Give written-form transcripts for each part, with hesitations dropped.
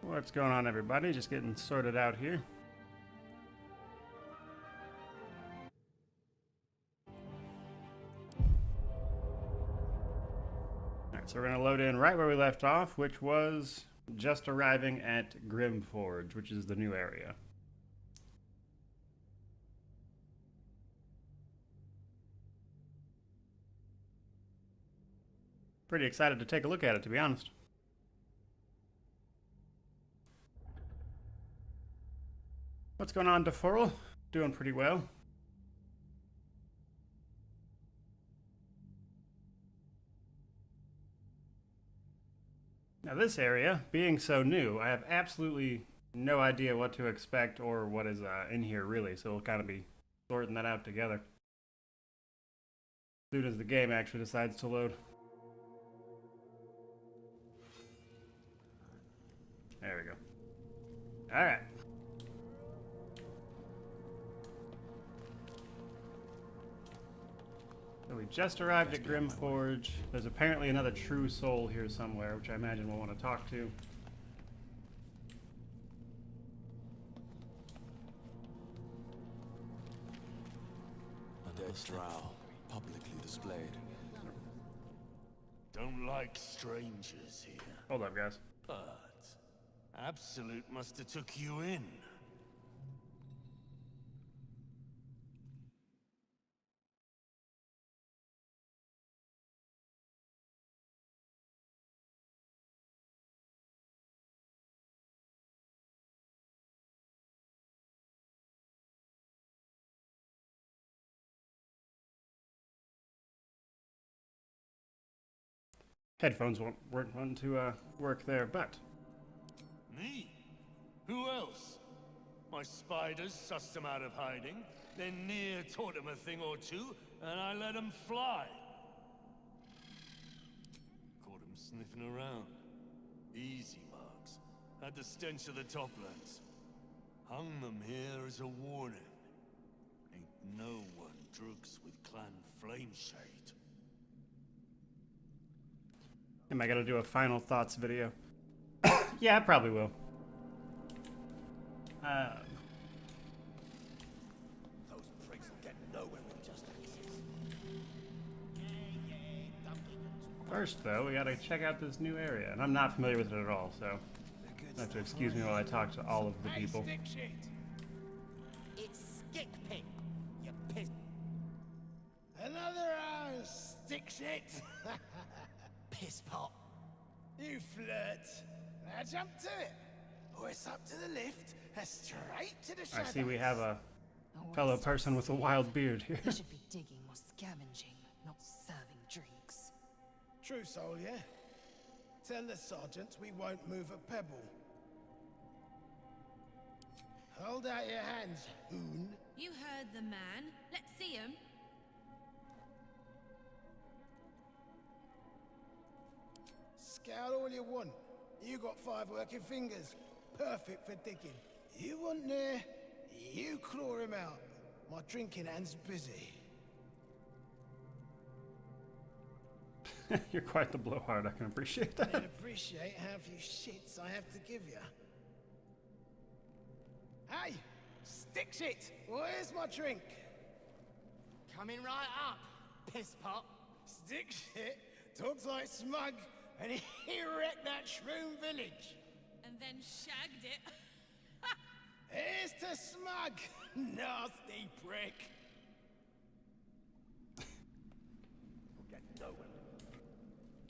What's going on, everybody? Just getting sorted out here. Alright, so we're going to load in right where we left off, which was just arriving at Grymforge, which is the new area. Pretty excited to take a look at it, to be honest. What's going on, DeForel? Doing pretty well. Now this area, being so new, I have absolutely no idea what to expect or what is in here really, so we'll kind of be sorting that out together. As soon as the game actually decides to load. There we go. Alright. So we just arrived at Grymforge. There's apparently another true soul here somewhere, which I imagine we'll want to talk to. A dead drow, publicly displayed. Don't like strangers here. Hold up, guys. But Absolute must have took you in. Headphones weren't wanting to work there, but... Me? Who else? My spiders sussed them out of hiding, then Nair taught them a thing or two, and I let them fly. Caught them sniffing around. Easy marks. Had the stench of the toplands. Hung them here as a warning. Ain't no one drugs with clan Flameshade. Am I gonna do a final thoughts video? Yeah, I probably will. Those pricks will get nowhere with just First, though, we gotta check out this new area, and I'm not familiar with it at all, so you have to excuse me while I talk to all of the people. It's stick pig, you piss. Another stick shit. Piss pot. You flirt. Now jump to it. Or it's up to the lift and straight to the shadows. I see we have a fellow person with a wild beard here. We should be digging or scavenging, not serving drinks. True soul, yeah? Tell the sergeant we won't move a pebble. Hold out your hands, hoon. You heard the man. Let's see him. Scout all you want. You got 5 working fingers. Perfect for digging. You want there, you claw him out. My drinking hand's busy. You're quite the blowhard, I can appreciate that. I'd appreciate how few shits I have to give you. Hey! Stick shit! Where's my drink? Coming right up, piss pot. Stick shit talks like smug, and he wrecked that shroom village. And then shagged it. Here's to smug, nasty prick.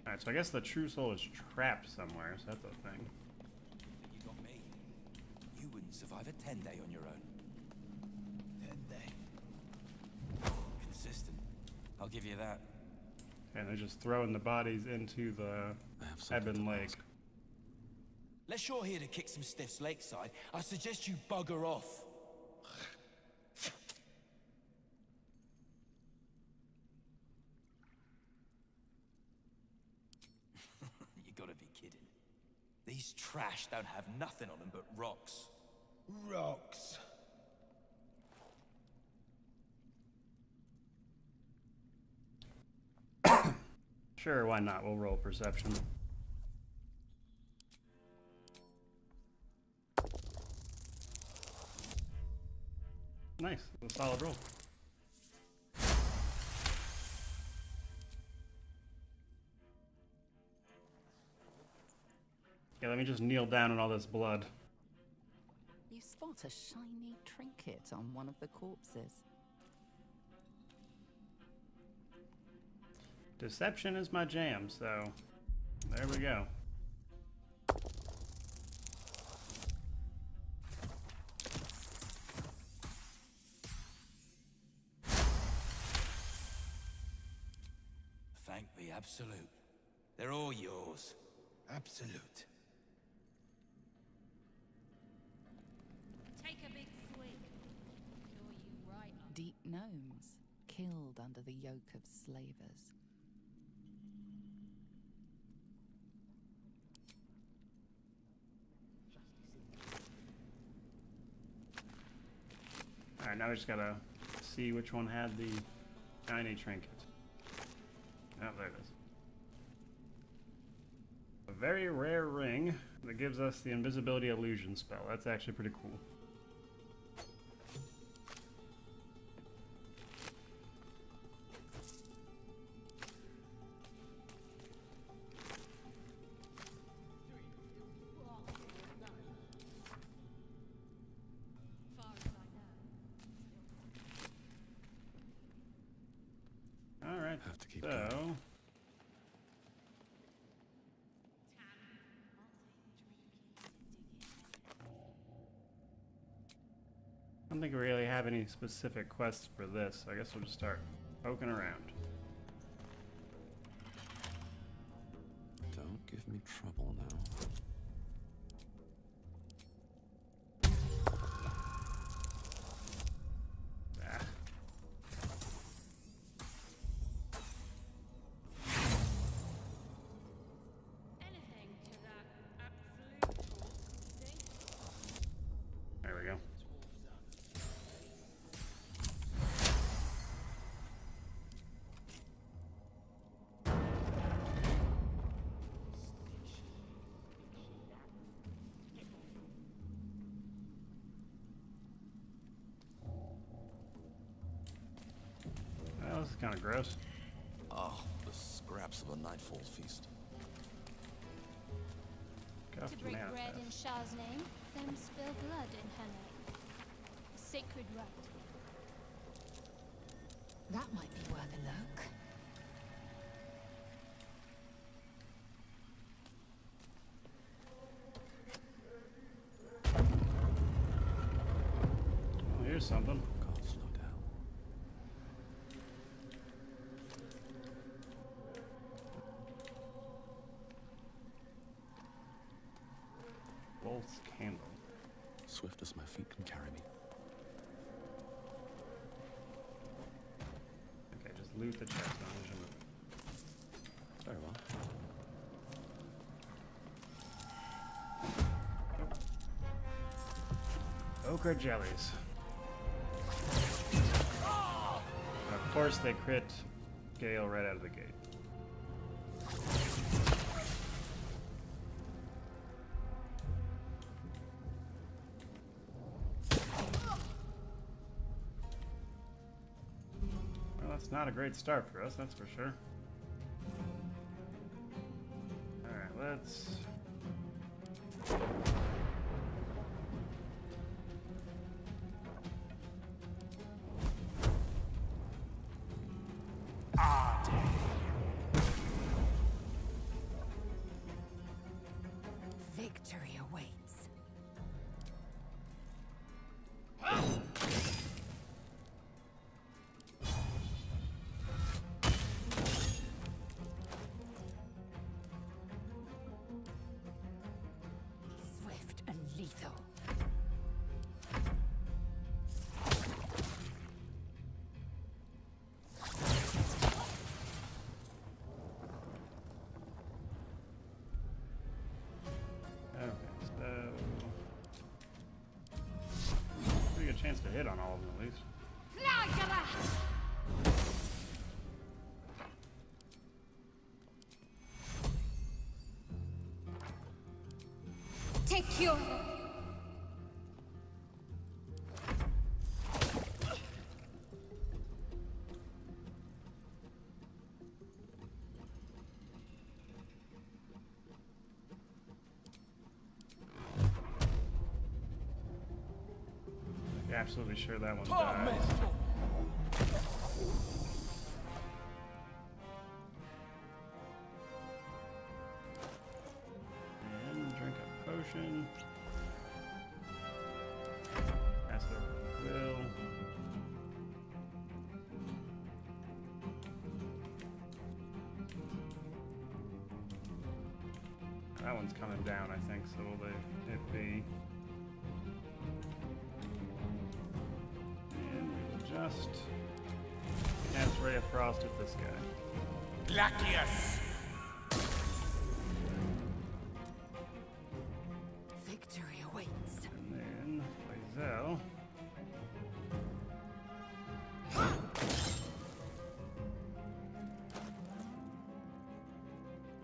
Alright, so I guess the true soul is trapped somewhere, so that's a thing. You got me. You wouldn't survive a 10-day on your own. 10-day. Consistent. I'll give you that. And they're just throwing the bodies into the Ebon Lake. Unless you're here to kick some stiffs lakeside, I suggest you bugger off. You gotta be kidding. These trash don't have nothing on them but rocks. Rocks. Sure, why not? We'll roll perception. Nice. A solid roll. Yeah, let me just kneel down in all this blood. You spot a shiny trinket on one of the corpses. Deception is my jam, so there we go. Thank the Absolute. They're all yours. Absolute. Take a big swig. Cure you right up. Deep gnomes, killed under the yoke of slavers. Alright, now we just gotta see which one had the shiny trinket. Oh, there it is. A very rare ring that gives us the invisibility illusion spell. That's actually pretty cool. Far as I know. Alright, Have to keep so... going. I don't think we really have any specific quests for this, so I guess we'll just start poking around. Don't give me trouble now. Ah. Anything to that absolute talk, see? There we go. Well, this is kind of gross. Ah, the scraps of a nightfall feast. Cuff To break bread manifest. in Shah's name, then spill blood in her name. A sacred rite. That might be worth a look. Oh, here's something. Can't slow down. Wolf's candle. Swift as my feet can carry me. Okay, just loot the chest. I'm just move. Very well. Ochre jellies. Of course, they crit Gale right out of the gate. Well, that's not a great start for us, that's for sure. Alright, let's... Victory awaits. Swift and lethal. Okay, so... Pretty good chance to hit on all of them at least. Take your... Absolutely sure that one dies. And drink a potion. Pass it over to Will. That one's coming down, I think, so will it be. And we will just cast Ray of Frost at this guy. Gladius! Victory awaits. And then Lae'zel.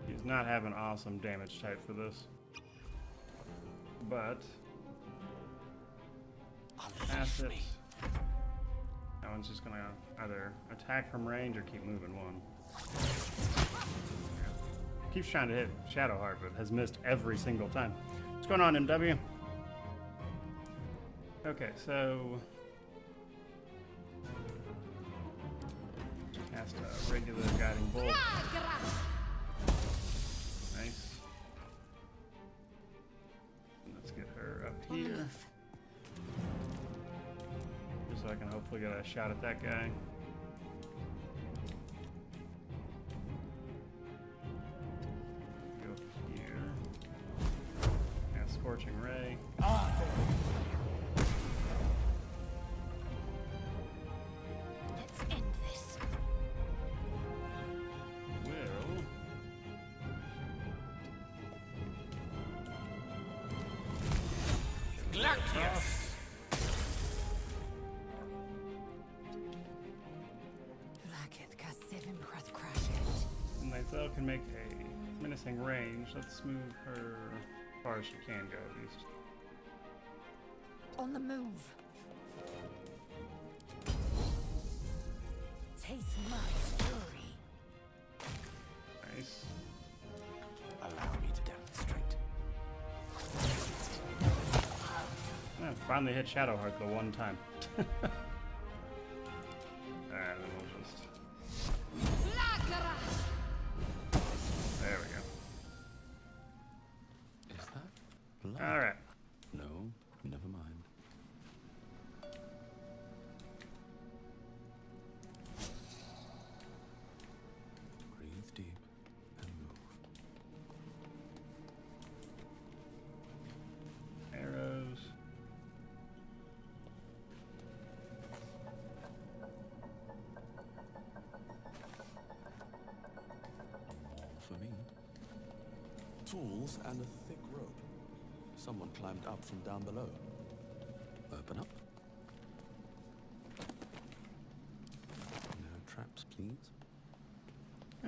He's not having awesome damage type for this. But pass it. That one's just gonna either attack from range or keep moving one. Keeps trying to hit Shadowheart, but has missed every single time. What's going on, MW? Okay, so cast a regular guiding bolt. Nice. Let's get her up here. Just so I can hopefully get a shot at that guy. Go here. Cast Scorching Ray. Let's end this. Will. Gladius! And Lae'zel can make a menacing range. Let's move her as far as she can go, at least. On the move. Taste my fury. Nice. Allow me to demonstrate. Finally hit Shadowheart the one time. Alright, then we'll just... There we go. Is that blood? Alright. No, never mind. Breathe deep and move. Arrows. For me. Tools and a thick rope. Someone climbed up from down below. Open up. No traps, please.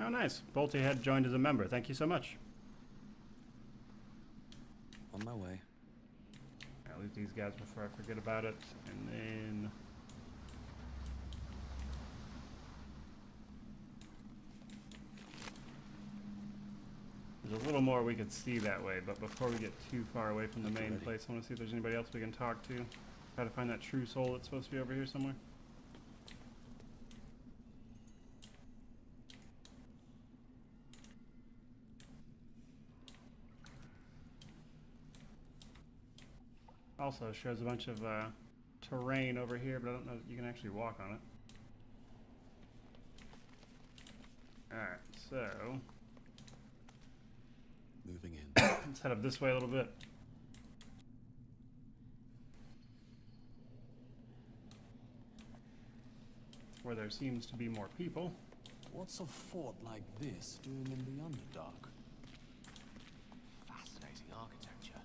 Oh, nice. Bolty had joined as a member. Thank you so much. On my way. I'll leave these guys before I forget about it. And then... there's a little more we could see that way, but before we get too far away from the main place, I want to see if there's anybody else we can talk to. Try to find that true soul that's supposed to be over here somewhere. Also shows a bunch of terrain over here, but I don't know that you can actually walk on it. Alright, so... moving in. let's head up this way a little bit. Where there seems to be more people. What's a fort like this doing in the Underdark? Fascinating architecture.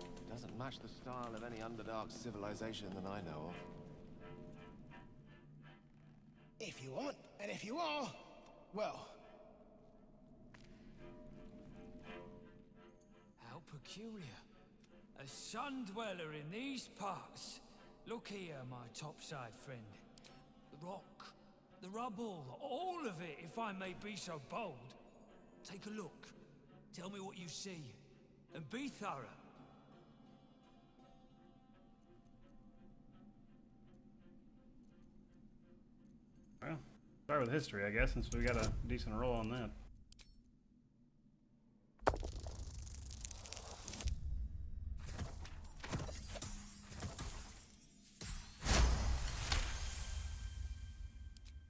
It doesn't match the style of any Underdark civilization that I know of. If you want, and if you are, well... How peculiar. A sun dweller in these parts. Look here, my topside friend. The rock, the rubble, all of it, if I may be so bold. Take a look. Tell me what you see. And be thorough. Start with history, I guess, since we got a decent roll on that.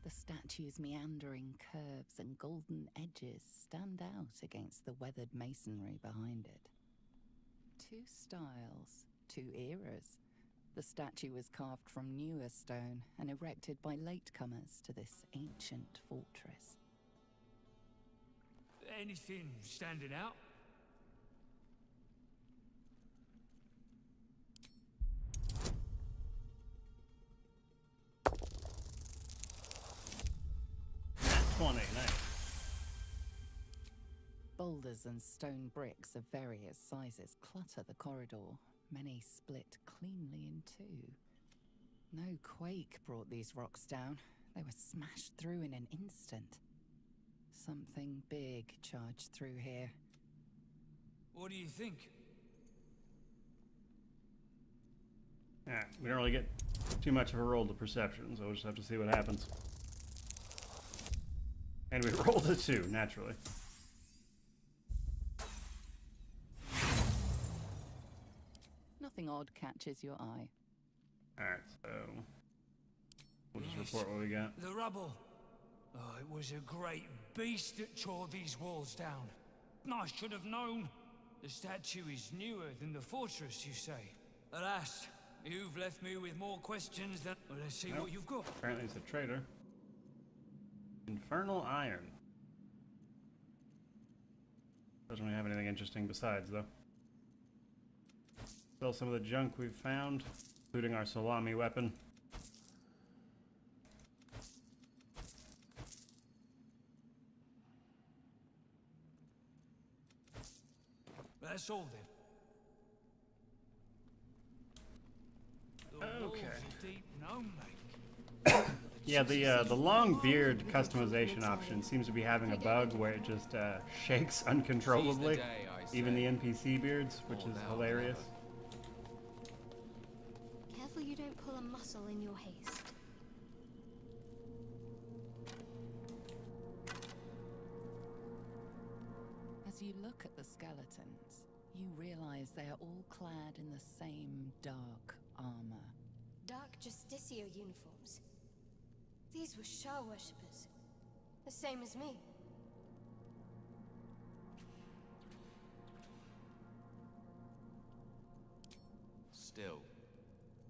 The statue's meandering curves and golden edges stand out against the weathered masonry behind it. Two styles, two eras. The statue was carved from newer stone and erected by latecomers to this ancient fortress. Anything standing out? Nat 20, nice. Boulders and stone bricks of various sizes clutter the corridor. Many split cleanly in two. No quake brought these rocks down. They were smashed through in an instant. Something big charged through here. What do you think? Yeah, we don't really get too much of a roll to perception, so we'll just have to see what happens. And we rolled a 2, naturally. Nothing odd catches your eye. Alright, so we'll just report what we got. The rubble. Oh, it was a great beast that tore these walls down. I should have known. The statue is newer than the fortress, you say. Alas, you've left me with more questions than... Well, let's see what you've got. Apparently it's a traitor. Infernal iron. Doesn't really have anything interesting besides, though. Still some of the junk we've found, including our salami weapon. That's all then. The walls are deep gnome make. Yeah, the long beard customization option seems to be having a bug where it just shakes uncontrollably, even the NPC beards, which is hilarious. Careful you don't pull a muscle in your haste. As you look at the skeletons, you realize they are all clad in the same dark armor. Dark Justicia uniforms. These were Shah worshippers. The same as me. Still,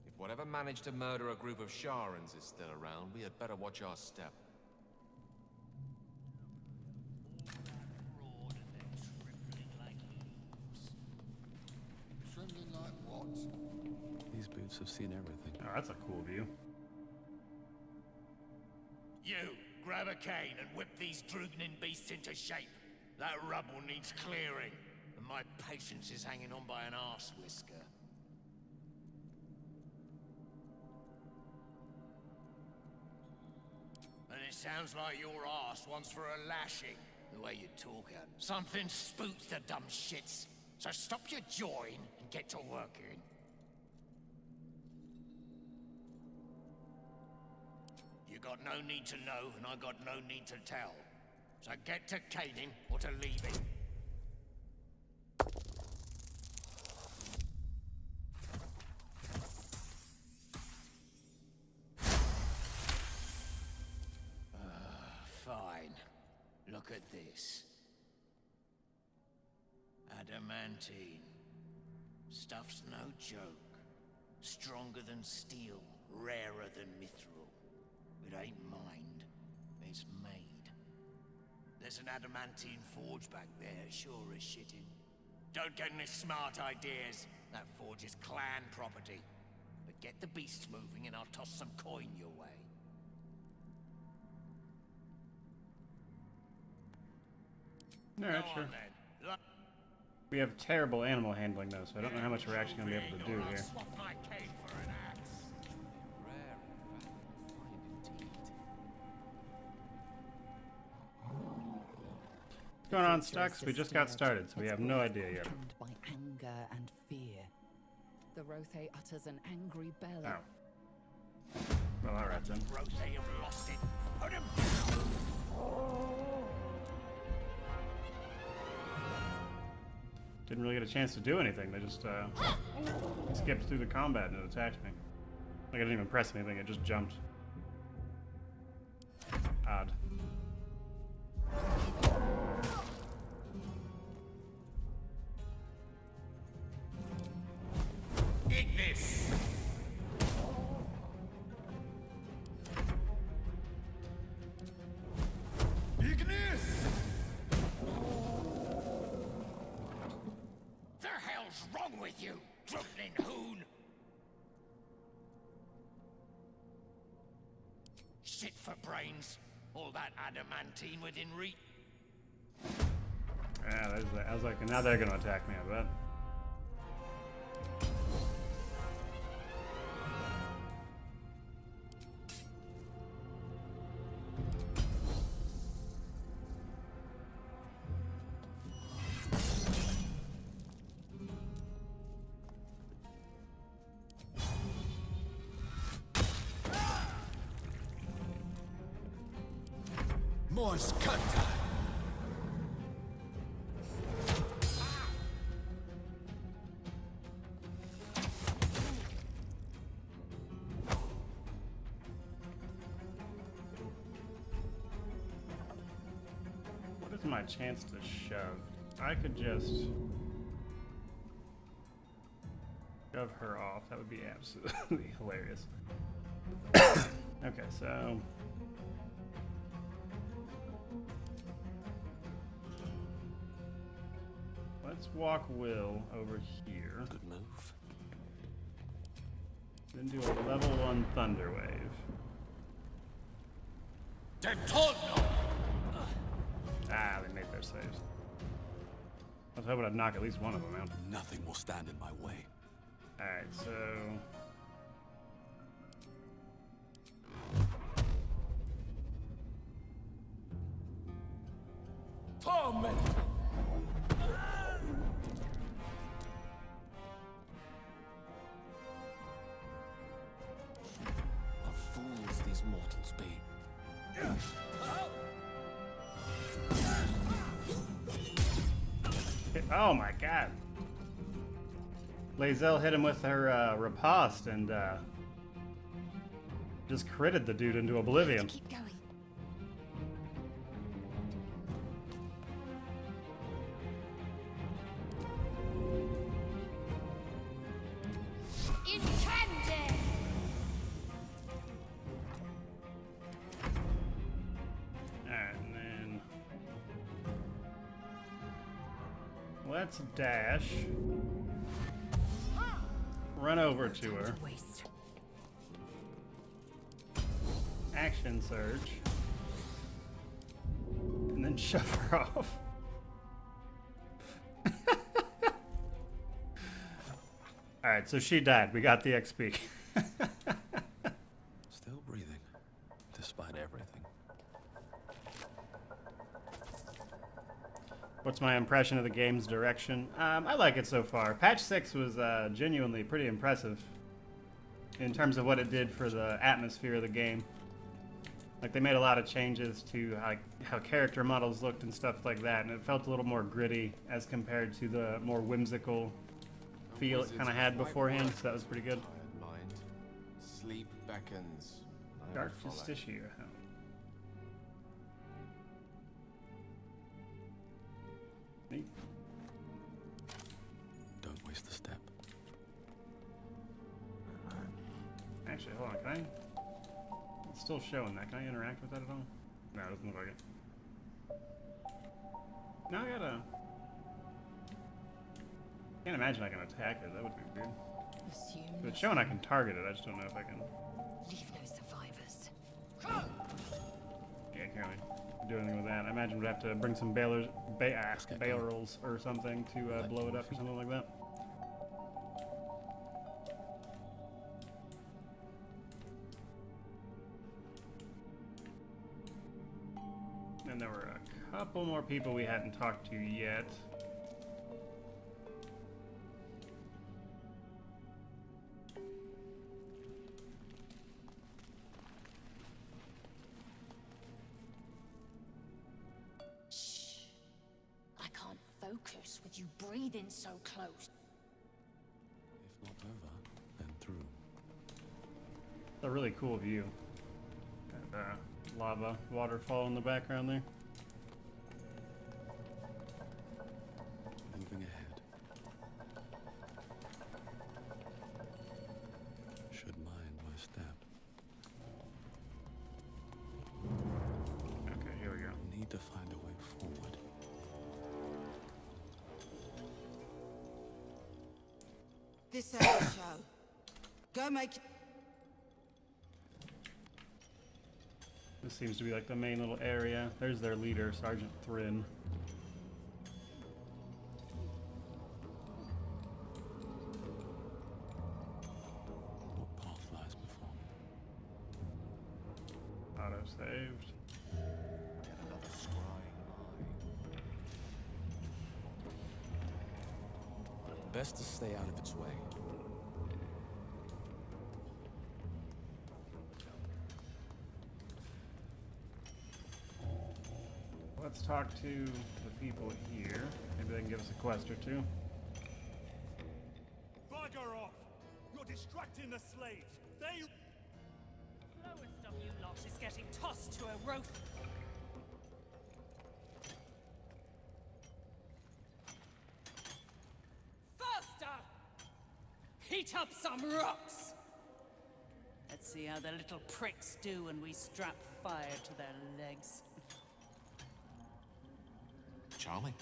if whatever managed to murder a group of Sharans is still around, we had better watch our step. Trembling like what? These boots have seen everything. Oh, that's a cool view. You, grab a cane and whip these Drugnin beasts into shape. That rubble needs clearing, and my patience is hanging on by an arse whisker. And it sounds like your arse wants for a lashing, the way you talk at. Something spooks the dumb shits, so stop your jawing and get to working. You got no need to know, and I got no need to tell. So get to caning or to leaving. Fine. Look at this. Adamantine. Stuff's no joke. Stronger than steel, rarer than mithril. It ain't mined, it's made. There's an adamantine forge back there, sure as shitting. Don't get any smart ideas. That forge is clan property. But get the beasts moving and I'll toss some coin your way. Alright, sure. We have terrible animal handling though, so I don't know how much we're actually going to be able to do here. Swap my cane for an axe. What's going on, Stux? We just got started, so we have no idea yet. By anger and fear. The Rothe utters an angry bellow. Oh. Well, alright then. Rothe have lost it. Put him Didn't really get a chance to do anything. They just skipped through the combat and it attacked me. Like, I didn't even press anything, it just jumped. Odd. Ignis! Ignis! The hell's wrong with you, drunken hoon? Shit for brains. All that adamantine within reach. Yeah, I was like, now they're gonna attack me, I bet. Morse cut time. What is my chance to shove? I could just shove her off. That would be absolutely hilarious. Okay, so let's walk Will over here. Good move. Then do a level 1 Thunder Wave. Ah, they made their saves. I was hoping I'd knock at least one of them out. Nothing will stand in my way. Alright, so Torment! What fools these mortals be. oh my god. Lae'zel hit him with her riposte and just critted the dude into oblivion. Keep going. Intended! Alright, and then let's dash. Run over to her. Waste. Action surge. And then shove her off. Alright, so she died. We got the XP. Still breathing, despite everything. What's my impression of the game's direction? I like it so far. Patch 6 was genuinely pretty impressive in terms of what it did for the atmosphere of the game. Like, they made a lot of changes to how character models looked and stuff like that, and it felt a little more gritty as compared to the more whimsical feel it kind of had beforehand, so that was pretty good. Mind. Sleep beckons. I Dark follow. Justicia. Neat. Don't waste a step. Actually, hold on, can I? It's still showing that. Can I interact with that at all? No, it doesn't look like it. No, I gotta... Can't imagine I can attack it. That would be weird. Assume If it's showing I can target it, I just don't know if I can... leave no survivors. Yeah, can't really do anything with that. I imagine we'd have to bring some barrels or something to blow it up or something like that. And there were a couple more people we hadn't talked to yet. Shh. I can't focus with you breathing so close. If not over, then through. It's a really cool view. Got lava waterfall in the background there. Moving ahead. Should mind my step. Okay, here we go. Need to find a way forward. This ain't a show. Go make. This seems to be like the main little area. There's their leader, Sergeant Thrin. What path lies before me? Auto saved. Get another scrying eye. Best to stay out of its way. Let's talk to the people here. Maybe they can give us a quest or two. Bugger off! You're distracting the slaves. They... Slowest of you lot is getting tossed to a rope. Faster! Heat up some rocks! Let's see how the little pricks do when we strap fire to their legs. Charming.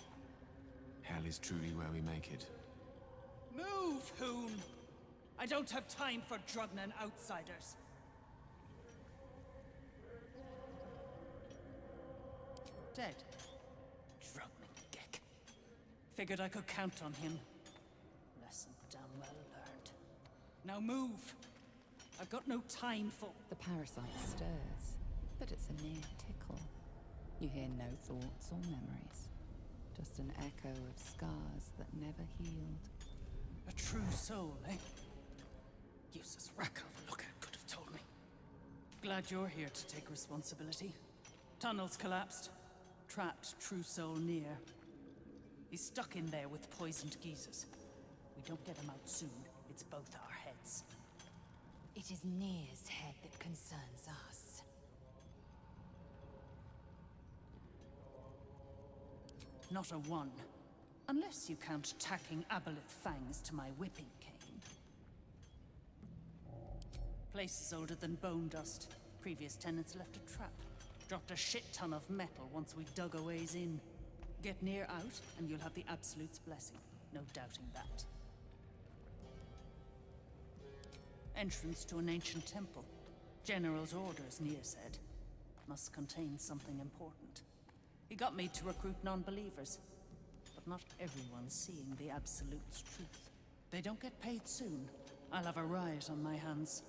Hell is truly where we make it. Move, Hoon! I don't have time for Drugnan outsiders. Dead. Drugnan Geck. Figured I could count on him. Lesson damn well learned. Now move! I've got no time for... The parasite stirs, but it's a mere tickle. You hear no thoughts or memories. Just an echo of scars that never healed. A true soul, eh? Useless rack overlooker could have told me. Glad you're here to take responsibility. Tunnels collapsed. Trapped true soul near. He's stuck in there with poisoned geezers. We don't get him out soon. It's both our heads. It is Nir's head that concerns us. Not a one. Unless you count tacking aboleth fangs to my whipping cane. Place is older than bone dust. Previous tenants left a trap. Dropped a shit ton of metal once we dug a ways in. Get near out, and you'll have the Absolute's blessing. No doubting that. Entrance to an ancient temple. General's orders, Nir said. Must contain something important. He got me to recruit non-believers. But not everyone's seeing the Absolute's truth. They don't get paid soon. I'll have a riot on my hands.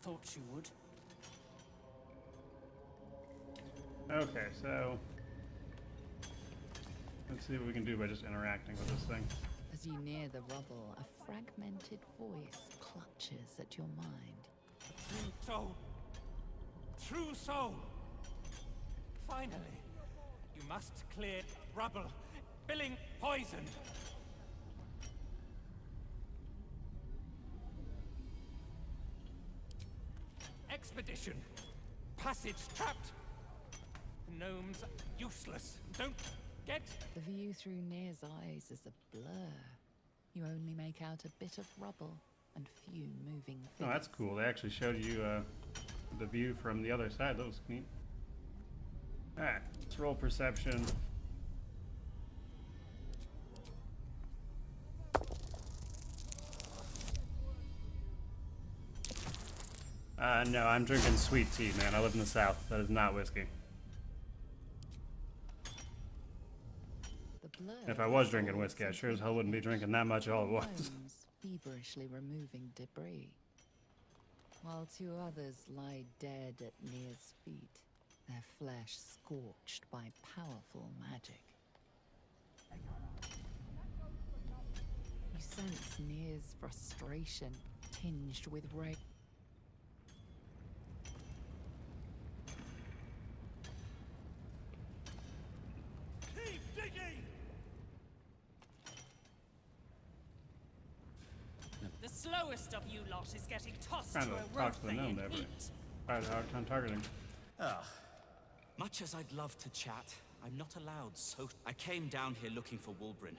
Thought you would. Okay, so... let's see what we can do by just interacting with this thing. As you near the rubble, a fragmented voice clutches at your mind. True soul. True soul. Finally, you must clear rubble, spilling poison. Expedition. Passage trapped. Gnomes useless. Don't get... The view through Nir's eyes is a blur. You only make out a bit of rubble and few moving Oh, figures. that's cool. They actually showed you the view from the other side. That was neat. Alright, let's roll perception. No, I'm drinking sweet tea, man. I live in the South. That is not whiskey. The blur If I was drinking whiskey, I sure as hell wouldn't be drinking that much all at once. gnomes feverishly removing debris, while two others lie dead at Nir's feet, their flesh scorched by powerful magic. You sense Nir's frustration tinged with rage. slowest of you lot is getting tossed Trying to to a talk to the rothay gnome in there, but heat. quite hard on targeting. Much as I'd love to chat, I'm not allowed, so I came down here looking for Wulbren.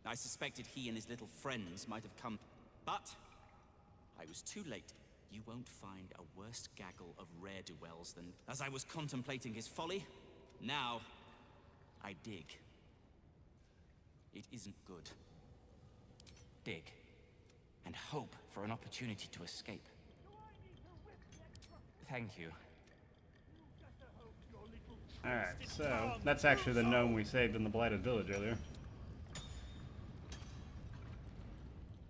I suspected he and his little friends might have come, but I was too late. You won't find a worse gaggle of rare-do-wells than as I was contemplating his folly. Now, I dig. It isn't good. Dig. And hope for an opportunity to escape. Thank you. Alright, so that's actually the gnome we saved in the Blighted Village earlier.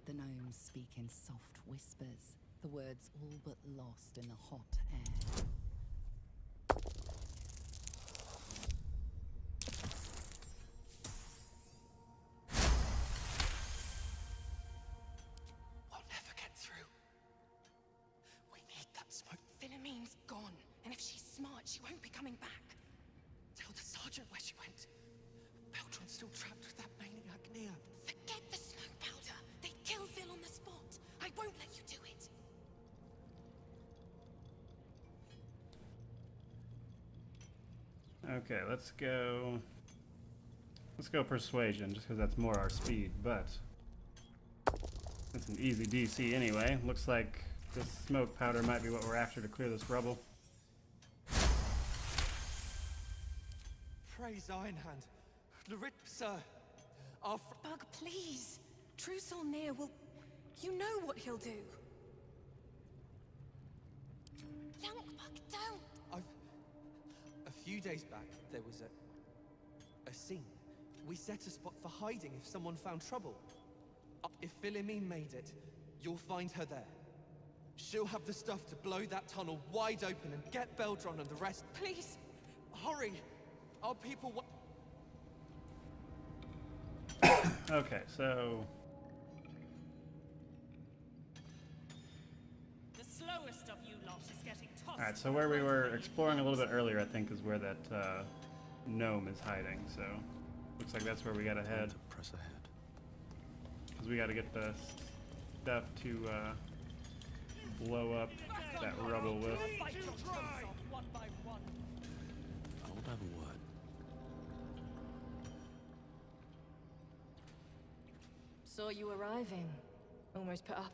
The gnomes speak in soft whispers, the words all but lost in the hot air. We'll never get through. We need that smoke. Philommene's gone, and if she's smart, she won't be coming back. Tell the sergeant where she went. Beltron's still trapped with that maniac Nair. Forget the smoke powder. They'd kill Phil on the spot. I won't let you do it. Okay, let's go persuasion, just because that's more our speed, but it's an easy DC anyway. Looks like this smoke powder might be what we're after to clear this rubble. Praise Ironhand. Larit, sir. Our Bug, please. Trusol Nair will... You know what he'll do. Young Bug, don't. A few days back, there was a scene. We set a spot for hiding if someone found trouble. If Philomene made it, you'll find her there. She'll have the stuff to blow that tunnel wide open and get Beldron and the rest. Please, hurry. Our people Okay, so The slowest of you lot is getting tossed. alright, so where we were exploring a little bit earlier, I think, is where that gnome is hiding, so looks like that's where we gotta head. Press ahead. Because we gotta get the stuff to blow up that rubble with. Fight your toes off one by one. I won't have a word. Saw you arriving. Almost put up.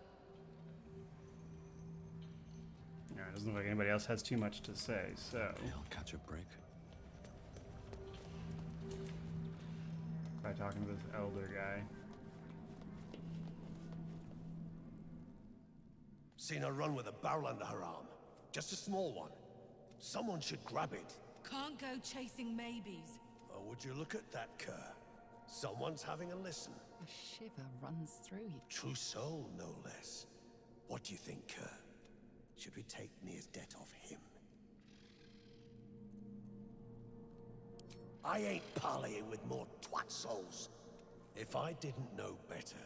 Alright, doesn't look like anybody else has too much to say, so I'll catch a break. by talking to this elder guy. Seen her run with a barrel under her arm. Just a small one. Someone should grab it. Can't go chasing maybes. Or would you look at that, Kerr? Someone's having a listen. A shiver runs through you. True soul, no less. What do you think, Kerr? Should we take Nir's debt off him? I ain't parleying with more twat souls. If I didn't know better,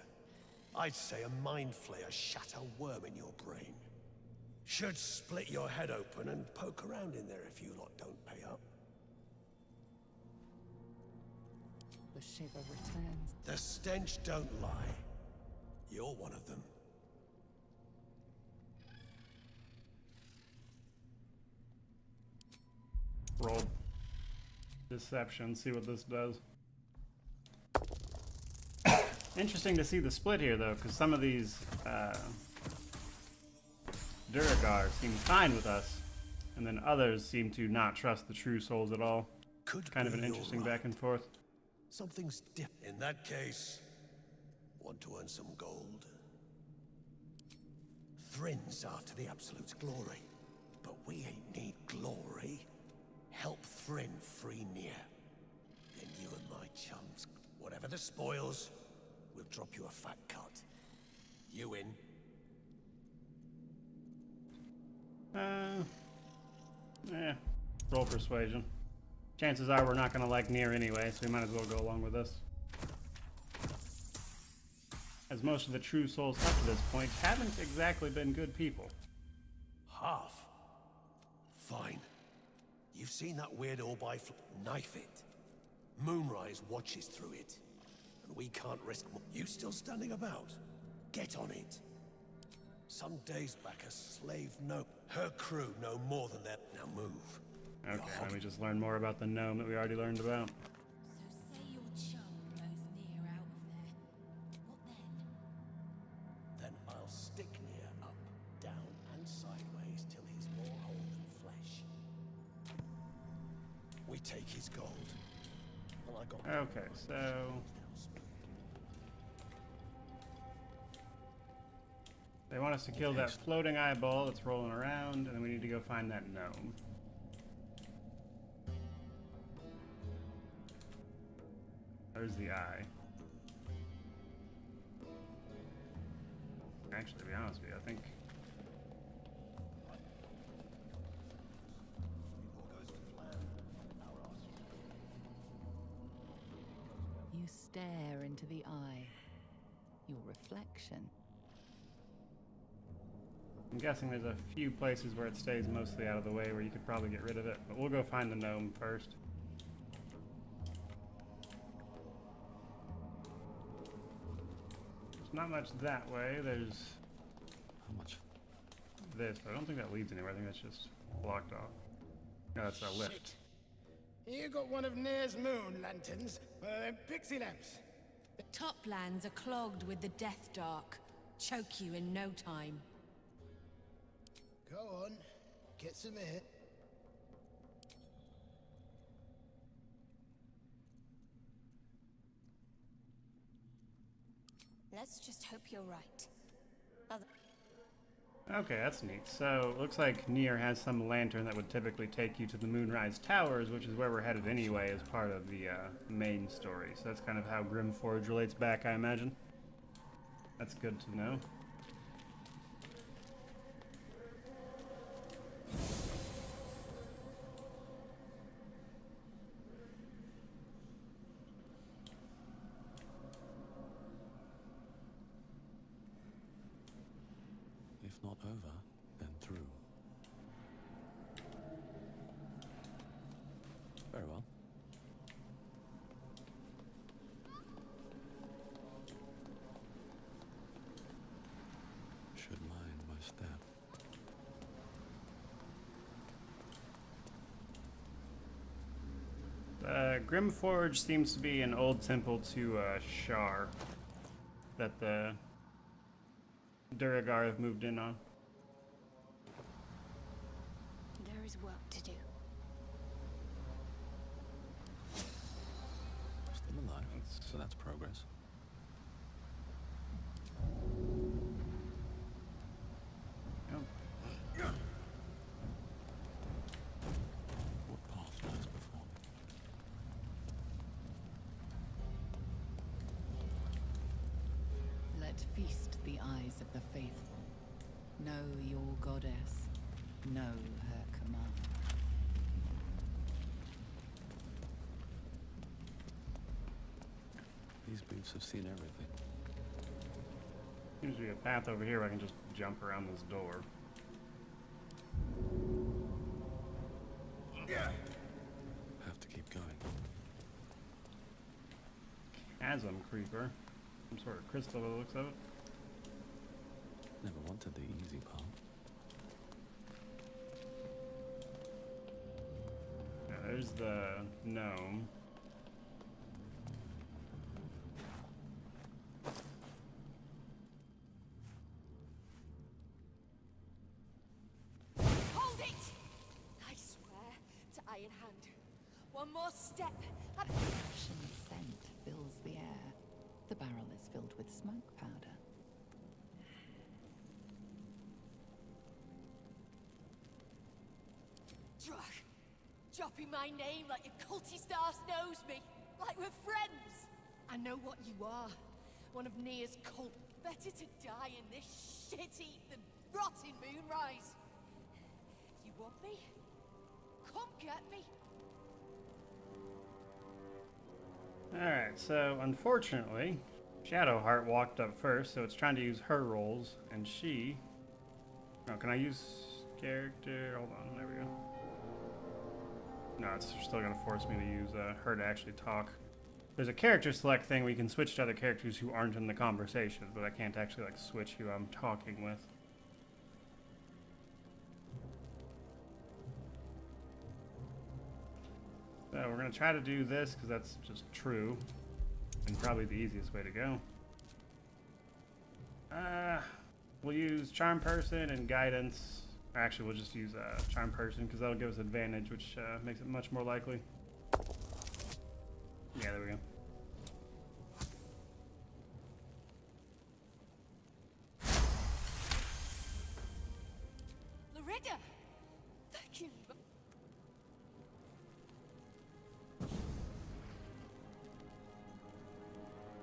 I'd say a mind flayer shut a worm in your brain. Should split your head open and poke around in there if you lot don't pay up. The shiver returns. The stench don't lie. You're one of them. Roll deception, see what this does. Interesting to see the split here, though, because some of these Duragar seem fine with us, and then others seem to not trust the true souls at all. Kind of an interesting back and forth. Something's different. In that case, want to earn some gold? Thrin's after the Absolute's glory, but we ain't need glory. Help Thryn free Nir. Then you and my chums, whatever the spoils, we'll drop you a fat cut. You in? Roll persuasion. Chances are we're not going to like Nir anyway, so we might as well go along with this. As most of the true souls up to this point haven't exactly been good people. Half? Fine. You've seen that weird orb knife it. Moonrise watches through it. And we can't risk more. You still standing about? Get on it. Some days back, a slave gnome. Her crew know more than that. Now move. Okay, let me just learn more about the gnome that we already learned about. So say your chum blows Near out of there. What then? Then I'll stick Near up, down, and sideways till he's more whole than flesh. We take his gold. And I got. Okay, so they want us to kill that floating eyeball that's rolling around, and then we need to go find that gnome. There's the eye. Actually, to be honest with you, I think you stare into the eye. Your reflection. I'm guessing there's a few places where it stays mostly out of the way where you could probably get rid of it, but we'll go find the gnome first. There's not much that way. There's How much? this, but I don't think that leads anywhere. I think that's just blocked off. No, that's a lift. You got one of Nair's moon lanterns, pixie lamps. The toplands are clogged with the Death Dark. Choke you in no time. Go on, get some air. Let's just hope you're right. Okay, that's neat. So, it looks like Near has some lantern that would typically take you to the Moonrise Towers, which is where we're headed anyway as part of the main story. So that's kind of how Grymforge relates back, I imagine. That's good to know. If not over, then through. Very well. Should mind my step. Grymforge seems to be an old temple to Shar that the Duragar have moved in on. There is work to do. Still alive, so that's progress. What path lies before me? Let feast the eyes of the faithful. Know your goddess. Know her command. These boots have seen everything. Seems to be a path over here where I can just jump around this door. Have to keep going. Chasm creeper. Some sort of crystal by the looks of it. Never wanted the easy path. Yeah, there's the gnome. Hold it! I swear to Iron Hand. One more step. Russian scent fills the air. The barrel is filled with smoke powder. Dropping my name like your cultist arse knows me. Like we're friends. I know what you are. One of Near's cult. Better to die in this shit heap than rot in Moonrise. You want me? Come get me. Alright, so unfortunately, Shadowheart walked up first, so it's trying to use her rolls, and she... Oh, can I use character? Hold on, there we go. No, it's still going to force me to use her to actually talk. There's a character select thing where you can switch to other characters who aren't in the conversation, but I can't actually like switch who I'm talking with. So we're going to try to do this because that's just true and probably the easiest way to go. We'll use Charm Person and Guidance. Actually, we'll just use Charm Person because that'll give us advantage, which makes it much more likely. Yeah, there we go. Loretta! Thank you.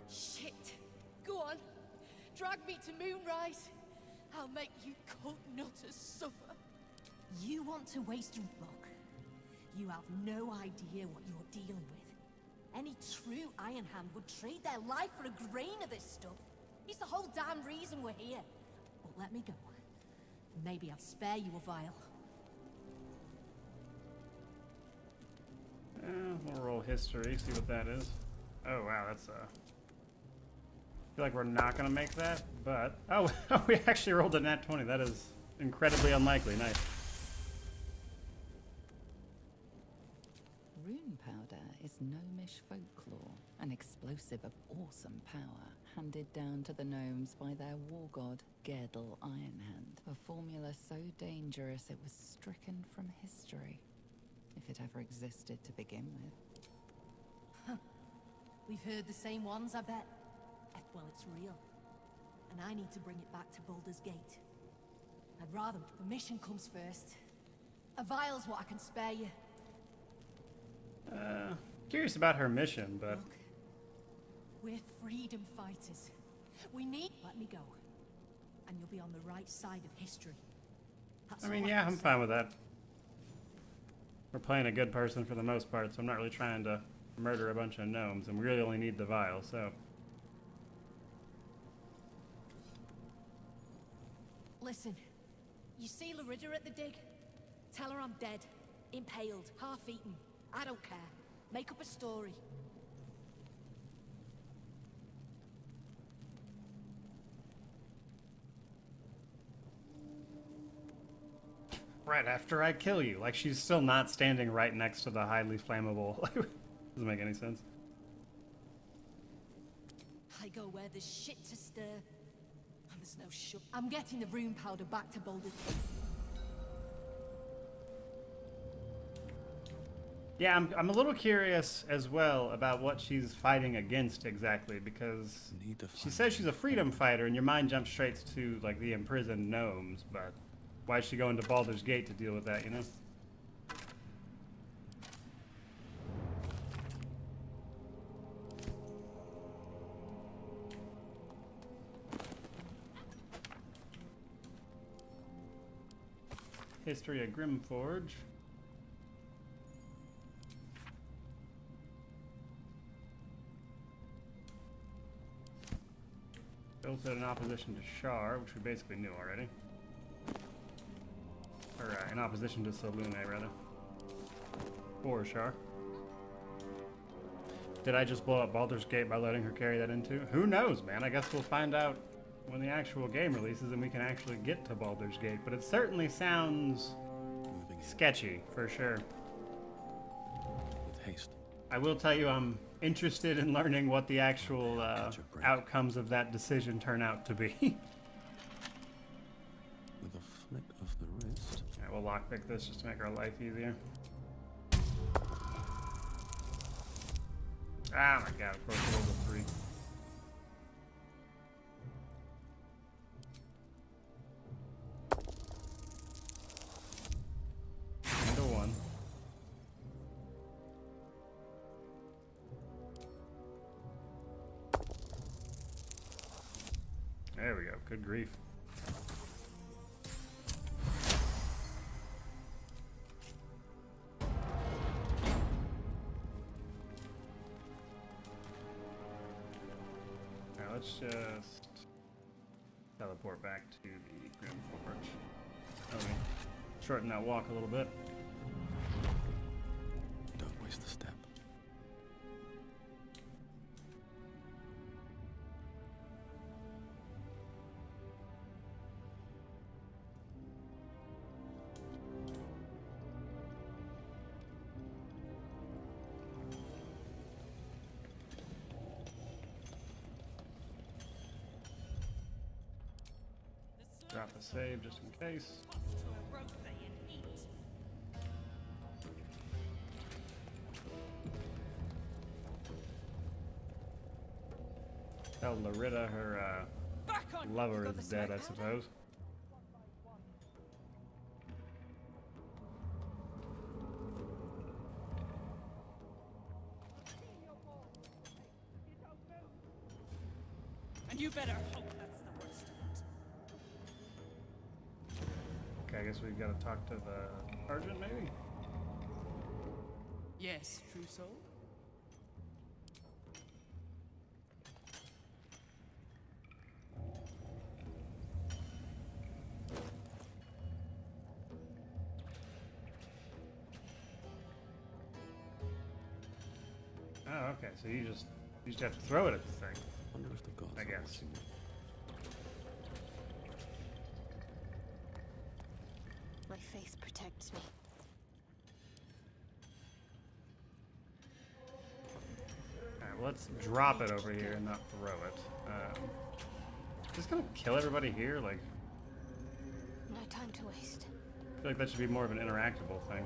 Shit. Go on. Drag me to Moonrise. I'll make you cunt nutters suffer. You want to waste your luck. You have no idea what you're dealing with. Any true Iron Hand would trade their life for a grain of this stuff. It's the whole damn reason we're here. But let me go. Maybe I'll spare you a vial. We'll roll history, see what that is. Oh wow, that's I feel like we're not gonna make that, but oh, we actually rolled a nat 20. That is incredibly unlikely. Nice. Rune powder is gnomish folklore, an explosive of awesome power handed down to the gnomes by their war god Gerdel Ironhand. A formula so dangerous it was stricken from history, if it ever existed to begin with. Huh. We've heard the same ones, I bet. Well, it's real. And I need to bring it back to Baldur's Gate. I'd rather the mission comes first. A vial's what I can spare you. Curious about her mission, but... Look, we're freedom fighters. We need... Let me go. And you'll be on the right side of history. That's I mean, all yeah, can I'm say. fine with that. We're playing a good person for the most part, so I'm not really trying to murder a bunch of gnomes, and we really only need the vial, so... Listen, you see Loretta at the dig? Tell her I'm dead, impaled, half-eaten. I don't care. Make up a story. Right after I kill you. Like, she's still not standing right next to the highly flammable. Doesn't make any sense. I go where there's shit to stir. And there's no sugar. I'm getting the rune powder back to Baldur. Yeah, I'm a little curious as well about what she's fighting against exactly, because she says she's a freedom fighter, and your mind jumps straight to, like, the imprisoned gnomes, but why is she going to Baldur's Gate to deal with that, you know? History of Grymforge. Built it in opposition to Shar, which we basically knew already. Or in opposition to Sellno, rather. Or Shar. Did I just blow up Baldur's Gate by letting her carry that into? Who knows, man? I guess we'll find out when the actual game releases and we can actually get to Baldur's Gate. But it certainly sounds sketchy, for sure. With haste. I will tell you I'm interested in learning what the actual outcomes of that decision turn out to be. With a flick of the wrist. Alright, we'll lockpick this just to make our life easier. Ah my god, of course we rolled a 3. And a 1. There we go, good grief. Now let's just teleport back to the Grymforge. Okay, shorten that walk a little bit. Don't waste a step. Drop a save just in case. Tell Larita her lover is dead, I suppose. And you better hope that's the worst of it. Okay, I guess we've got to talk to the sergeant, maybe? Yes, true soul. Oh, okay, so you just have to throw it at the thing. Wonder if the gods I guess. watching me. My faith protects me. Alright, well, let's drop it over here and not throw it. Just gonna kill everybody here? Like, No time to waste. I feel like that should be more of an interactable thing.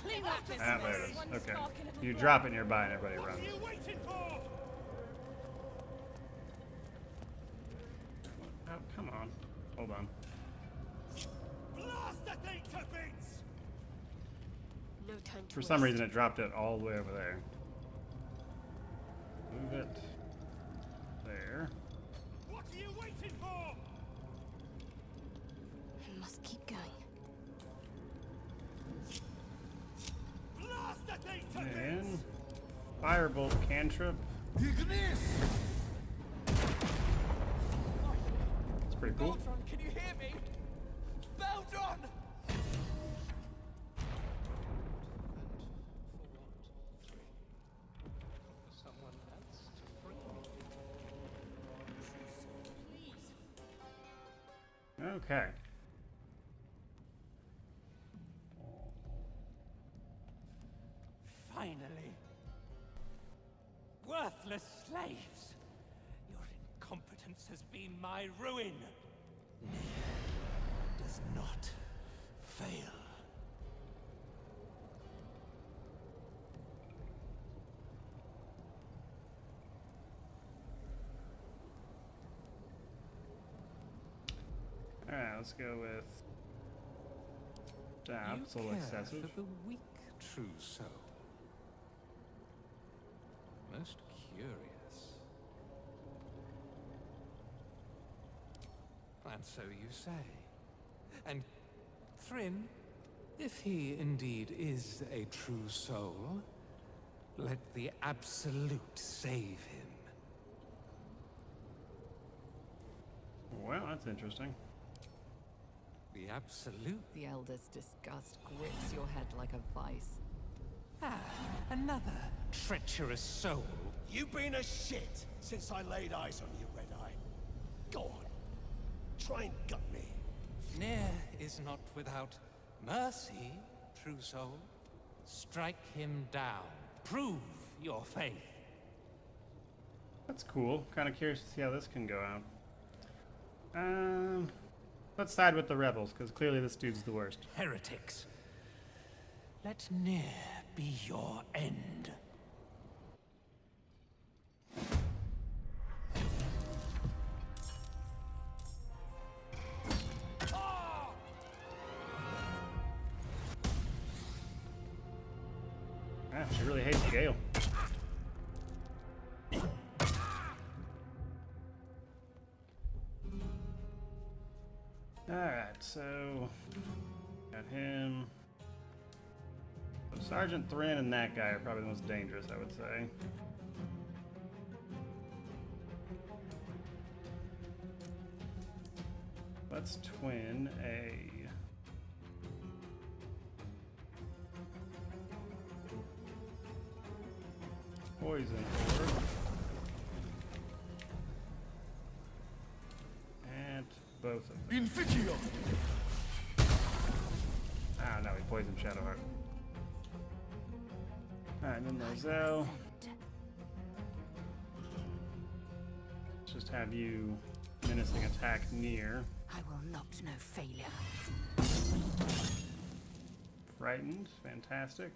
Clean up this Ah, there mess. it is. One Okay. spark and it'll You blow. drop it nearby and everybody runs. What are you waiting for? Oh, come on. Hold on. Blast that thing to bits! No time to For some waste. reason, it dropped it all the way over there. Move it there. What are you waiting for? I must keep going. Blast that thing to And bits! firebolt cantrip. It's pretty cool. Baldur, can you hear me? Baldur! Someone else to free me. Okay. Finally. Worthless slaves. Your incompetence has been my ruin. Does not fail. Alright, let's go with stab. It's a little excessive. For the weak true soul. Most curious. And so you say. And Thryn, if he indeed is a true soul, let the Absolute save him. Well, that's interesting. The Absolute? The Elder's disgust grips your head like a vice. Ah, another treacherous soul. You've been a shit since I laid eyes on you, Red Eye. Go on. Try and gut me. Nair is not without mercy, true soul. Strike him down. Prove your faith. That's cool. Kind of curious to see how this can go out. Let's side with the rebels, because clearly this dude's the worst. Heretics. Let Nair be your end. Ah, she really hates Gale. Alright, so got him. So Sergeant Thryn and that guy are probably the most dangerous, I would say. Let's twin a poison orb and both of them. Inficio! Ah, no, he poisoned Shadowheart. Alright, then Lozelle. just have you menacing attack near. I will not know failure. Frightened, fantastic.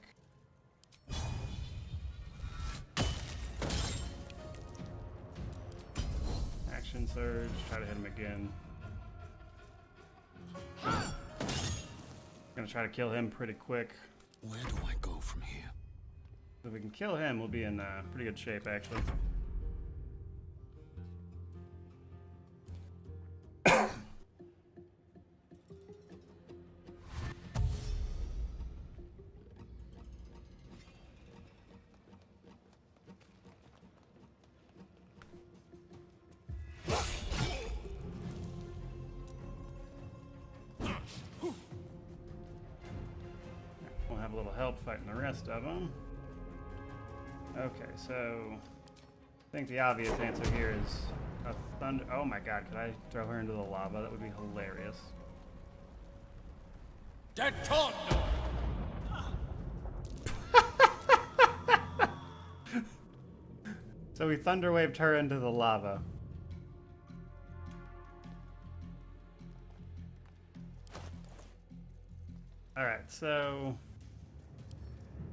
Action surge, try to hit him again. Gonna try to kill him pretty quick. Where do I go from here? If we can kill him, we'll be in pretty good shape, actually. We'll have a little help fighting the rest of them. Okay, so I think the obvious answer here is a thunder. Oh my god, could I throw her into the lava? That would be hilarious. Detono! So we thunderwaved her into the lava. Alright, so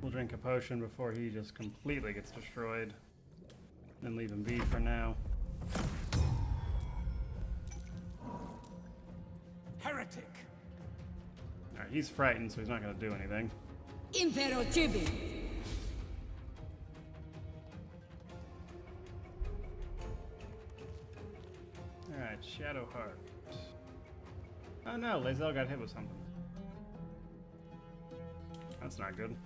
we'll drink a potion before he just completely gets destroyed. Then leave him be for now. Heretic! Alright, he's frightened, so he's not going to do anything. Impero Czubi! Alright, Shadow Heart. Oh no, Lae'zel got hit with something. That's not good.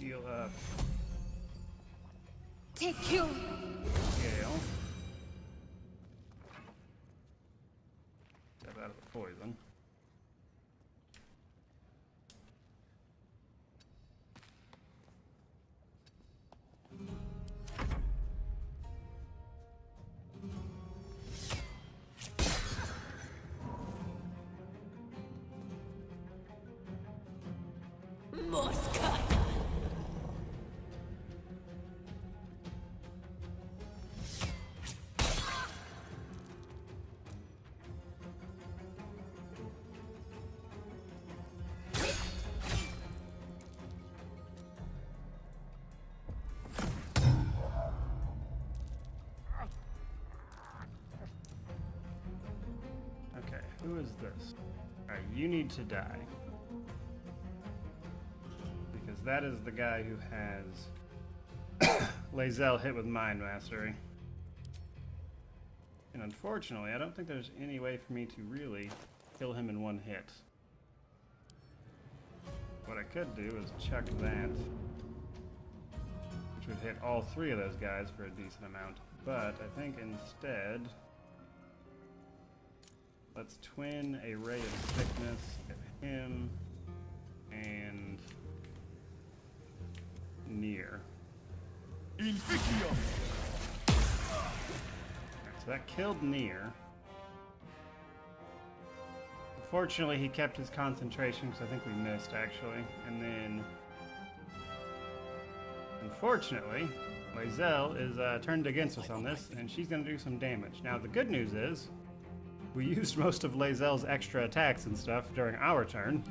Heal up. Take you. Gale. Step out of the poison. Who is this? Alright, you need to die. Because that is the guy who has Lae'zel hit with Mind Mastery. And unfortunately, I don't think there's any way for me to really kill him in one hit. What I could do is chuck that, which would hit all three of those guys for a decent amount. But I think instead, let's twin a Ray of Sickness at him and Near. Inficio! So that killed Near. Unfortunately, he kept his concentration because I think we missed actually. And then, unfortunately, Lae'zel is turned against us on this, and she's going to do some damage. Now, the good news is, we used most of Lae'zel's extra attacks and stuff during our turn.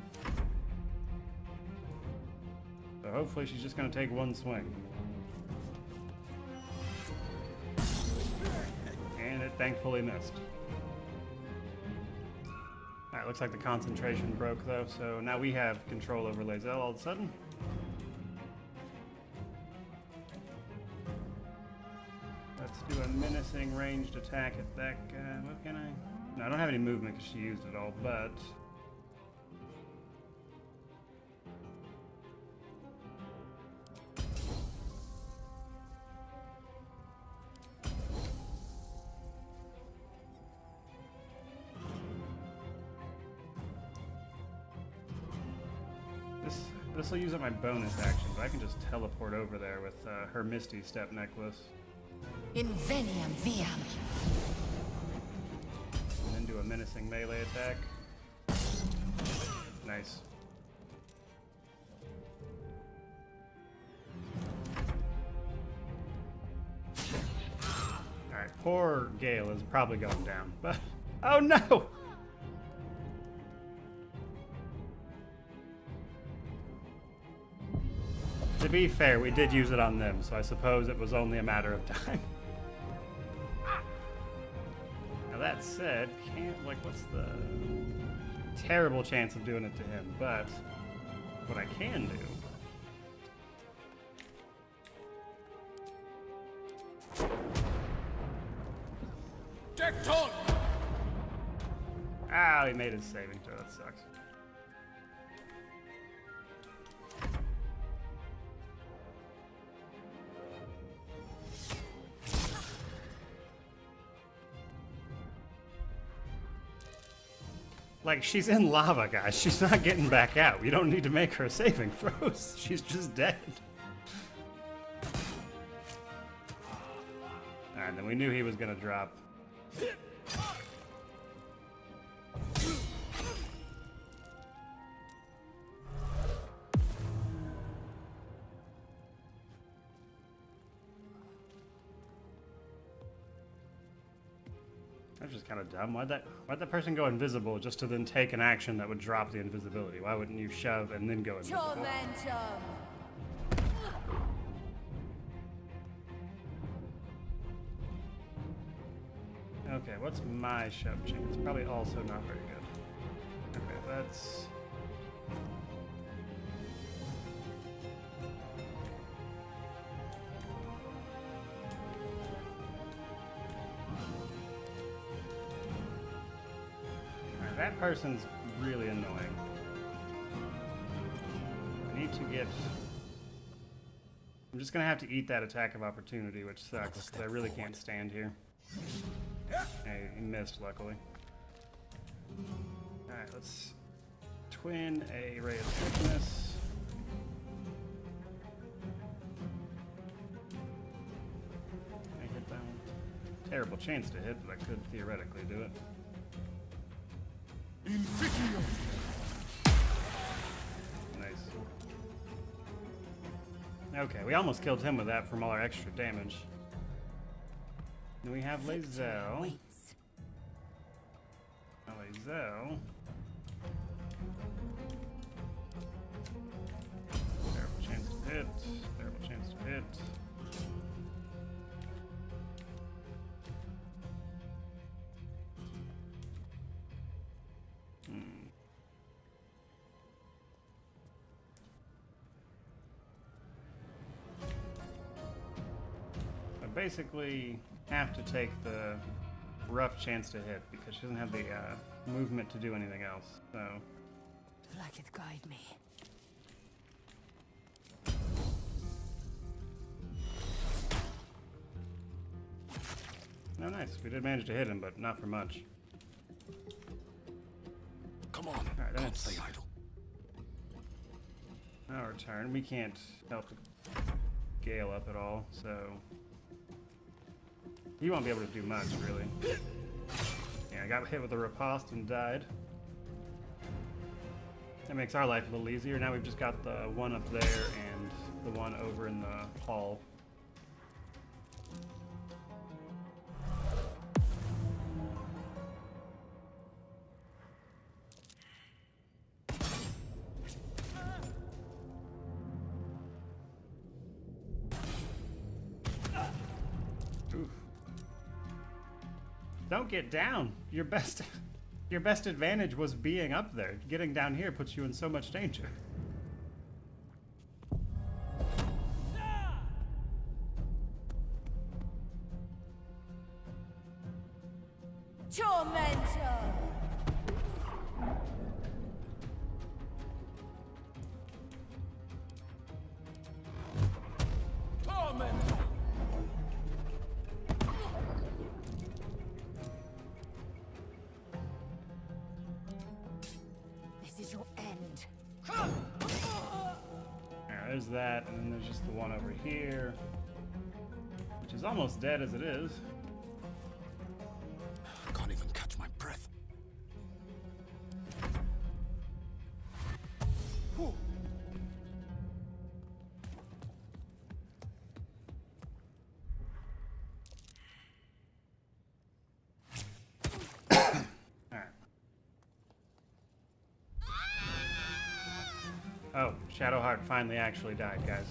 So hopefully she's just going to take one swing. And it thankfully missed. Alright, looks like the concentration broke though, so now we have control over Lae'zel all of a sudden. Let's do a menacing ranged attack at that guy. What can I? No, I don't have any movement because she used it all, but this will use up my bonus action, but I can just teleport over there with her Misty Step necklace. Inveniam viam. And then do a menacing melee attack. Nice. Alright, poor Gale is probably going down, but... Oh no! To be fair, we did use it on them, so I suppose it was only a matter of time. Now that said, what's the terrible chance of doing it to him? But what I can do... Dekton! Ah, he made his saving throw. That sucks. Like, she's in lava, guys. She's not getting back out. You don't need to make her saving throws. She's just dead. Alright, and then we knew he was gonna drop. That's just kind of dumb. Why'd that person go invisible just to then take an action that would drop the invisibility? Why wouldn't you shove and then go invisible? Okay, what's my shove chance? Probably also not very good. Okay, that's... Alright, that person's really annoying. I need to get... I'm just gonna have to eat that attack of opportunity, which sucks, because I really can't stand here. Hey, he missed, luckily. Alright, let's twin a Ray of Swiftness. I hit that one. Terrible chance to hit, but I could theoretically do it. Nice. Okay, we almost killed him with that from all our extra damage. Then we have Lae'zel. Lae'zel. Terrible chance to hit. Terrible chance to hit. I basically have to take the rough chance to hit because she doesn't have the movement to do anything else. So Like it guide me. oh, nice. We did manage to hit him, but not for much. Come on, All right, then can't it's stay idle. our turn. We can't help Gale up at all, so he won't be able to do much, really. Yeah, I got hit with a riposte and died. That makes our life a little easier. Now we've just got the one up there and the one over in the hall. Oof. Don't get down. Your best advantage was being up there. Getting down here puts you in so much danger. Tormentor! Tormentor! This is your end. Alright, there's that, and then there's just the one over here, which is almost dead as it is. I can't even catch my breath. Shadowheart finally actually died, guys.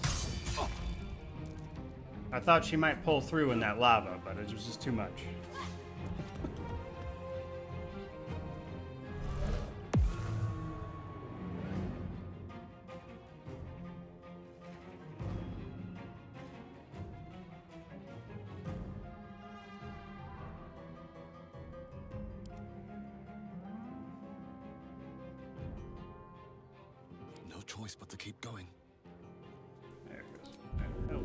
I thought she might pull through in that lava, but it was just too much. No choice but to keep going. There it goes. Oh.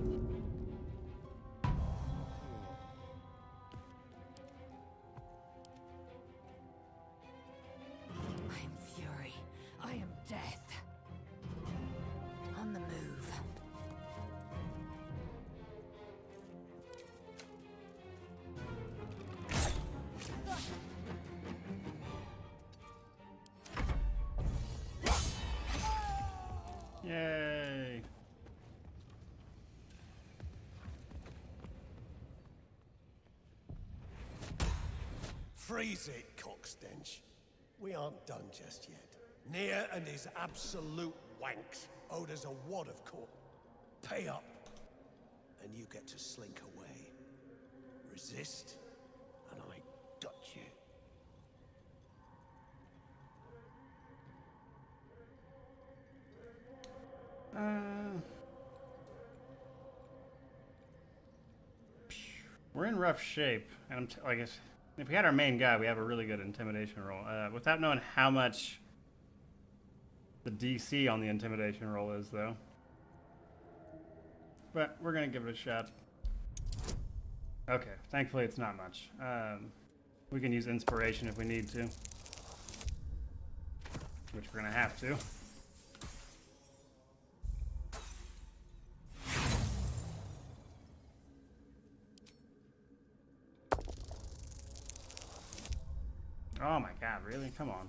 I am fury. I am death. On the move. Yay! Freeze it, cockstench. We aren't done just yet. Nair and his absolute wanks owed us a wad of court. Pay up, and you get to slink away. Resist, and I got you. We're in rough shape, and I guess if we had our main guy, we have a really good intimidation roll. Without knowing how much the DC on the intimidation roll is, though. But we're gonna give it a shot. Okay, thankfully it's not much. We can use inspiration if we need to, which we're gonna have to. Oh my god, really? Come on.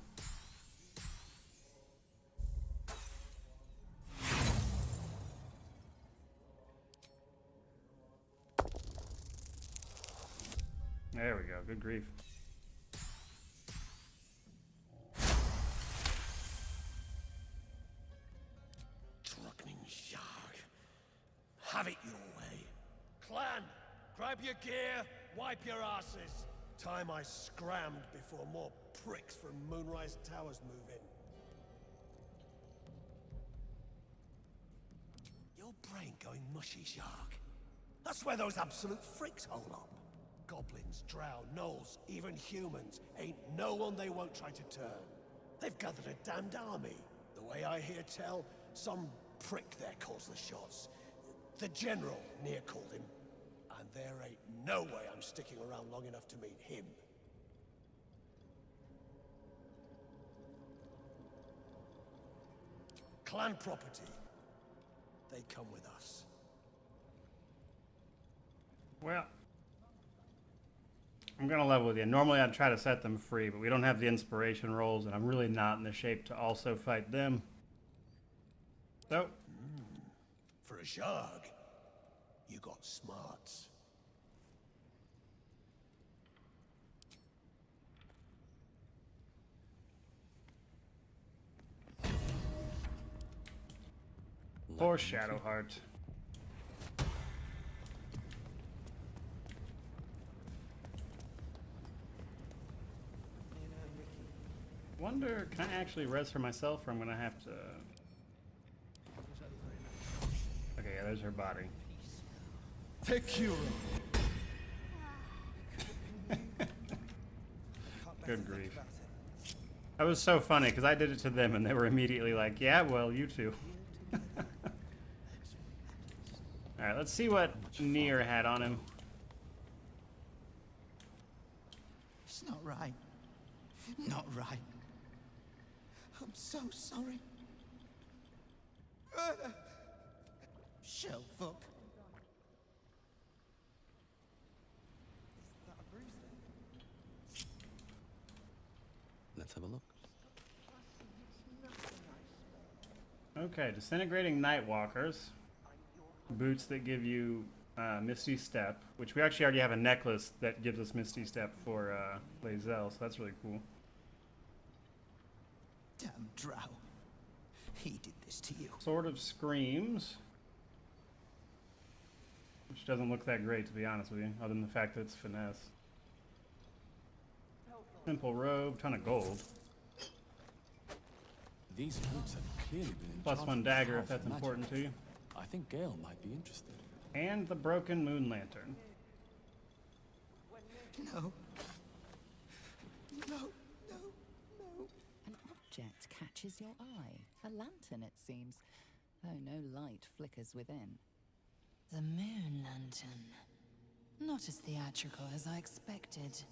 There we go, good grief. Truckling shark. Have it your way. Clan, grab your gear, wipe your asses. Time I scrammed before more pricks from Moonrise Towers move in. Your brain going mushy, Shark. That's where those absolute freaks hole up. Goblins, drow, gnolls, even humans. Ain't no one they won't try to turn. They've gathered a damned army. The way I hear tell, some prick there calls the shots. The General, Nair called him. And there ain't no way I'm sticking around long enough to meet him. Clan property. They come with us. Well, I'm gonna level with you. Normally I'd try to set them free, but we don't have the inspiration rolls, and I'm really not in the shape to also fight them. So, For a shark, you got smarts. poor Shadowheart. Wonder, can I actually res for myself, or I'm gonna have to... Okay, yeah, there's her body. Take you. Good grief. That was so funny, because I did it to them, and they were immediately like, yeah, well, you too. Alright, let's see what Nair had on him. It's not right. Not right. I'm so sorry. Shell fuck. Let's have a look. Okay, disintegrating Nightwalkers. Boots that give you Misty Step, which we actually already have a necklace that gives us Misty Step for Lae'zel, so that's really cool. Damn drow. He did this to you. Sort of screams. Which doesn't look that great, to be honest with you, other than the fact that it's finesse. Simple robe, ton of gold. These folks have clearly been in Plus charge one of dagger if powerful that's magic. important to you. I think Gale might be interested. And the broken moon lantern. No. No. An object catches your eye. A lantern, it seems, though no light flickers within. The moon lantern. Not as theatrical as I expected.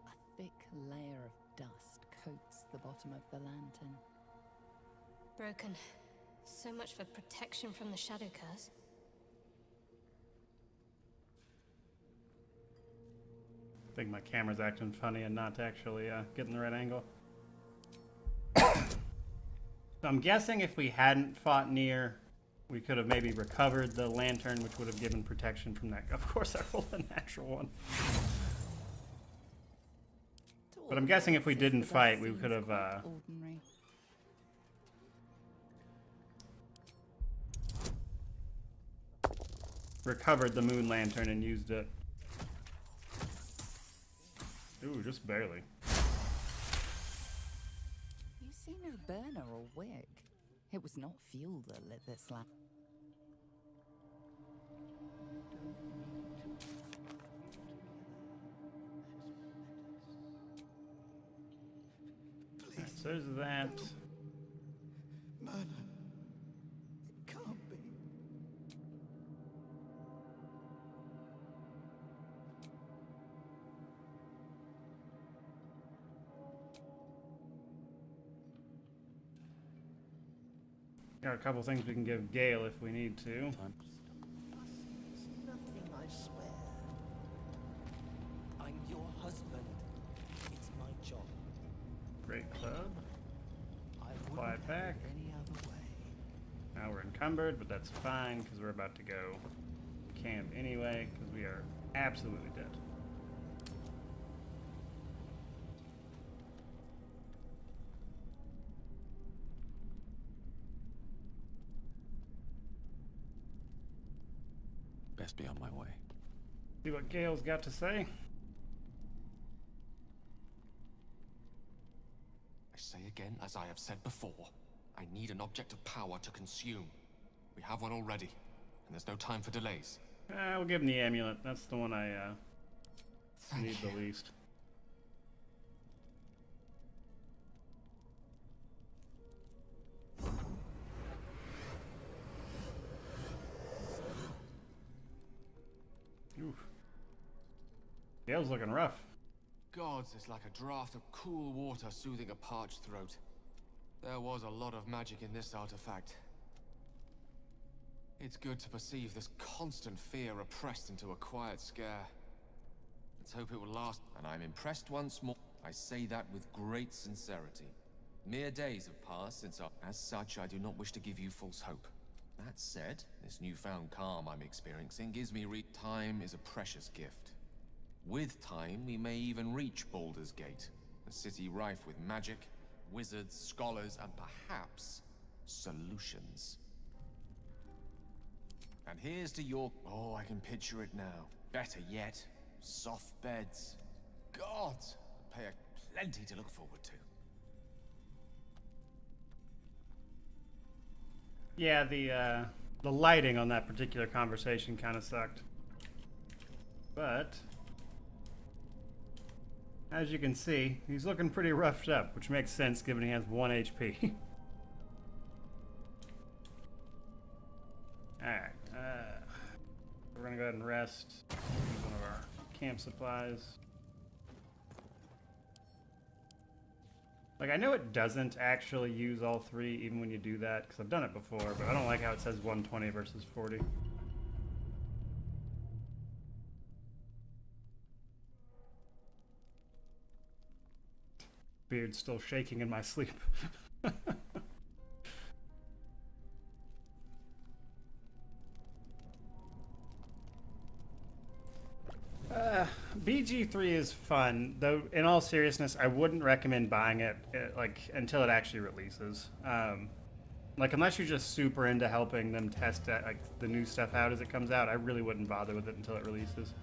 A thick layer of dust coats the bottom of the lantern. Broken. So much for protection from the shadow curse. I think my camera's acting funny and not actually getting the right angle. So I'm guessing if we hadn't fought near, we could have maybe recovered the lantern, which would have given protection from that. Of course, I rolled a natural one. But I'm guessing if we didn't fight, we could have... ordinary. recovered the moon lantern and used it. Ooh, just barely. You see no burner or wick. It was not fuel that lit this lamp. Right, so there's that. Murder. It can't be. Got a couple things we can give Gale if we need to. It's nothing, I swear. I'm your husband. It's my job. Great club. I Fly wouldn't have back. it any other way. Now we're encumbered, but that's fine because we're about to go camp anyway because we are absolutely dead. Best be on my way. See what Gale's got to say. I say again, as I have said before, I need an object of power to consume. We have one already, and there's no time for delays. We'll give him the amulet. That's the one I need the least. Oof. Gale's looking rough. Gods, it's like a draught of cool water soothing a parched throat. There was a lot of magic in this artifact. It's good to perceive this constant fear repressed into a quiet scare. Let's hope it will last, and I'm impressed once more. I say that with great sincerity. Mere days have passed since as such, I do not wish to give you false hope. That said, this newfound calm I'm experiencing gives me time is a precious gift. With time, we may even reach Baldur's Gate, a city rife with magic, wizards, scholars, and perhaps solutions. And here's to your... Oh, I can picture it now. Better yet, soft beds. God, plenty to look forward to. Yeah, the lighting on that particular conversation kind of sucked. But as you can see, he's looking pretty roughed up, which makes sense given he has 1 HP. Alright, we're gonna go ahead and rest. Use one of our camp supplies. Like, I know it doesn't actually use all 3 even when you do that, because I've done it before, but I don't like how it says 120 versus 40. Beard's still shaking in my sleep. BG3 is fun, though in all seriousness, I wouldn't recommend buying it like until it actually releases. Like, unless you're just super into helping them test like the new stuff out as it comes out, I really wouldn't bother with it until it releases.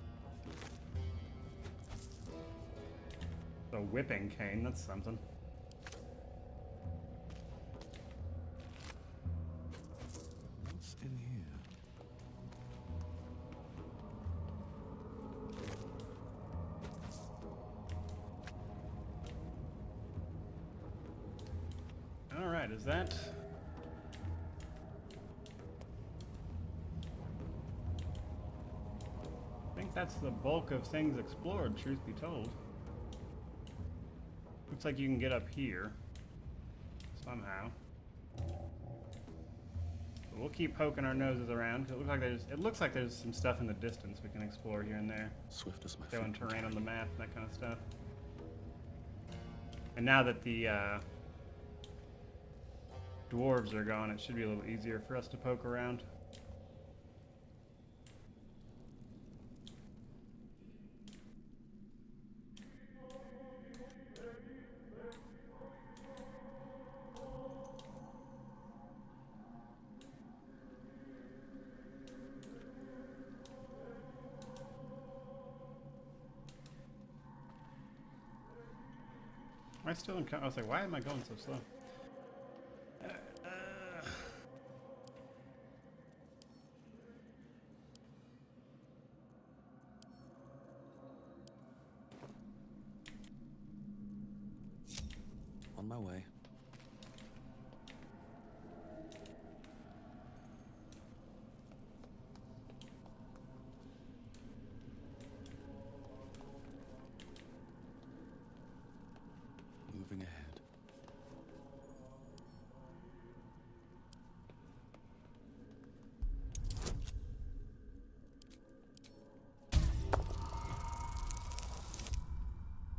The whipping cane, that's something. What's in here? All right, is that? I think that's the bulk of things explored, truth be told. Looks like you can get up here somehow. But we'll keep poking our noses around. It looks like there's some stuff in the distance we can explore here and there. Swift as my showing feet terrain on the map, that kind of stuff. And now that the dwarves are gone, it should be a little easier for us to poke around. Am I still in? I was like, why am I going so slow? On my way. Moving ahead.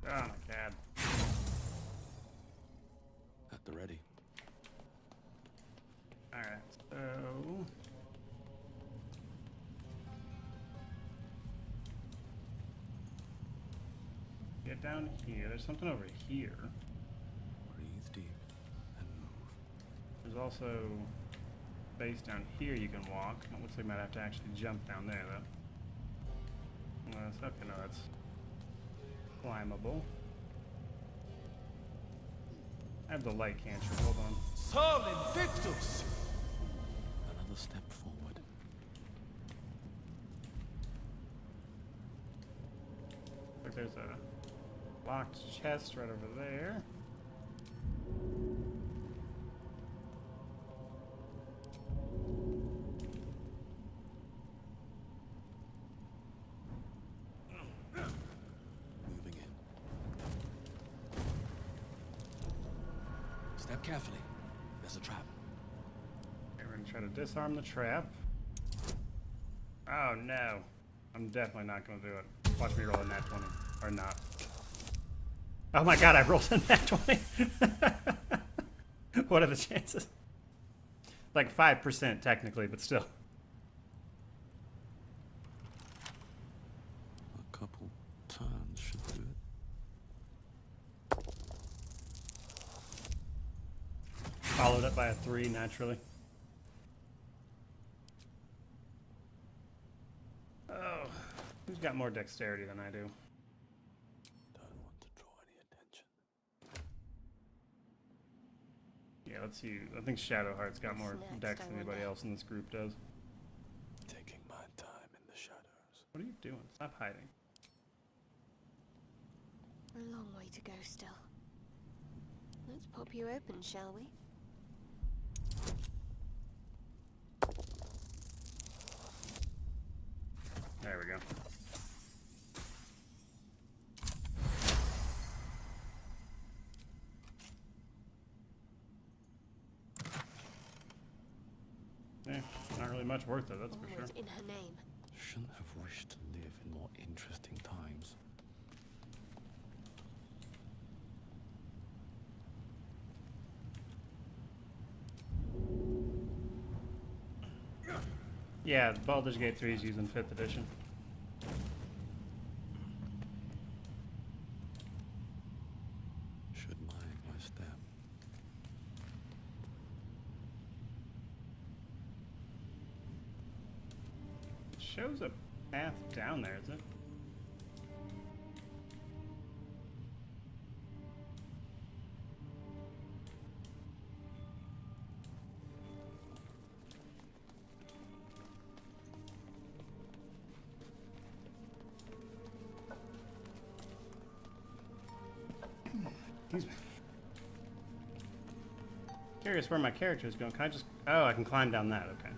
Oh my god. At the ready. Alright, so... get down here. There's something over here. Breathe deep and move. There's also space down here you can walk. It looks like I might have to actually jump down there, though. Okay, no, that's climbable. I have the light cantrip. Hold on. Sol Invictus! Another step forward. Looks like there's a locked chest right over there. Moving in. Step carefully. There's a trap. Okay, we're gonna try to disarm the trap. Oh no. I'm definitely not gonna do it. Watch me roll a nat 20. Or not. Oh my god, I rolled a nat 20. What are the chances? Like 5% technically, but still. A couple turns should do it. Followed up by a 3 naturally. Oh, who's got more dexterity than I do? Don't want to draw any attention. Yeah, let's see. I think Shadowheart's got more What's next, dex I than anybody wonder? else in this group does. Taking my time in the shadows. What are you doing? Stop hiding. A long way to go still. Let's pop you open, shall we? There we go. Yeah, not really much worth it, that's for sure. Always in her name. Shouldn't have wished to live in more interesting times. Yeah, Baldur's Gate 3 is using 5th edition. Should mind my step. shows a path down there, is it? Curious where my character is going. Can I just... Oh, I can climb down that. Okay.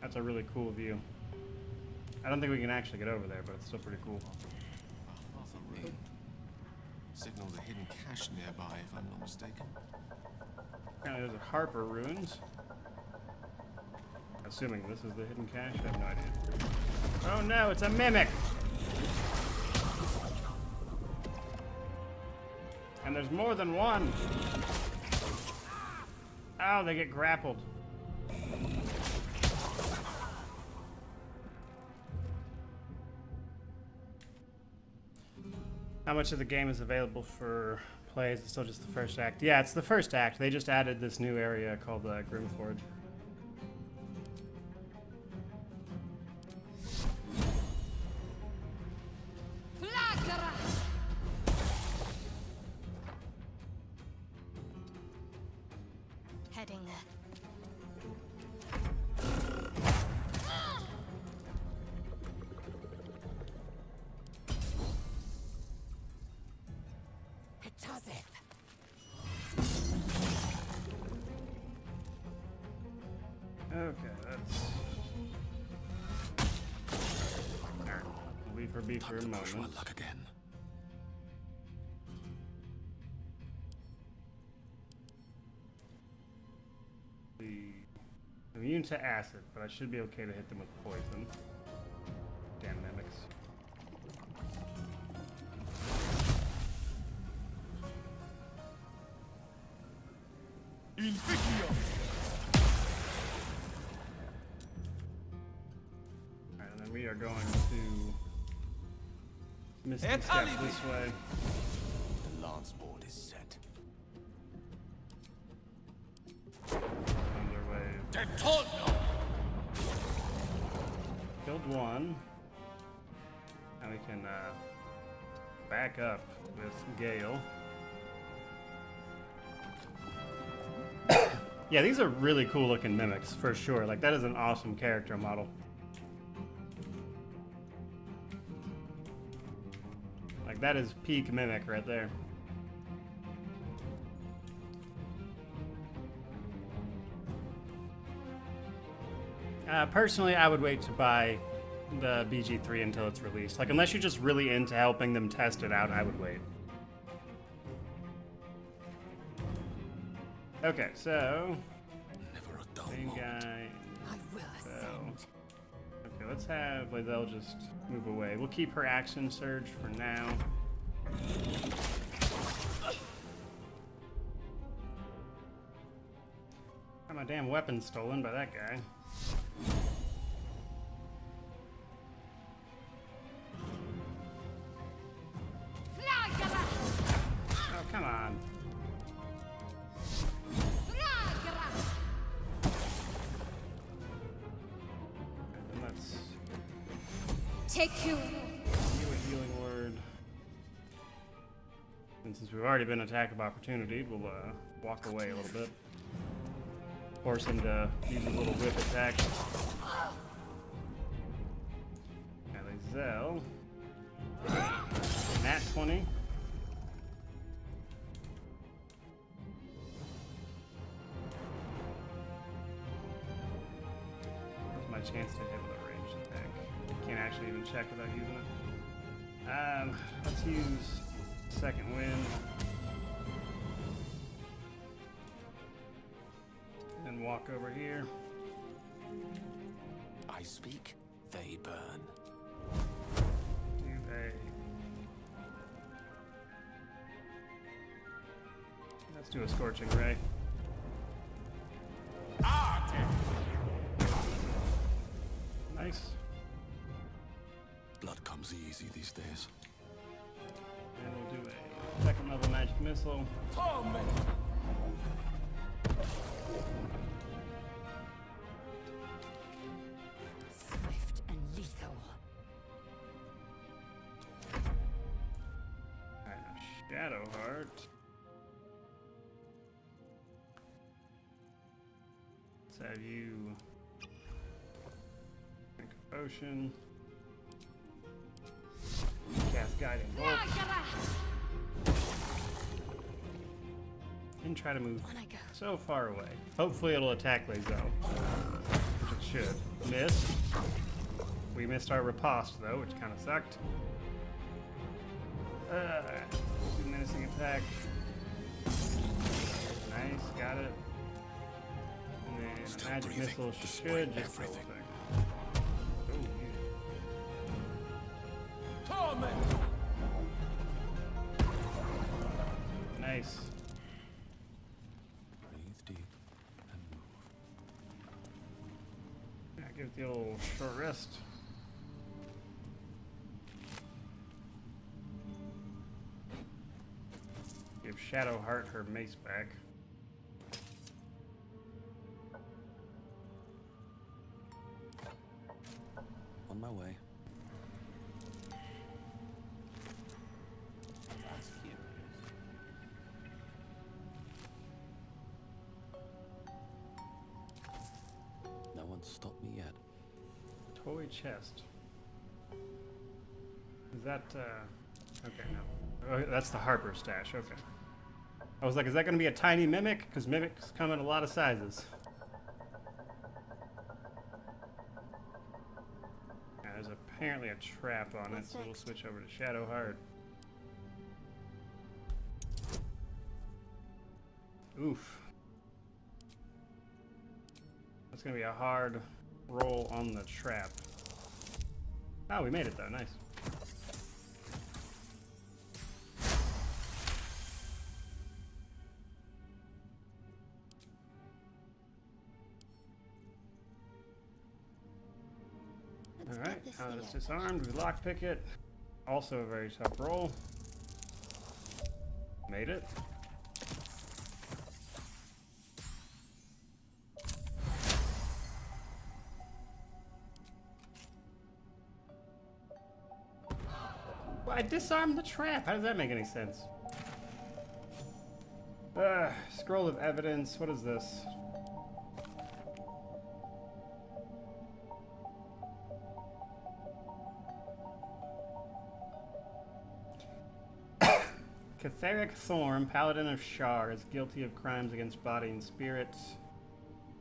That's a really cool view. I don't think we can actually get over there, but it's still pretty cool. Signaled a hidden cache nearby, if I'm not mistaken. Apparently there's a Harper ruins. Assuming this is the hidden cache, I have no idea. Oh no, it's a mimic! And there's more than one! Oh, they get grappled. How much of the game is available for play? Is it still just the first act? Yeah, it's the first act. They just added this new area called Grymforge. Heading there. Okay, that's... Alright, I'll leave her be for a moment. My luck again. Immune to acid, but I should be okay to hit them with poison. Damn mimics. Alright, and then we are going to Mystic Step this way. The lance board is set. Killed one. Now we can back up with Gale. Yeah, these are really cool looking mimics for sure. Like, that is an awesome character model. Like, that is peak mimic right there. Personally, I would wait to buy the BG3 until it's released. Like, unless you're just really into helping them test it out, I would wait. Okay, so... Never a dull main guy... So... Okay, let's have Lae'zel just move away. We'll keep her action surge for now. Got my damn weapon stolen by that guy. Oh, come on. And let's take you. do a healing word. And since we've already been attack of opportunity, we'll walk away a little bit. Force him to use a little whip attack. Lae'zel. Nat 20. What's my chance to hit with a ranged attack? Can't actually even check without using it. Let's use second wind. And walk over here. I speak, they burn. Do they? Let's do a scorching ray. Nice. Blood comes easy these days. And we'll do a Second level magic missile. Torment! Swift and lethal. Alright, now Shadowheart. Let's have you drink a potion. Cast Guiding Bolt. And try to move so far away. Hopefully it'll attack Lezo. Which it should. Missed. We missed our riposte though, which kind of sucked. Menacing attack. Nice, got it. And then a magic missile should just kill the thing. Oh, yeah. Torment! Nice. Breathe deep and move. Yeah, give it the old short rest. Give Shadowheart her mace back. On my way. That's curious. No one's stopped me yet. Toy chest. Is that, okay, no. Oh, that's the Harper stash, okay. I was like, is that going to be a tiny mimic? Because mimics come in a lot of sizes. Yeah, there's apparently a trap on it, so we'll switch over to Shadowheart. Oof. That's going to be a hard roll on the trap. Oh, we made it though, nice. Alright, now that it's disarmed, we lockpick it. Also a very tough roll. Made it. Well, I disarmed the trap. How does that make any sense? Scroll of evidence. What is this? Catheric Thorn, Paladin of Shar, is guilty of crimes against body and spirit,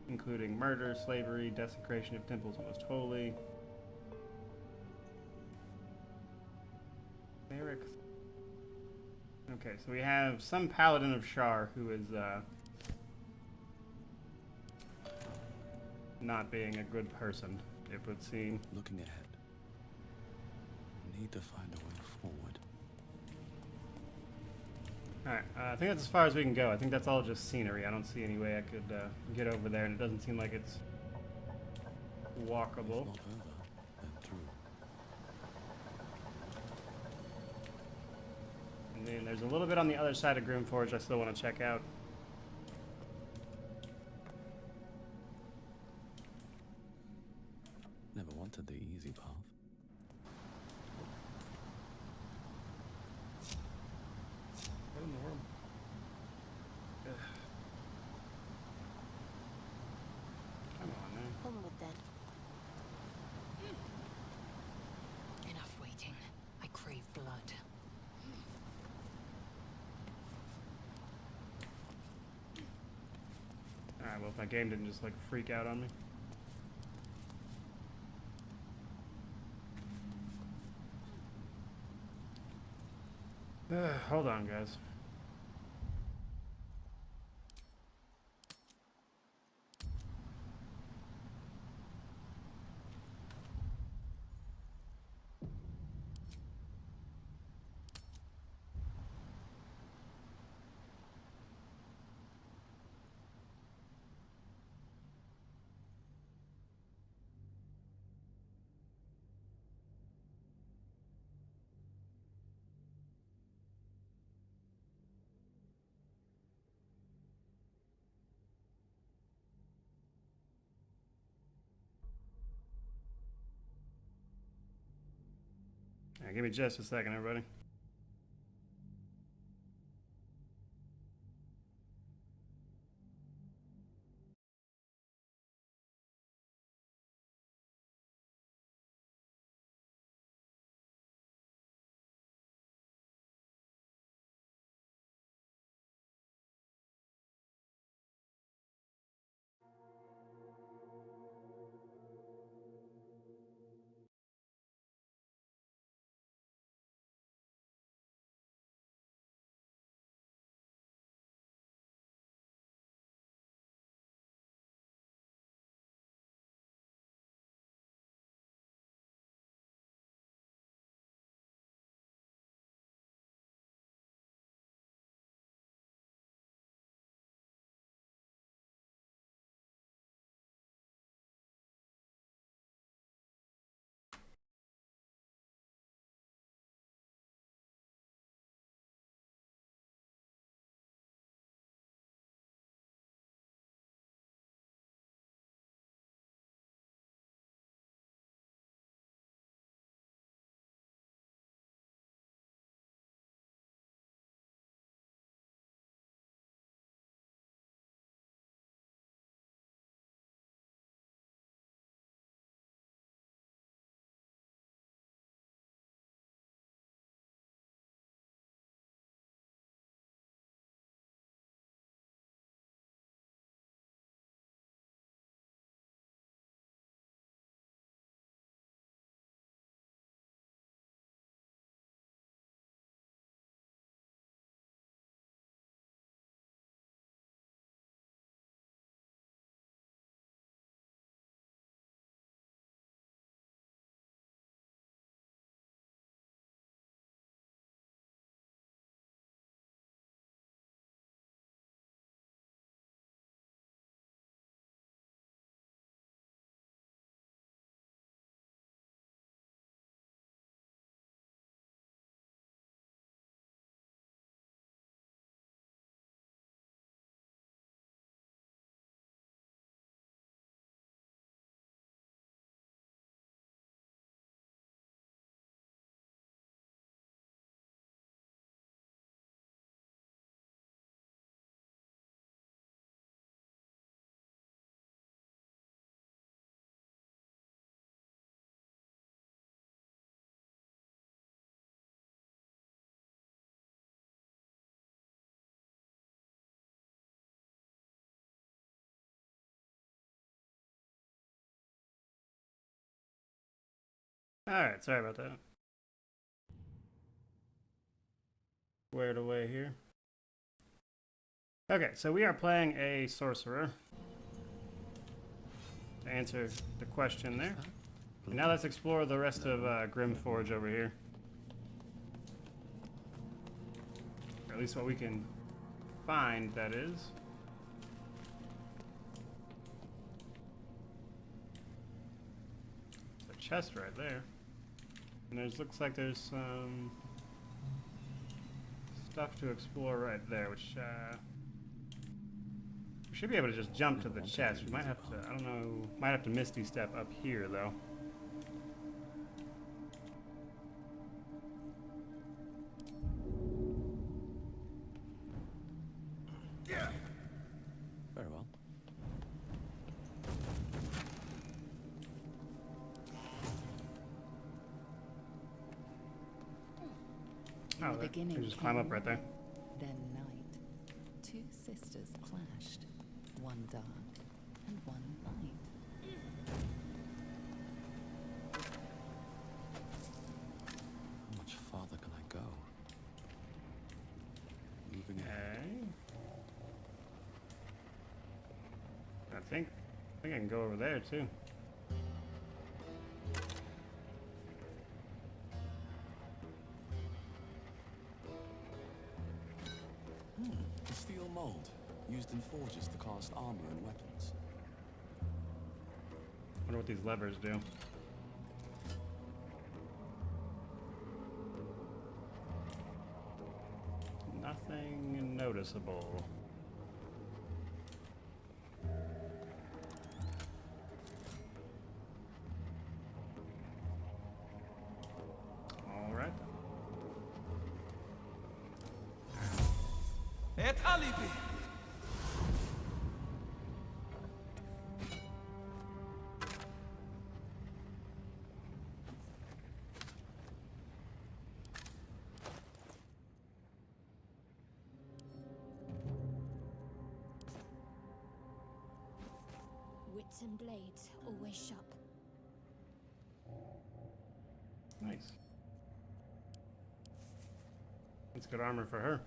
including murder, slavery, desecration of temples most holy. Catheric. Okay, so we have some Paladin of Shar who is not being a good person, it would seem. Looking ahead. Need to find a way forward. Alright, I think that's as far as we can go. I think that's all just scenery. I don't see any way I could get over there, and it doesn't seem like it's walkable. Not over, then through. And then there's a little bit on the other side of Grymforge I still want to check out. Never wanted the easy path. What in the world? Come on, man. Onward then. Enough waiting. I crave blood. Alright, well, if my game didn't just, like, freak out on me. Hold on, guys. Right, give me just a second, everybody. Alright, sorry about that. Squared away here. Okay, so we are playing a sorcerer. To answer the question there. And now let's explore the rest of Grymforge over here. Or at least what we can find, that is. There's a chest right there. And there's looks like there's some stuff to explore right there, which we should be able to just jump to the chest. We might have to, I don't know, might have to Misty Step up here though. Very well. Oh, they just climb up right there. Then night. Two sisters clashed. One dark and one light. How much farther can I go? Moving ahead. I think I can go over there too. A steel mold, used in forges to cast armor and weapons. Wonder what these levers do. Nothing noticeable. All right. alibi! Wits and blades always sharp. Nice. That's good armor for her.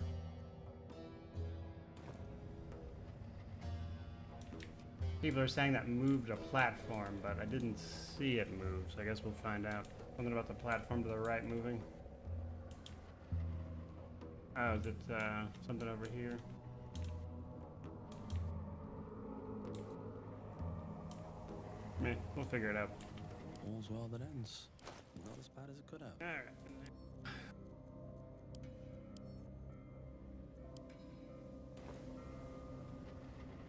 People are saying that moved a platform, but I didn't see it move, so I guess we'll find out. Something about the platform to the right moving. Oh, is it something over here? Meh, we'll figure it out. All's well that ends. Not as bad as it could have. Alright.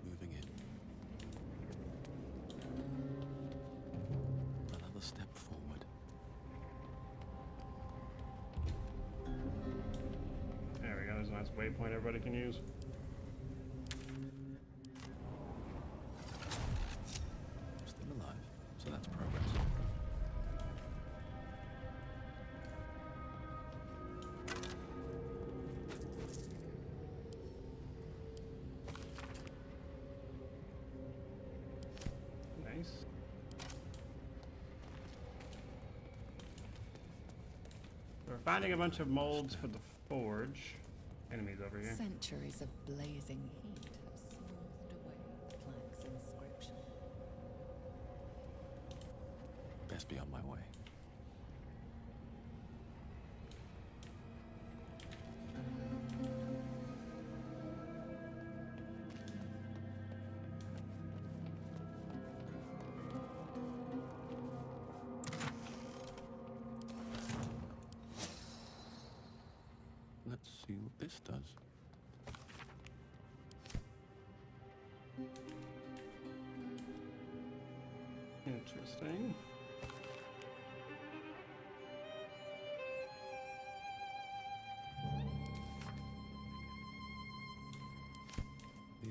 Moving in. Another step forward. There we go, there's a nice waypoint everybody can use. Still alive, so that's progress. Nice. We're finding a bunch of molds for the forge. Enemies over here. Centuries of blazing heat have smoothed away the plaque's inscription. Best be on my way. Let's see what this does. Interesting.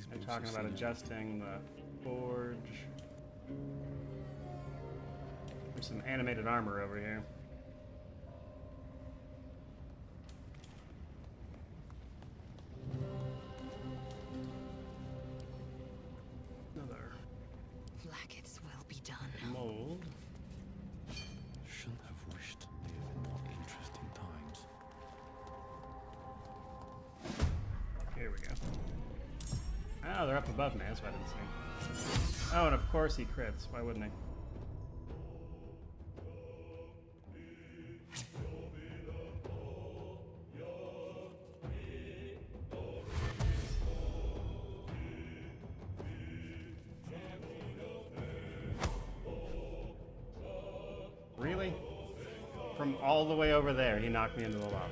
They're talking about adjusting the forge. There's some animated armor over here. Another Like its will be done. mold. Shouldn't have wished to live in more interesting times. Here we go. Oh, they're up above me. That's why I didn't see. Oh, and of course he crits. Why wouldn't he? Really? From all the way over there, he knocked me into the lava.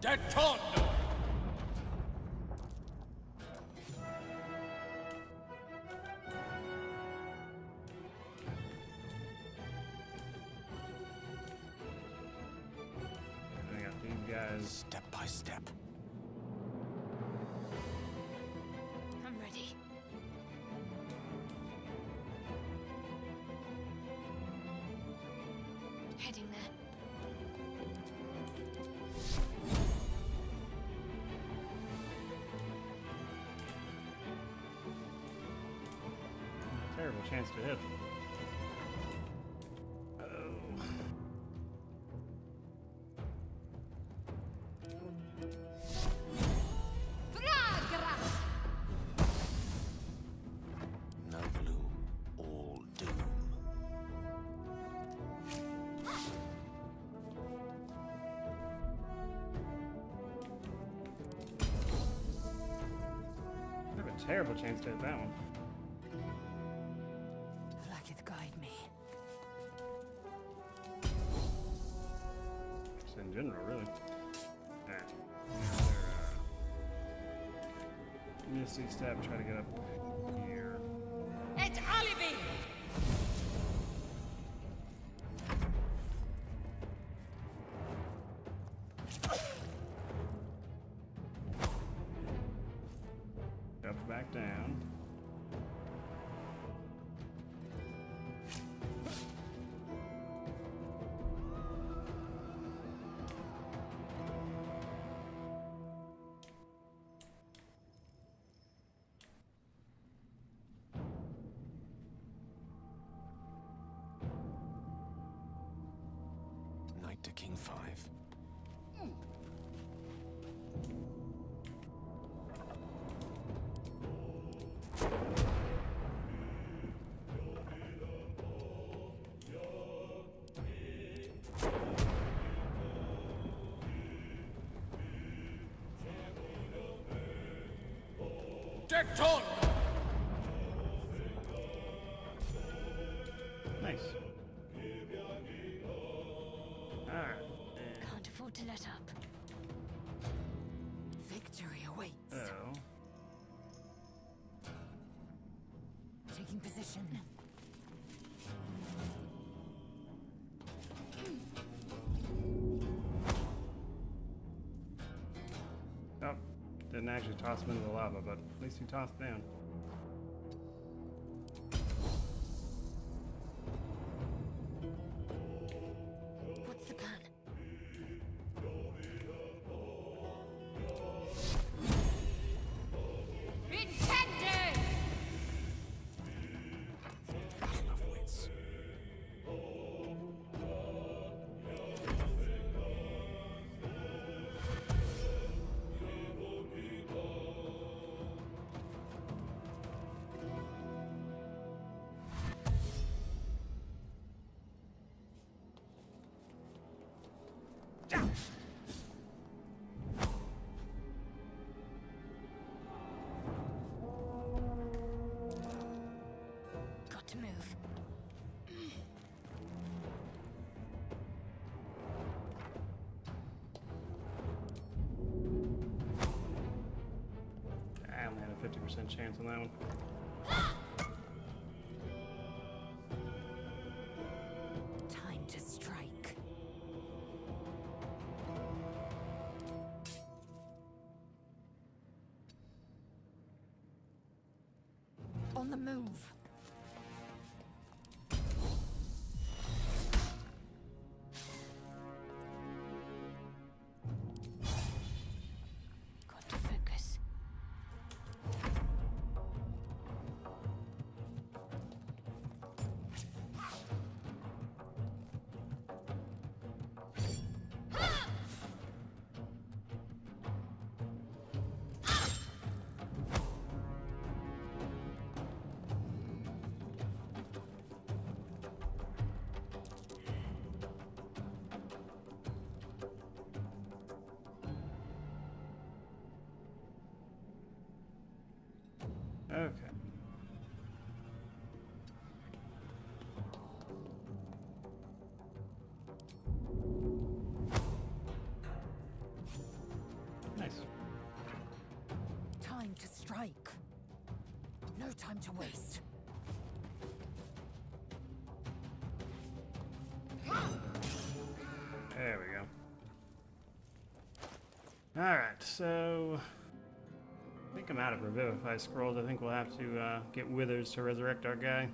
Detono! I got these guys. Step by step. I'm ready. Heading there. Terrible chance to hit. No gloom, all doom. I have a terrible chance to hit that one. Like it guide me. Just in general, really. Alright. Misty step, try to get up here. Et alibi! Drop back down. Knight to King 5. Nice. Alright. Can't afford to let up. Victory awaits. Oh. Taking position. Oh. Didn't actually toss him into the lava, but at least he tossed down. What's the plan? Intended! Battle of wits. Got to move. I only had a 50% chance on that one. Time to strike. On the move. Got to focus. Okay. Nice. Time to strike. No time to waste. There we go. Alright, so I think I'm out of Revivify scrolls. I think we'll have to get Withers to resurrect our guy.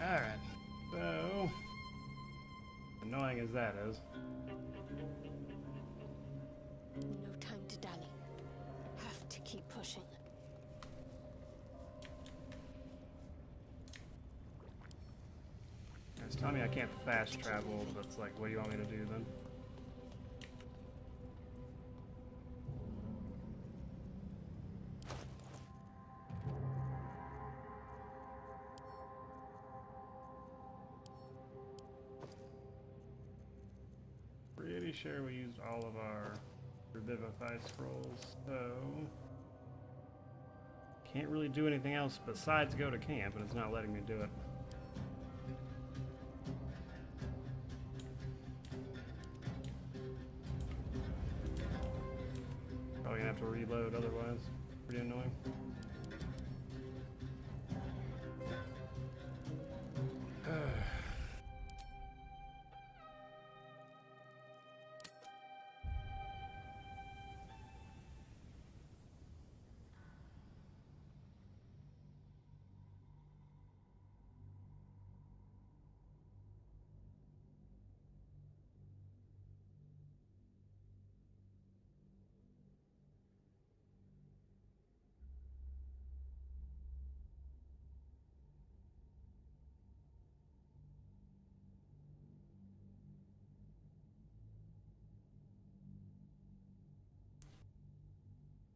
Alright, so annoying as that is. No time to dally. Have to keep pushing. It's telling me I can't fast travel, but it's like, what do you want me to do then? Pretty sure we used all of our Revivify scrolls, so can't really do anything else besides go to camp, and it's not letting me do it. Probably gonna have to reload otherwise. Pretty annoying.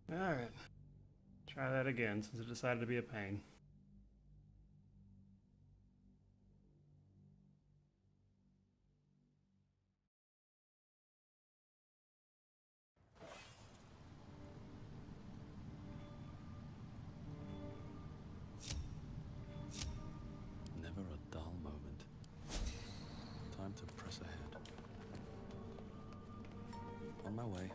Alright. Try that again since it decided to be a pain. Never a dull moment. Time to press ahead. On my way.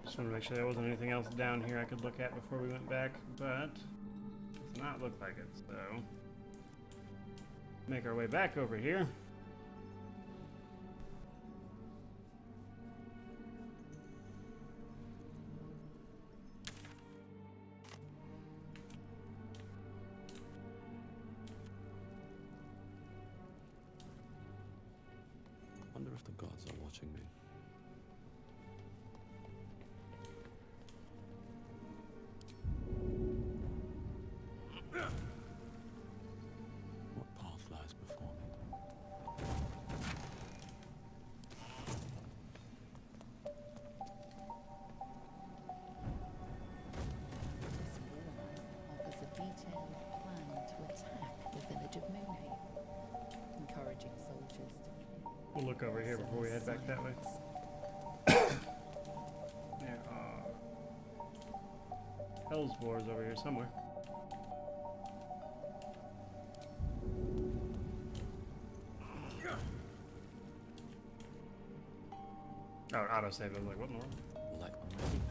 Just want to make sure there wasn't anything else down here I could look at before we went back, but does not look like it, so make our way back over here. Wonder if the gods are watching me. What path lies before me? This wall offers a detailed plan to attack the village of Moonhaven, encouraging soldiers to... We'll look over here before we head back that way. There are Hellsboars over here somewhere. Oh, autosave. I was like, what in the world? Like I'm ready.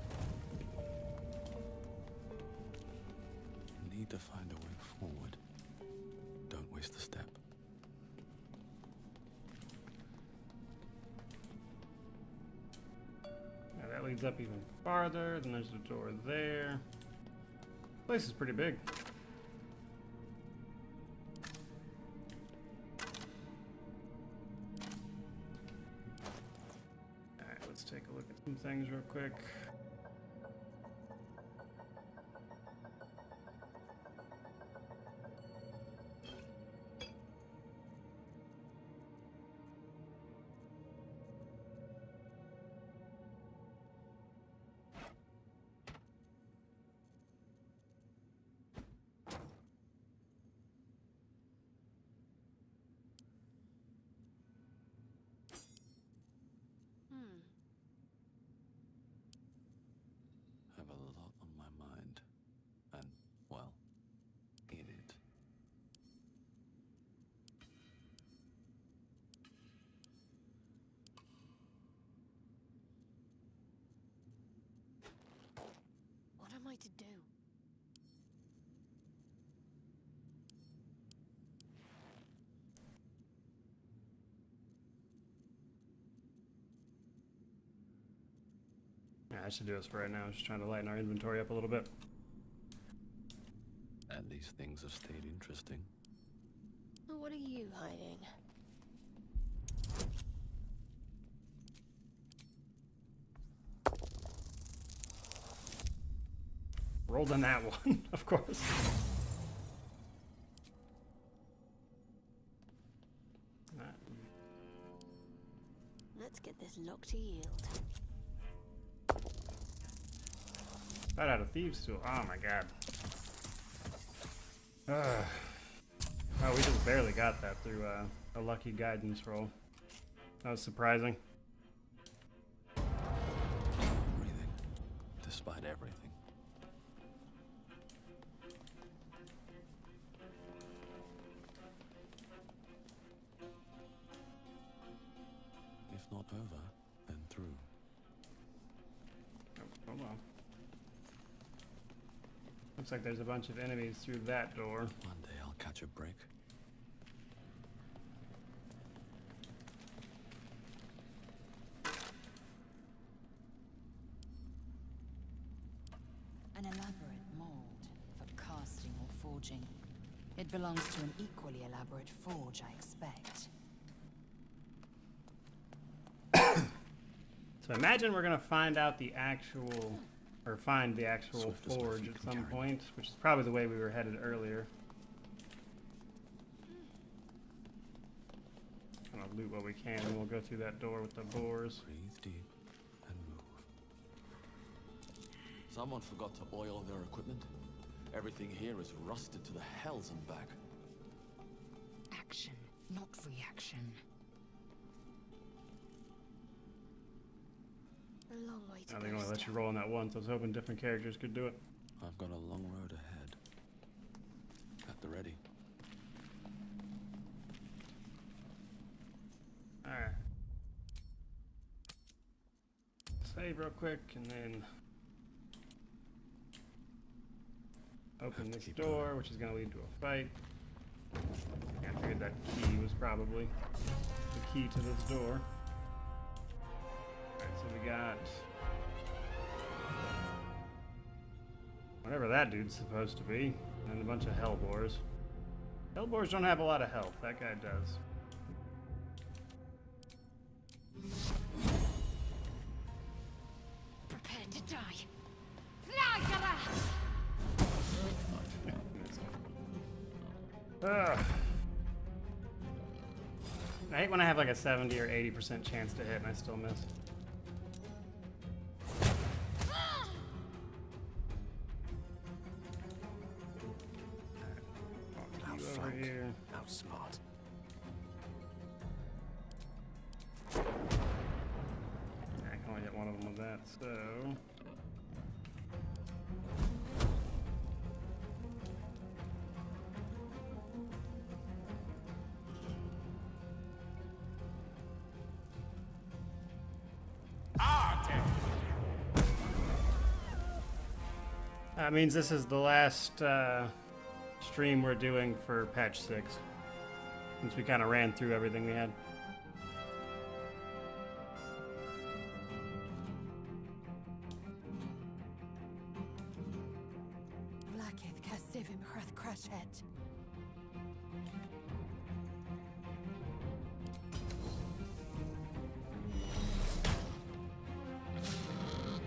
Need to find a way forward. Don't waste a step. Now that leads up even farther. Then there's a door there. This place is pretty big. Alright, let's take a look at some things real quick. Have a lot on my mind. And, well, in it. What am I to do? Yeah, that should do us for right now. Just trying to lighten our inventory up a little bit. And these things have stayed interesting. Well, what are you hiding? Rolled on that one, of course. Let's get this lock to yield. That out of thieves' tool. Oh my god. Oh, we just barely got that through a lucky guidance roll. That was surprising. Breathing, despite everything. If not over, then through. Oh, hold on. Looks like there's a bunch of enemies through that door. One day I'll catch a break. An elaborate mold for casting or forging. It belongs to an equally elaborate forge, I expect. So imagine we're gonna find out the actual, or find the actual forge at some point, which is probably the way we were headed earlier. Gonna loot what we can, and we'll go through that door with the boars. Breathe deep and move. Someone forgot to oil their equipment. Everything here is rusted to the hells and back. Action, not reaction. A long way to I go. think I'm gonna let you roll on that once. I was hoping different characters could do it. I've got a long road ahead. At the ready. Alright. Save real quick and then open this door, which is going to lead to a fight. I figured that key was probably the key to this door. Alright, so we got whatever that dude's supposed to be, and a bunch of hellboars. Hellboars don't have a lot of health, that guy does. Prepare to die. Ugh. I hate when I have like a 70 or 80% chance to hit and I still miss. Over here. Outsmart. I can only hit one of them with that, so. That means this is the last stream we're doing for patch 6, since we kind of ran through everything we had.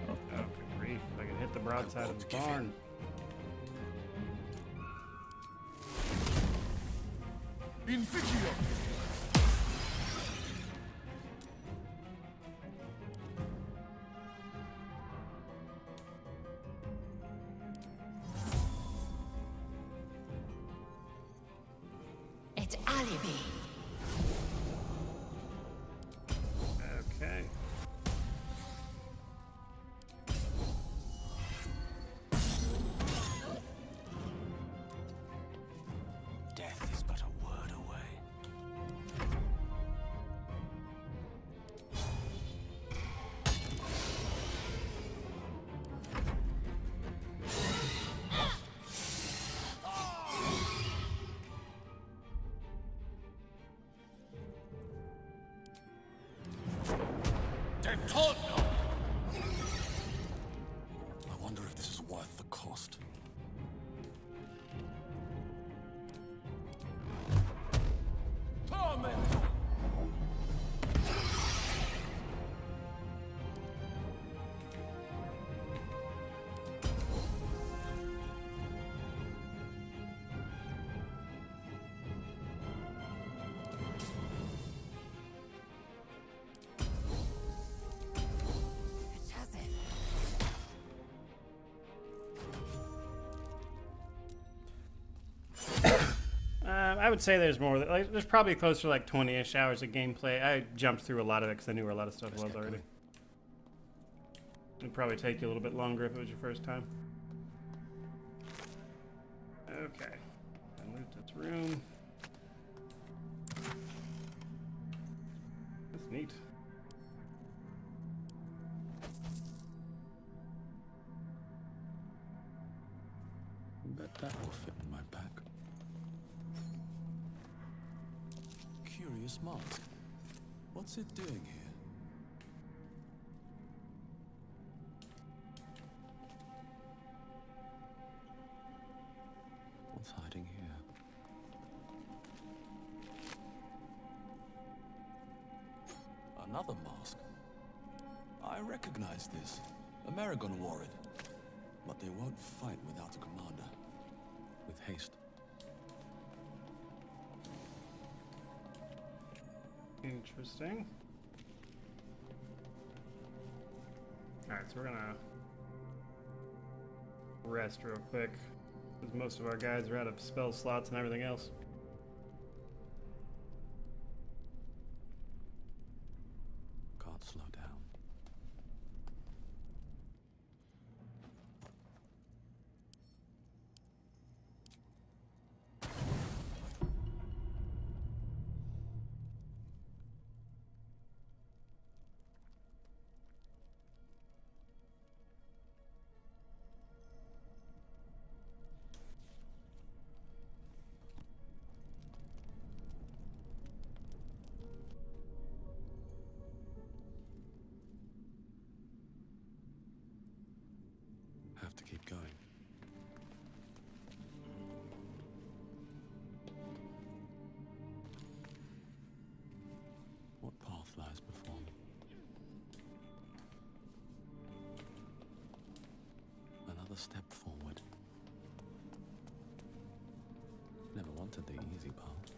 Oh, good grief, if I can hit the broadside of the barn. Infigio! It's alibi. Okay. Death is but a word away. I would say there's more. Like, there's probably close to like 20-ish hours of gameplay. I jumped through a lot of it because I knew where a lot of stuff was already. It'd probably take you a little bit longer if it was your first time. Okay. And loot this room. That's neat. Bet that will fit in my pack. Curious mask. What's it doing here? What's hiding here? Another mask. I recognize this. American Warrigt. But they won't fight without a commander. With haste. Interesting. Alright, so we're gonna rest real quick, because most of our guys are out of spell slots and everything else. Can't slow down. Have to keep going. What path lies before me? Another step forward. Never wanted the easy path.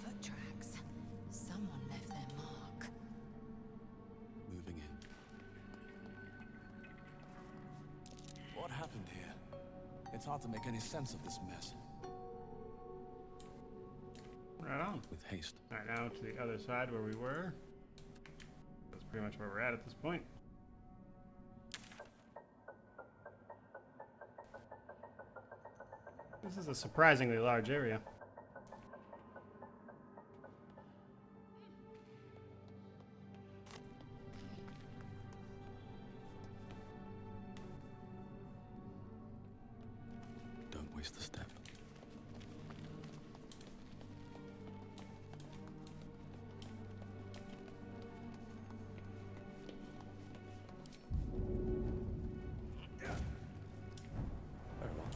Foot tracks. Someone left their mark. Moving in. What happened here? It's hard to make any sense of this mess. Right on. With haste. Alright, now to the other side where we were. That's pretty much where we're at this point. This is a surprisingly large area. Don't waste a step. Very well.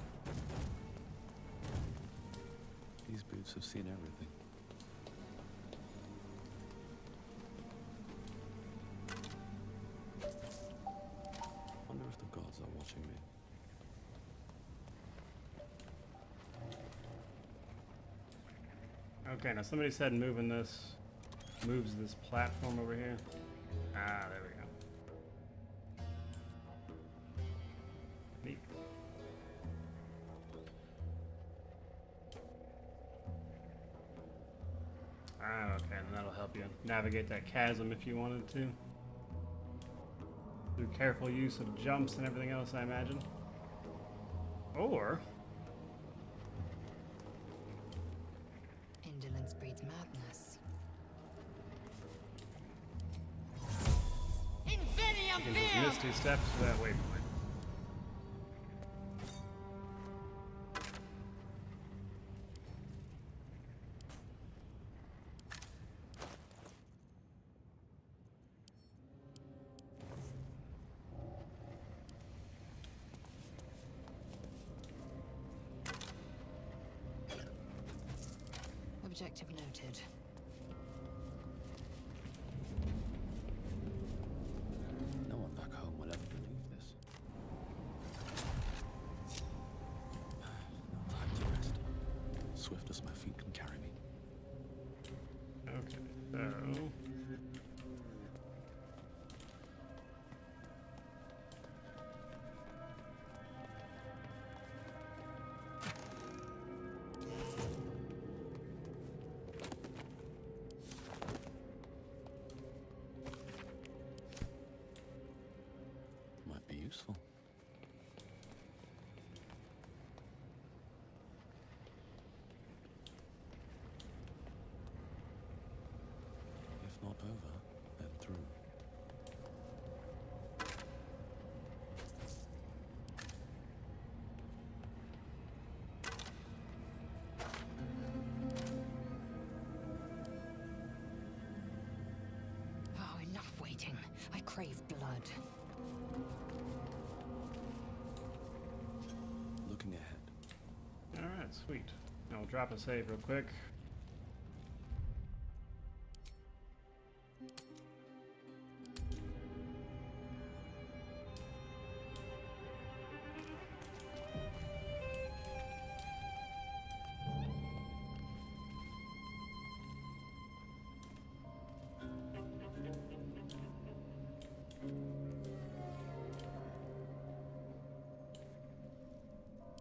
These boots have seen everything. Wonder if the gods are watching me. Okay, now somebody said moving this moves this platform over here. Ah, there we go. Neat. Ah, okay, and that'll help you navigate that chasm if you wanted to. Through careful use of jumps and everything else, I imagine. Or Indolence breeds madness. you can just miss 2 steps to that waypoint. Objective noted. No one back home will ever believe this. No time to rest. Swift as my feet can carry me. Okay, so Sweet. Now we'll drop a save real quick.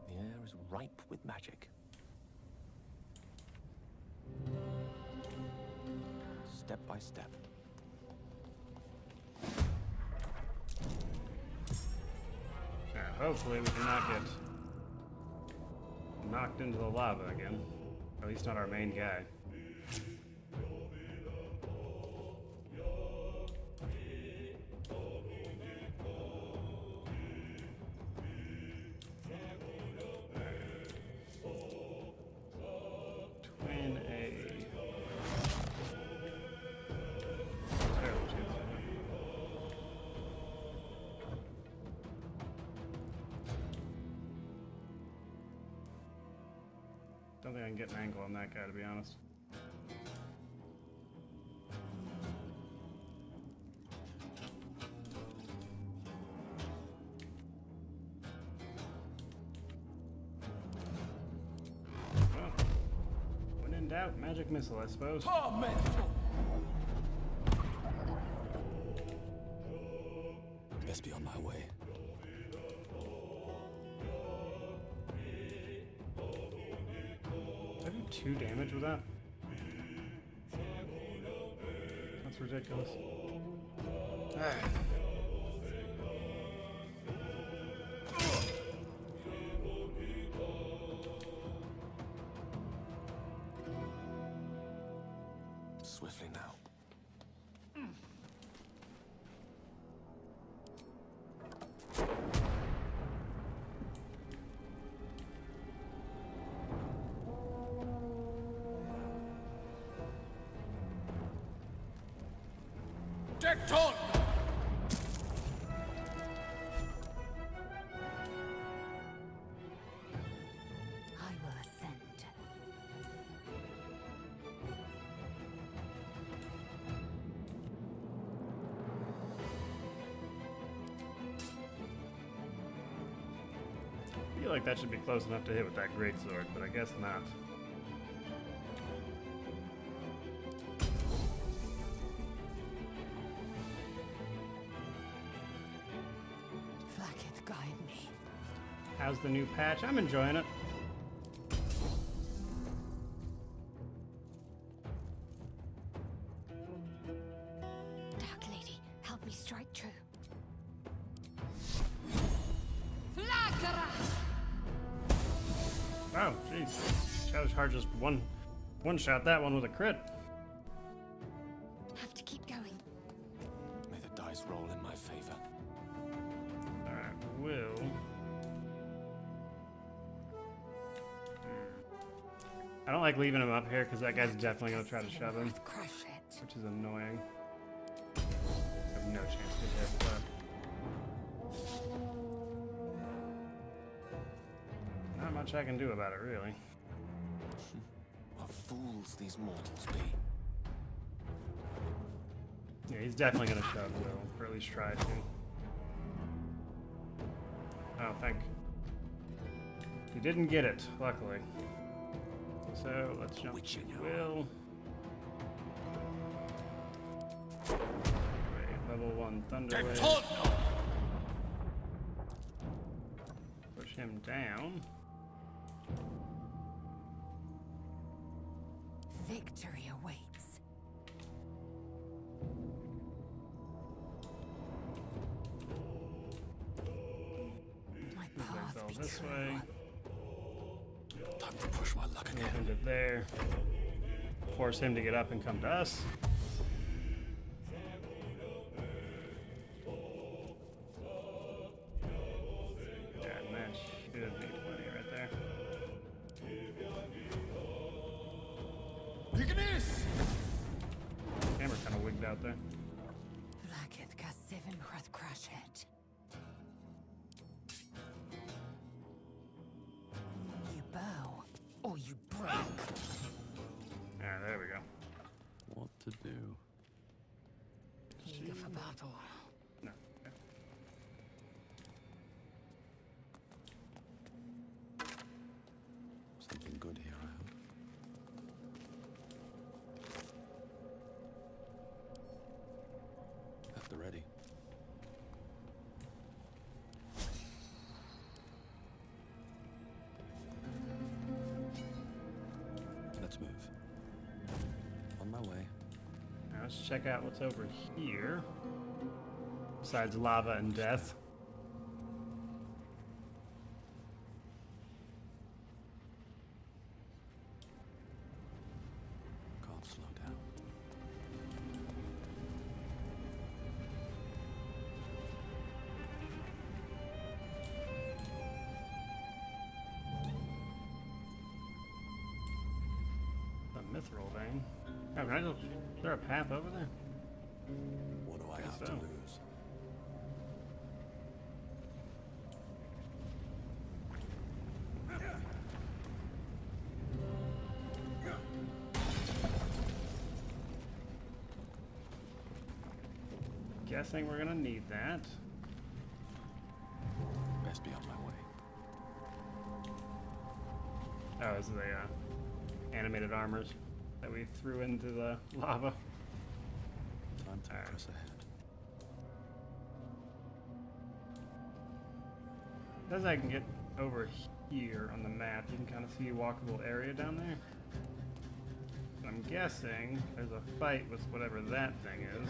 The air is ripe with magic. Step by step. Hopefully we do not get knocked into the lava again. At least not our main guy. Twin A. Terrible chance. Don't think I can get an angle on that guy, to be honest. Well, when in doubt, magic missile, I suppose. Best be on my way. Did I do 2 damage with that? That's ridiculous. Swiftly now. Decked on! I will ascend. I feel like that should be close enough to hit with that greatsword, but I guess not. Flaketh guide me. How's the new patch? I'm enjoying it. Dark Lady, help me strike true. Oh, jeez. Shadow Charge just one shot that one with a crit. Have to keep going. May the dice roll in my favor. Alright, will. I don't like leaving him up here because that guy's definitely going to try to shove him. Which is annoying. I have no chance to hit that. Not much I can do about it, really. What fools these mortals be. Yeah, he's definitely going to shove Will, or at least try to. Oh, thank. He didn't get it, luckily. So let's jump to Will. Wait, level 1 Thunder Wave. Push him down. Victory awaits. My path be this true. way. Time to push my luck again. End it there. Force him to get up and come to us. Yeah, and that should be plenty right there. Camera kind of wigged out there. Flaketh Kasivim Hrath Crashet. You bow. to do. Eager for battle. No. Something good here, I hope. At the ready. Let's move. On my way. Now let's check out what's over here. Besides lava and death. Can't slow down. A mithril vein. Oh, can I go? Is there a path over there? What do I have to lose? Guessing we're gonna need that. Best be on my way. Oh, is the animated armors that we threw into the lava. Time to press ahead. As I can get over here on the map, you can kind of see a walkable area down there. I'm guessing there's a fight with whatever that thing is.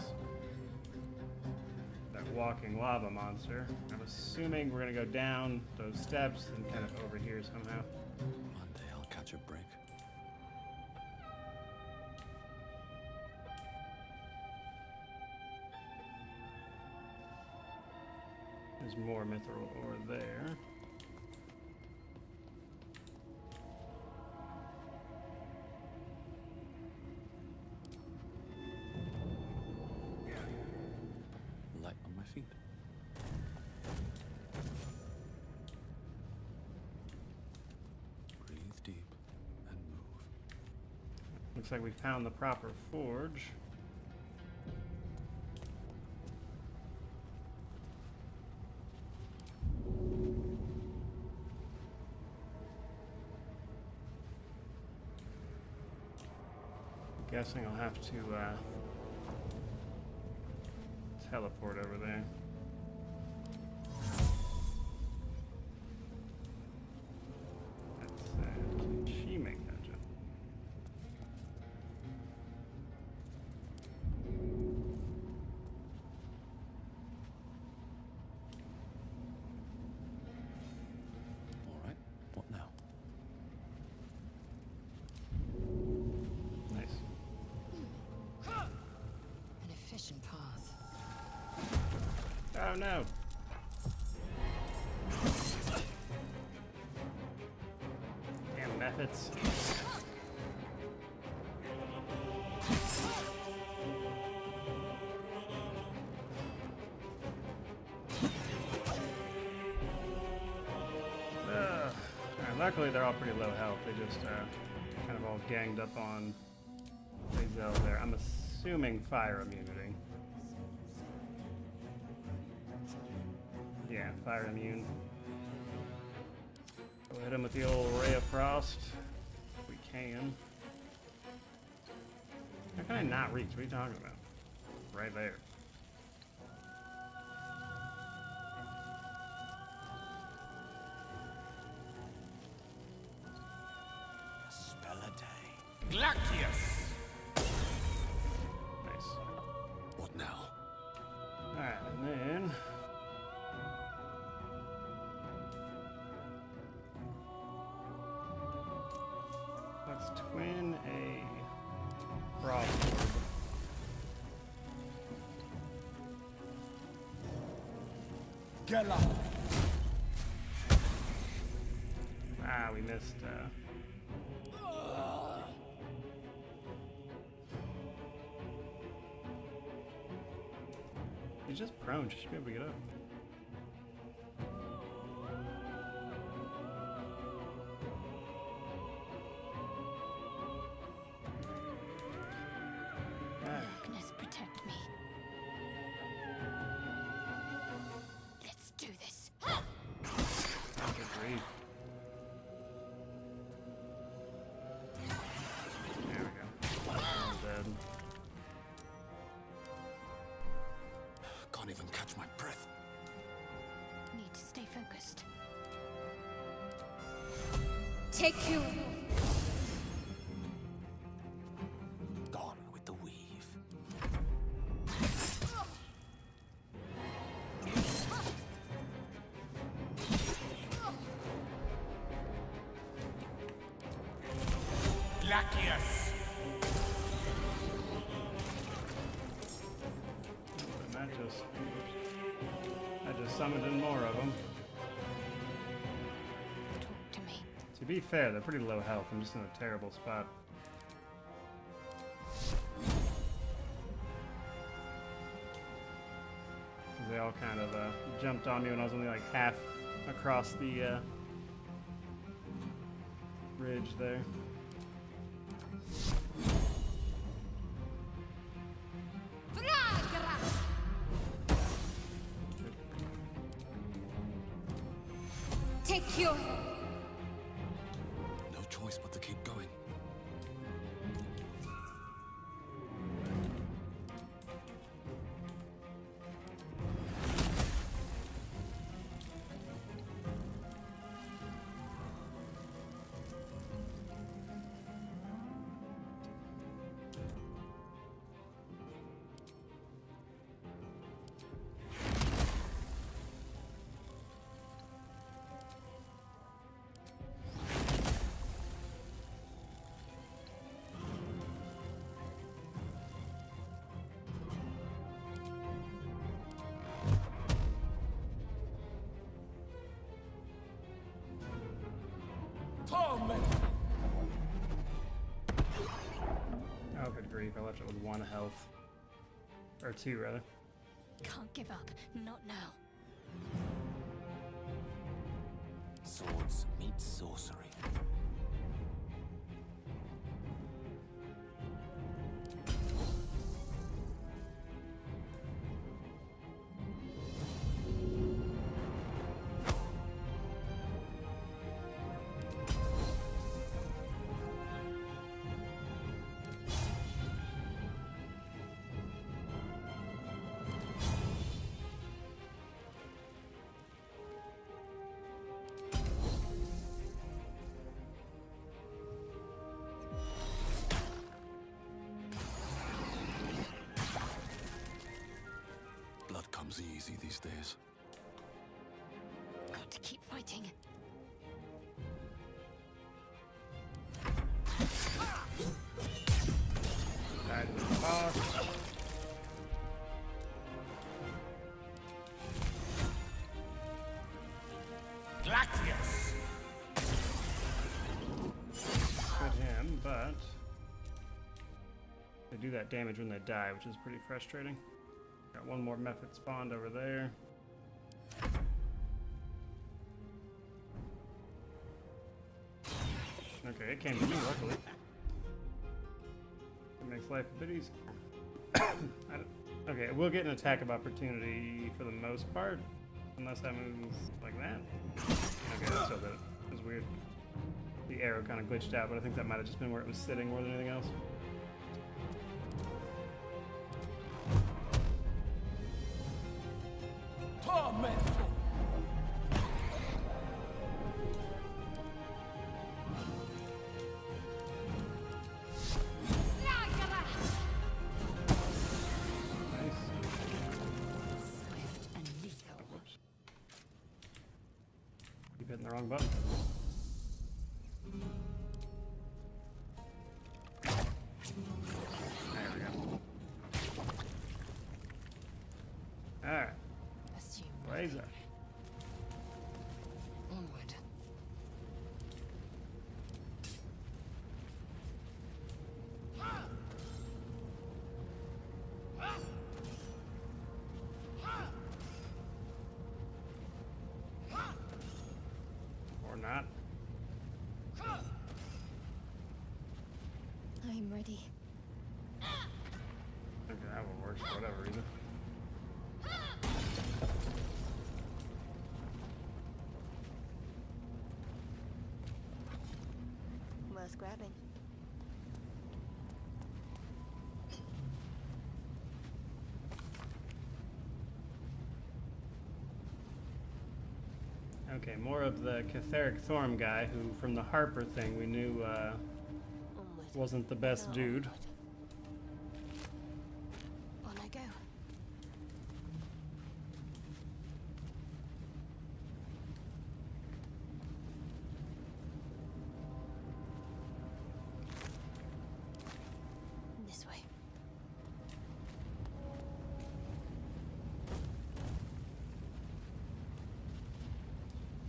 That walking lava monster. I'm assuming we're gonna go down those steps and kind of over here somehow. One day I'll catch a break. There's more mithril ore there. Light on my feet. Breathe deep and move. Looks like we found the proper forge. Guessing I'll have to teleport over there. That's sad. Can she make that jump? All right. What now? Nice. An efficient path. Oh no! Damn methods. Alright, luckily they're all pretty low health. They just kind of all ganged up on Lazel there. I'm assuming fire immunity. Yeah, fire immune. Go hit him with the old Ray of Frost. If we can. How can I not reach? What are you talking about? Right there. Spell a day. Glacius! Nice. What now? Alright, and then... let's twin a frost orb. Gela. Ah, we missed, He's just prone, she should be able to get up. grief. There we go. I'm dead. Can't even catch my breath. Need to stay focused. Take you. Gone with the weave. Lacius! And I just summoned in more of them. Talk to me. To be fair, they're pretty low health. I'm just in a terrible spot. They all kind of jumped on me when I was only like half across the ridge there. Take you. No choice but to keep going. Oh, good grief, I left it with 1 health. Or 2, rather. Can't give up. Not now. Swords meet sorcery. Blood comes easy these days. Got to keep fighting. Died to the boss. Lacius! Good him, but they do that damage when they die, which is pretty frustrating. Got 1 more method spawned over there. Okay, it came to me, luckily. It makes life a bit easier. Okay, we'll get an attack of opportunity for the most part, unless I move like that. Okay, that still did it. It was weird. The arrow kind of glitched out, but I think that might have just been where it was sitting more than anything else. Hitting the wrong button. There we go. Alright. Laser. Onward. Or not. I'm ready. Okay, that one works for whatever reason. grabbing. Okay, more of the Catheric Thorm guy who, from the Harper thing, we knew wasn't the best dude. On I go. This way.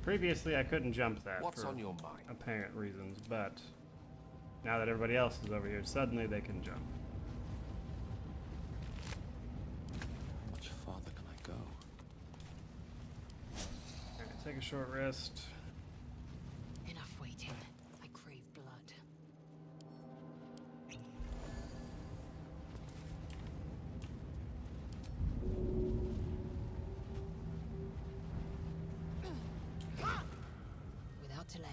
Previously, I couldn't jump that What's for on your mind? apparent reasons, but now that everybody else is over here, suddenly they can jump. How much farther can I go? Alright, take a short rest. Enough waiting. I crave blood. Without delay.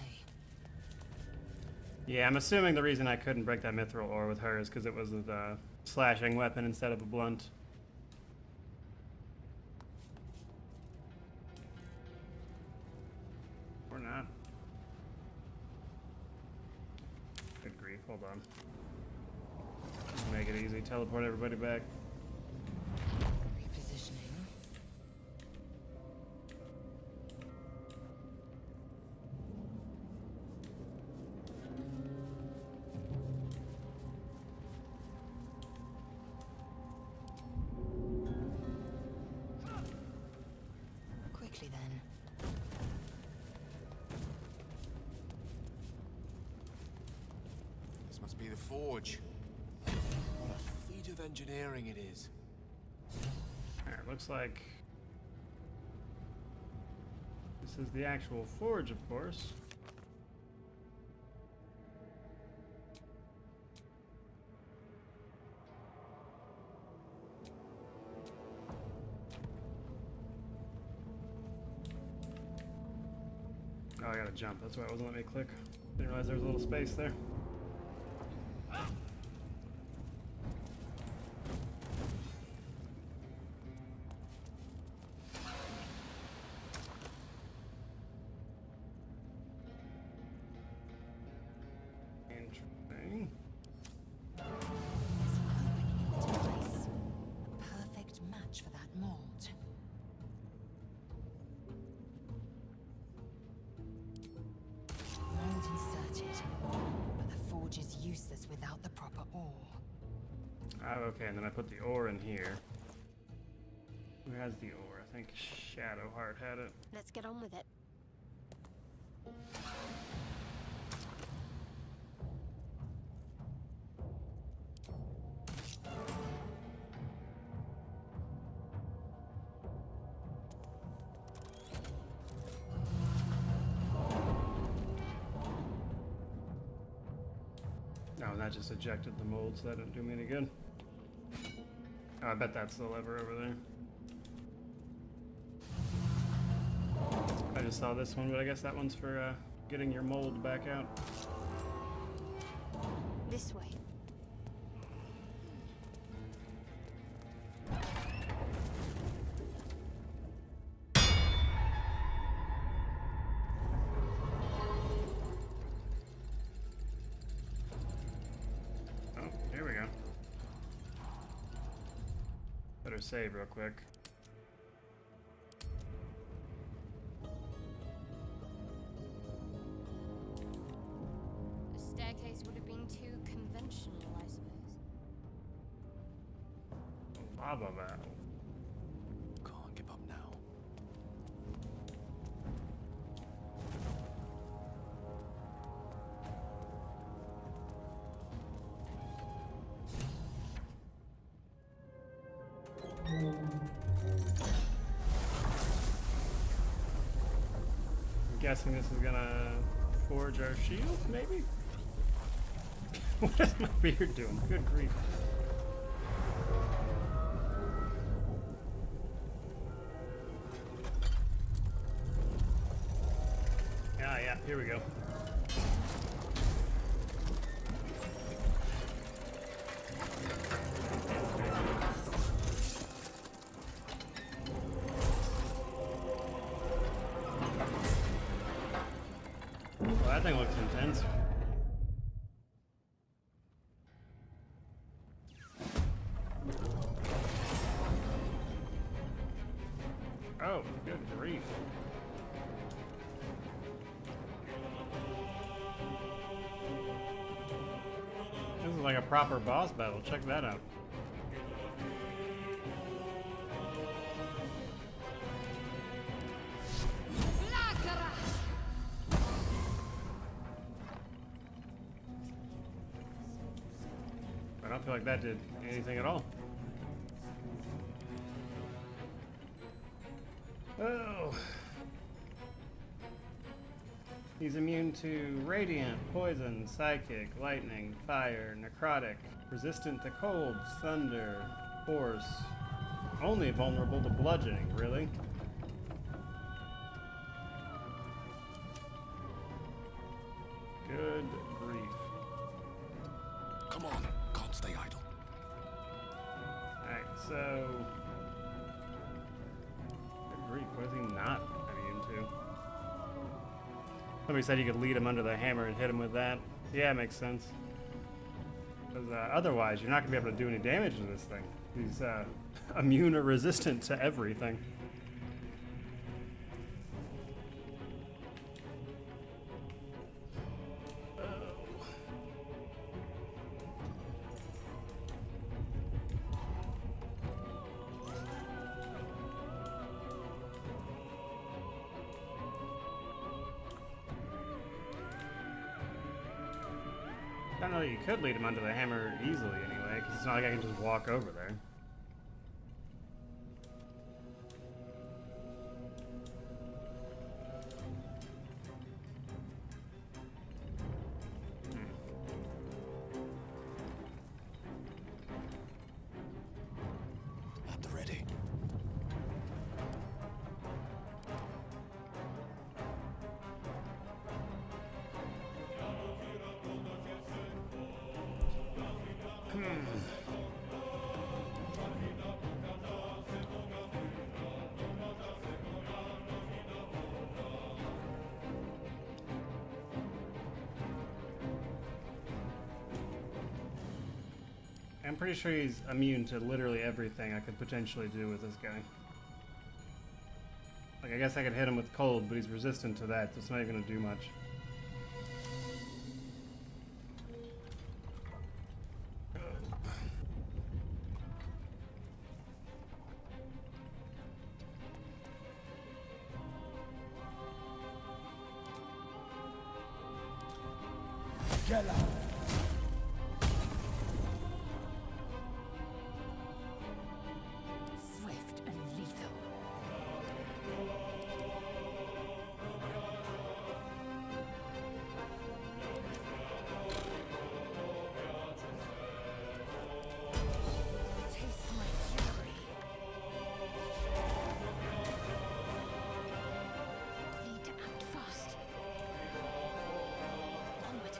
Yeah, I'm assuming the reason I couldn't break that mithril ore with her is because it was a slashing weapon instead of a blunt. Or not. Good grief, hold on. Just make it easy, teleport everybody back. Repositioning. Quickly then. This must be the forge. What a feat of engineering it is. Alright, looks like this is the actual forge, of course. Oh, I gotta jump. That's why it wasn't letting me click. Didn't realize there was a little space there. Interesting. There's an opening in the device. A perfect match for that mold. Mold inserted, but the forge is useless without the proper ore. Oh, okay, and then I put the ore in here. Who has the ore? I think Shadowheart had it. Let's get on with it. Oh, and that just ejected the mold, so that didn't do me any good. Oh, I bet that's the lever over there. I just saw this one, but I guess that one's for getting your mold back out. This way. Oh, here we go. Better save real quick. The staircase would have been too conventional, I suppose. Lava valve. Can't give up now. I'm guessing this is gonna forge our shield, maybe? What is my beard doing? Good grief. Yeah, here we go. Well, that thing looks intense. Oh, good grief. This is like a proper boss battle. Check that out. I don't feel like that did anything at all. Oh. He's immune to radiant, poison, psychic, lightning, fire, necrotic, resistant to cold, thunder, force. Only vulnerable to bludgeoning, really? Good grief. Come on, can't stay idle. Alright, so... Good grief, what is he not immune to? Somebody said you could lead him under the hammer and hit him with that. Yeah, it makes sense. Because otherwise, you're not going to be able to do any damage to this thing. He's immune or resistant to everything. I don't know that you could lead him under the hammer easily anyway, because it's not like I can just walk over there. At the ready. I'm pretty sure he's immune to literally everything I could potentially do with this guy. Like, I guess I could hit him with cold, but he's resistant to that, so it's not even gonna do much. Swift and lethal. Taste my fury. Need to act fast. Onward.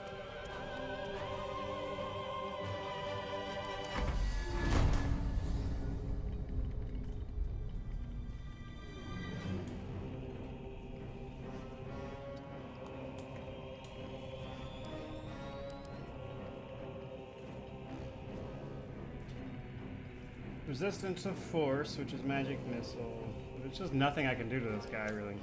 Resistant to force, which is magic missile. There's just nothing I can do to this guy, really.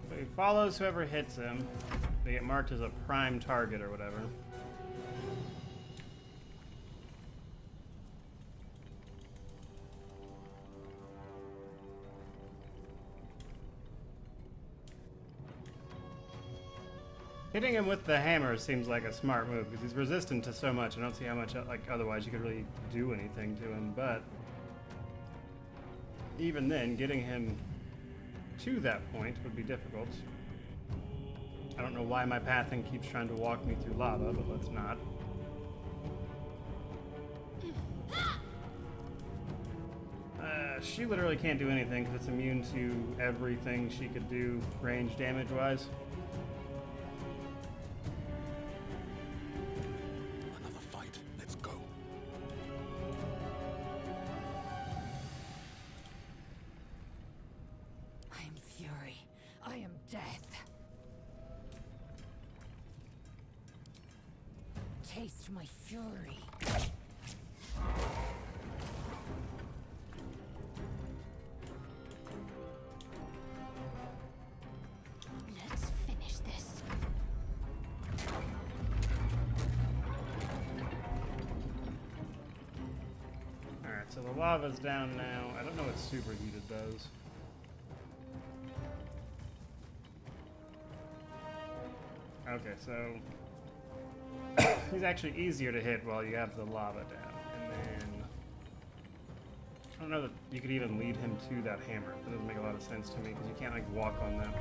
So he follows whoever hits him. They get marked as a prime target or whatever. Hitting him with the hammer seems like a smart move because he's resistant to so much. I don't see how much like otherwise you could really do anything to him. But even then, getting him to that point would be difficult. I don't know why my pathing keeps trying to walk me through lava, but let's not. She literally can't do anything because it's immune to everything she could do range damage-wise. Another fight. Let's go. I am fury. I am death. Taste my fury. Let's finish this. Alright, so the lava's down now. I don't know what superheated does. Okay, so he's actually easier to hit while you have the lava down. And then I don't know that you could even lead him to that hammer. That doesn't make a lot of sense to me because you can't like walk on them.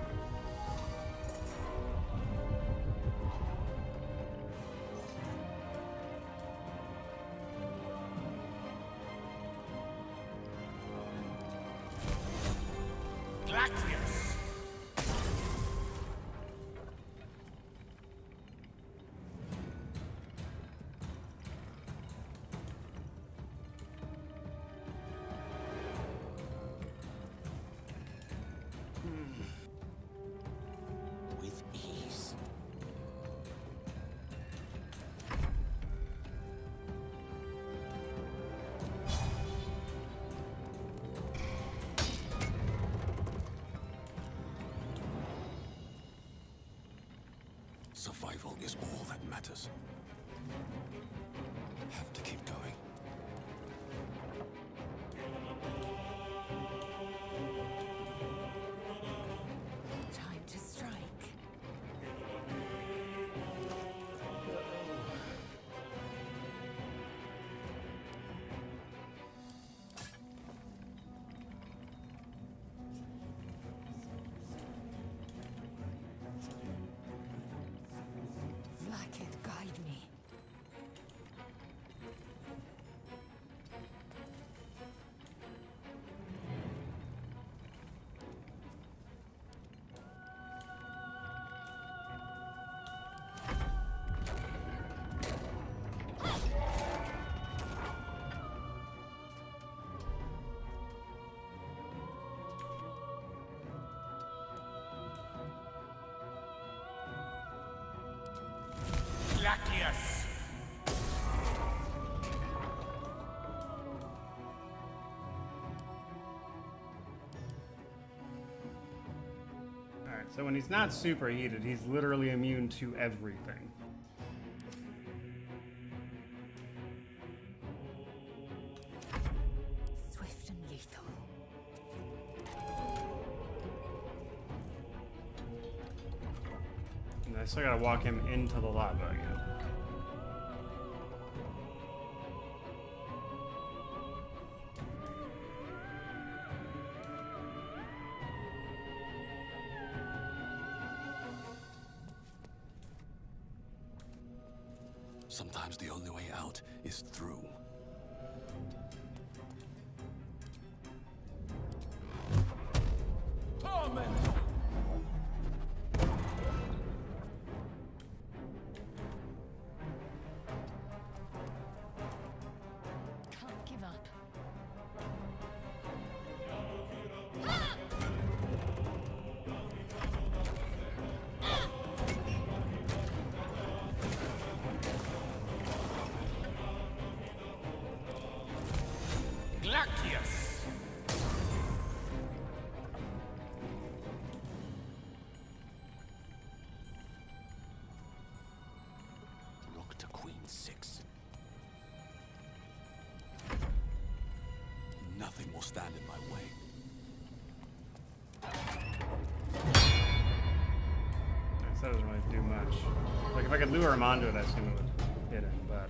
With ease. Survival is all that matters. Have to keep going. Time to strike. Vlakith, guide me. Lachius! Alright, so when he's not superheated, he's literally immune to everything. Swift and lethal. And I still gotta walk him into the lava again. Sometimes the only way out is through. Can't give up. Lachius! Rook to Queen 6. Nothing will stand in my way. that doesn't really do much. Like, if I could lure him onto it, I assume it would hit him, but...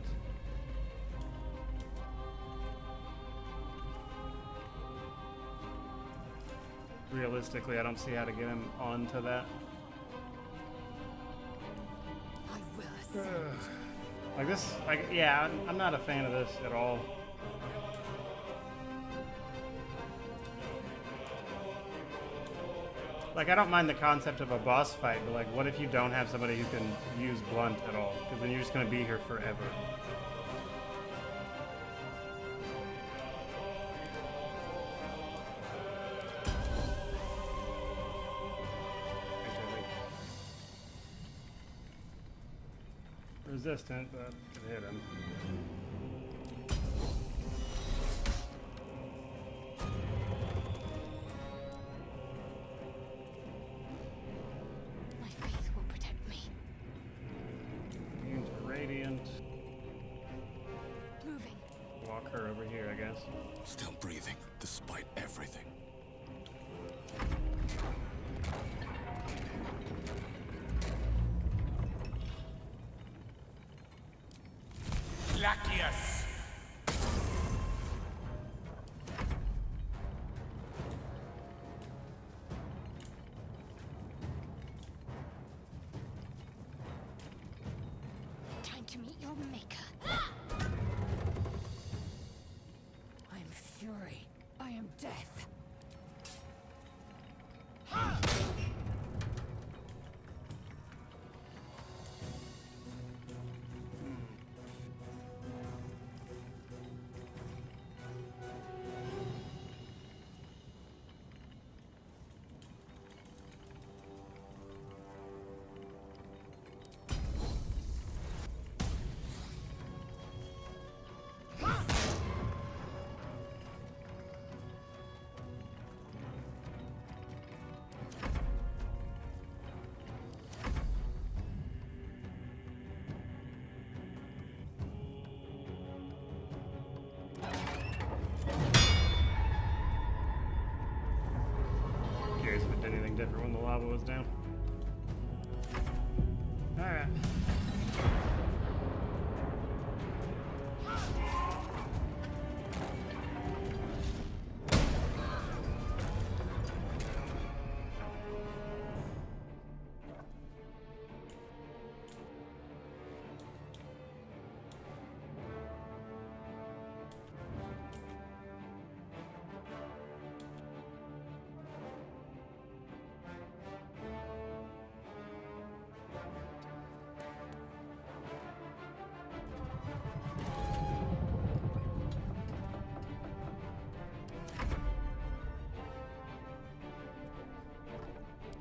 realistically, I don't see how to get him onto that. I will ascend. Like this, like, yeah, I'm not a fan of this at all. Like, I don't mind the concept of a boss fight, but like, what if you don't have somebody who can use blunt at all? Because then you're just gonna be here forever. Resistant, but could hit him. My faith will protect me. Immune to radiant. Moving. Walk her over here, I guess. Still breathing, despite everything. Lachius! Time to meet your maker. I am fury. I am death. Curious if it did anything different when the lava was down. Alright.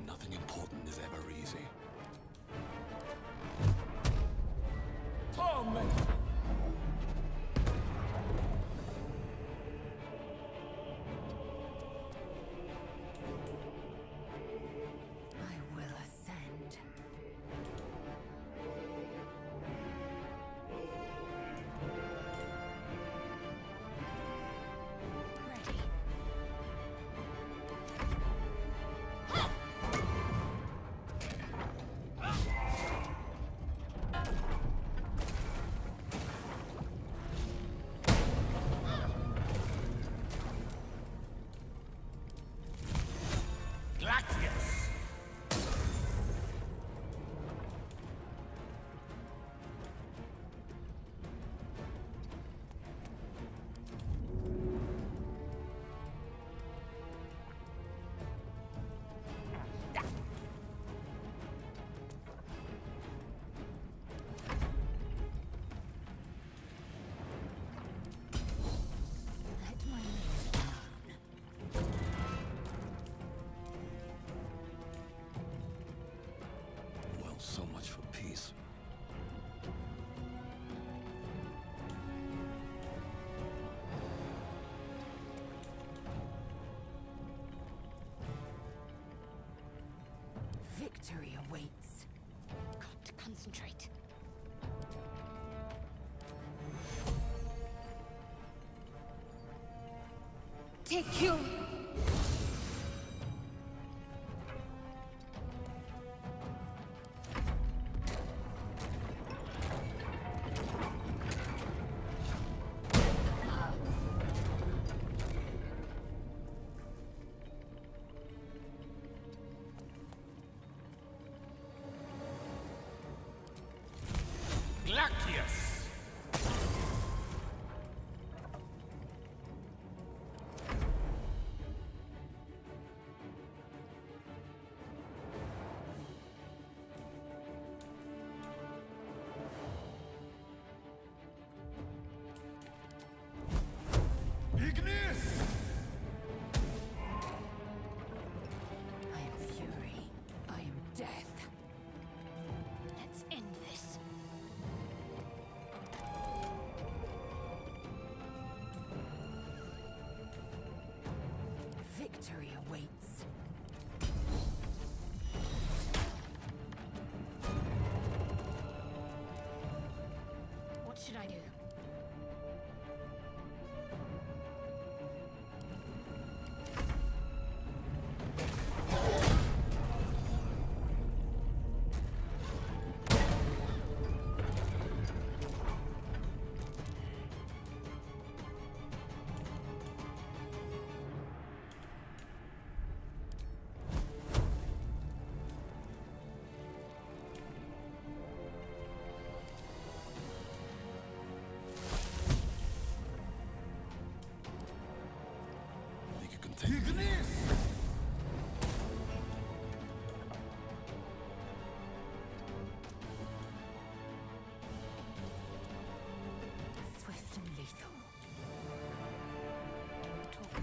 Nothing important is ever easy. Torment! I will ascend. Ready. Lachius! Let my name down. Well, so much for peace. Victory awaits. Got to concentrate. Take you.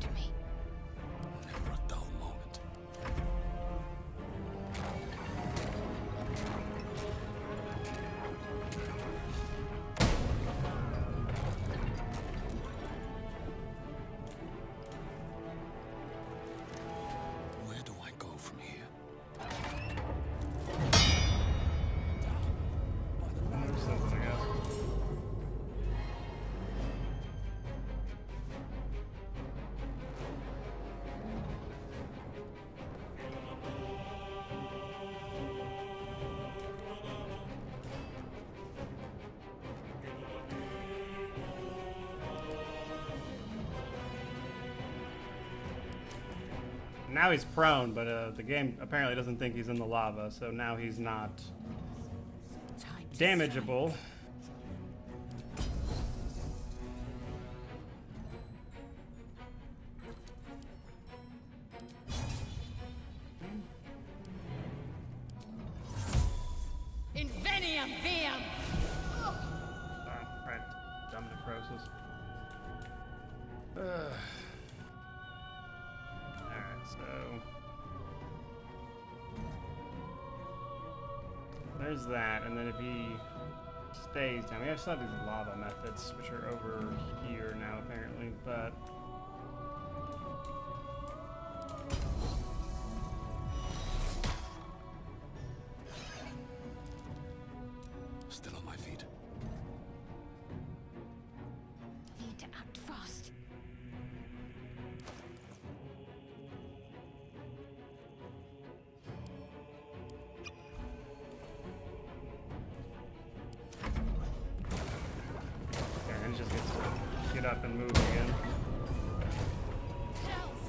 after me. Never a dull moment. Where do I go from here? Something, I guess. Now he's prone, but the game apparently doesn't think he's in the lava, so now he's not damageable. Invenium viam! Right, dumb necrosis. Alright, so there's that, and then if he stays down, we have some of these lava methods, which are over here now apparently, but Still on my feet. Need to act fast. yeah, and he just gets to get up and move again. What else?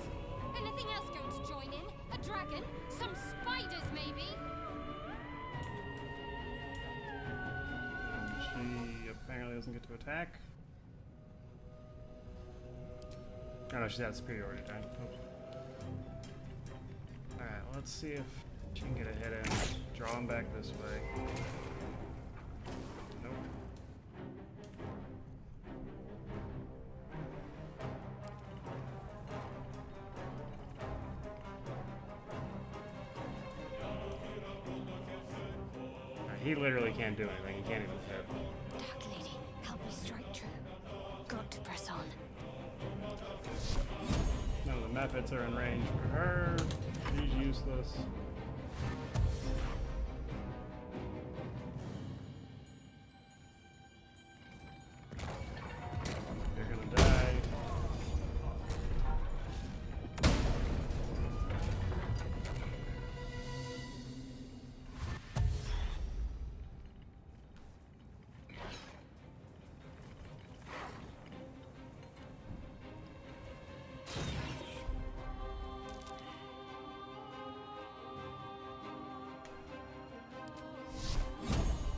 Anything else going to join in? A dragon? Some spiders, maybe? She apparently doesn't get to attack. Oh no, she's at superiority time. Alright, let's see if she can get a hit in. Draw him back this way. Nope. He literally can't do anything. He can't even hit. Dark Lady, help me strike true. Got to press on. None of the methods are in range for her. She's useless. You're gonna die.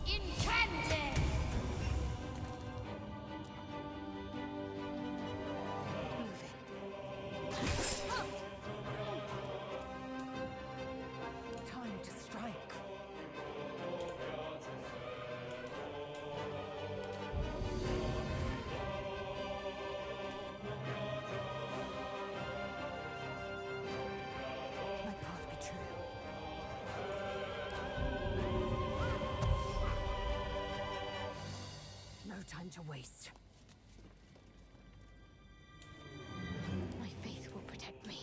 Intended! Time to strike. My path be true. No time to waste. My faith will protect me.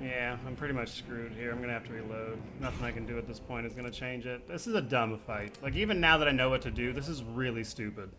Yeah, I'm pretty much screwed here. I'm gonna have to reload. Nothing I can do at this point is gonna change it. This is a dumb fight. Like, even now that I know what to do, this is really stupid.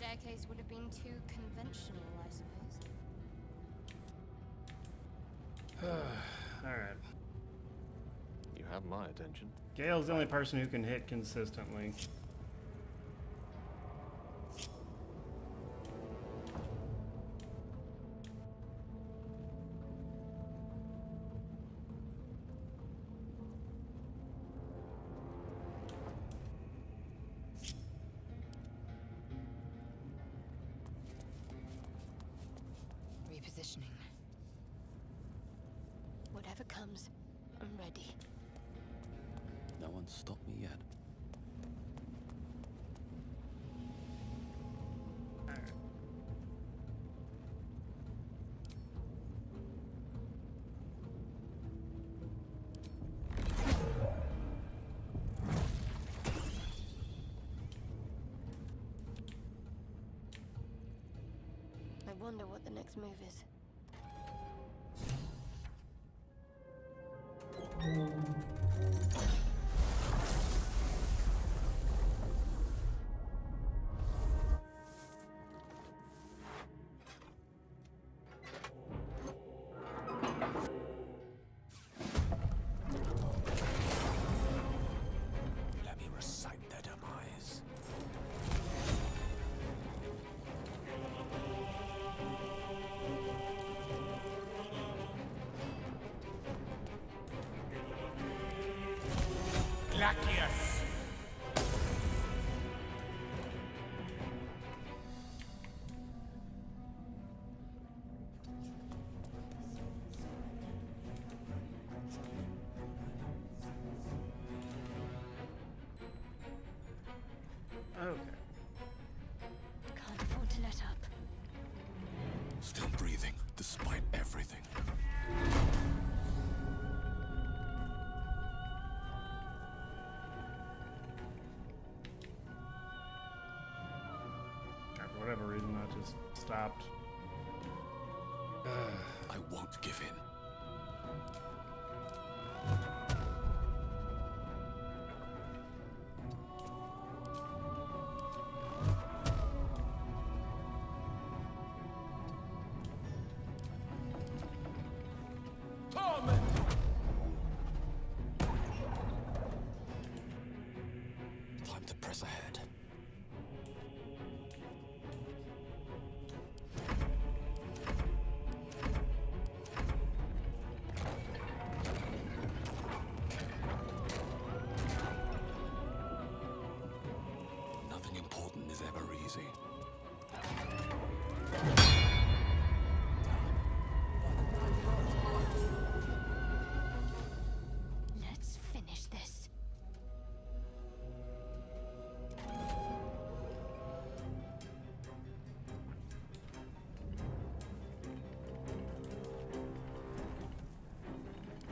staircase would have been too conventional, I suppose. Alright. You have my attention. Gale's the only person who can hit consistently. Repositioning. Whatever comes, I'm ready. No one's stopped me yet. I wonder what the next move is. Let me recite their demise. Lackius! Okay. Can't afford to let up. Still breathing, despite everything. For whatever reason, I just stopped. I won't give in. Time to press ahead. Nothing important is ever easy. Let's finish this.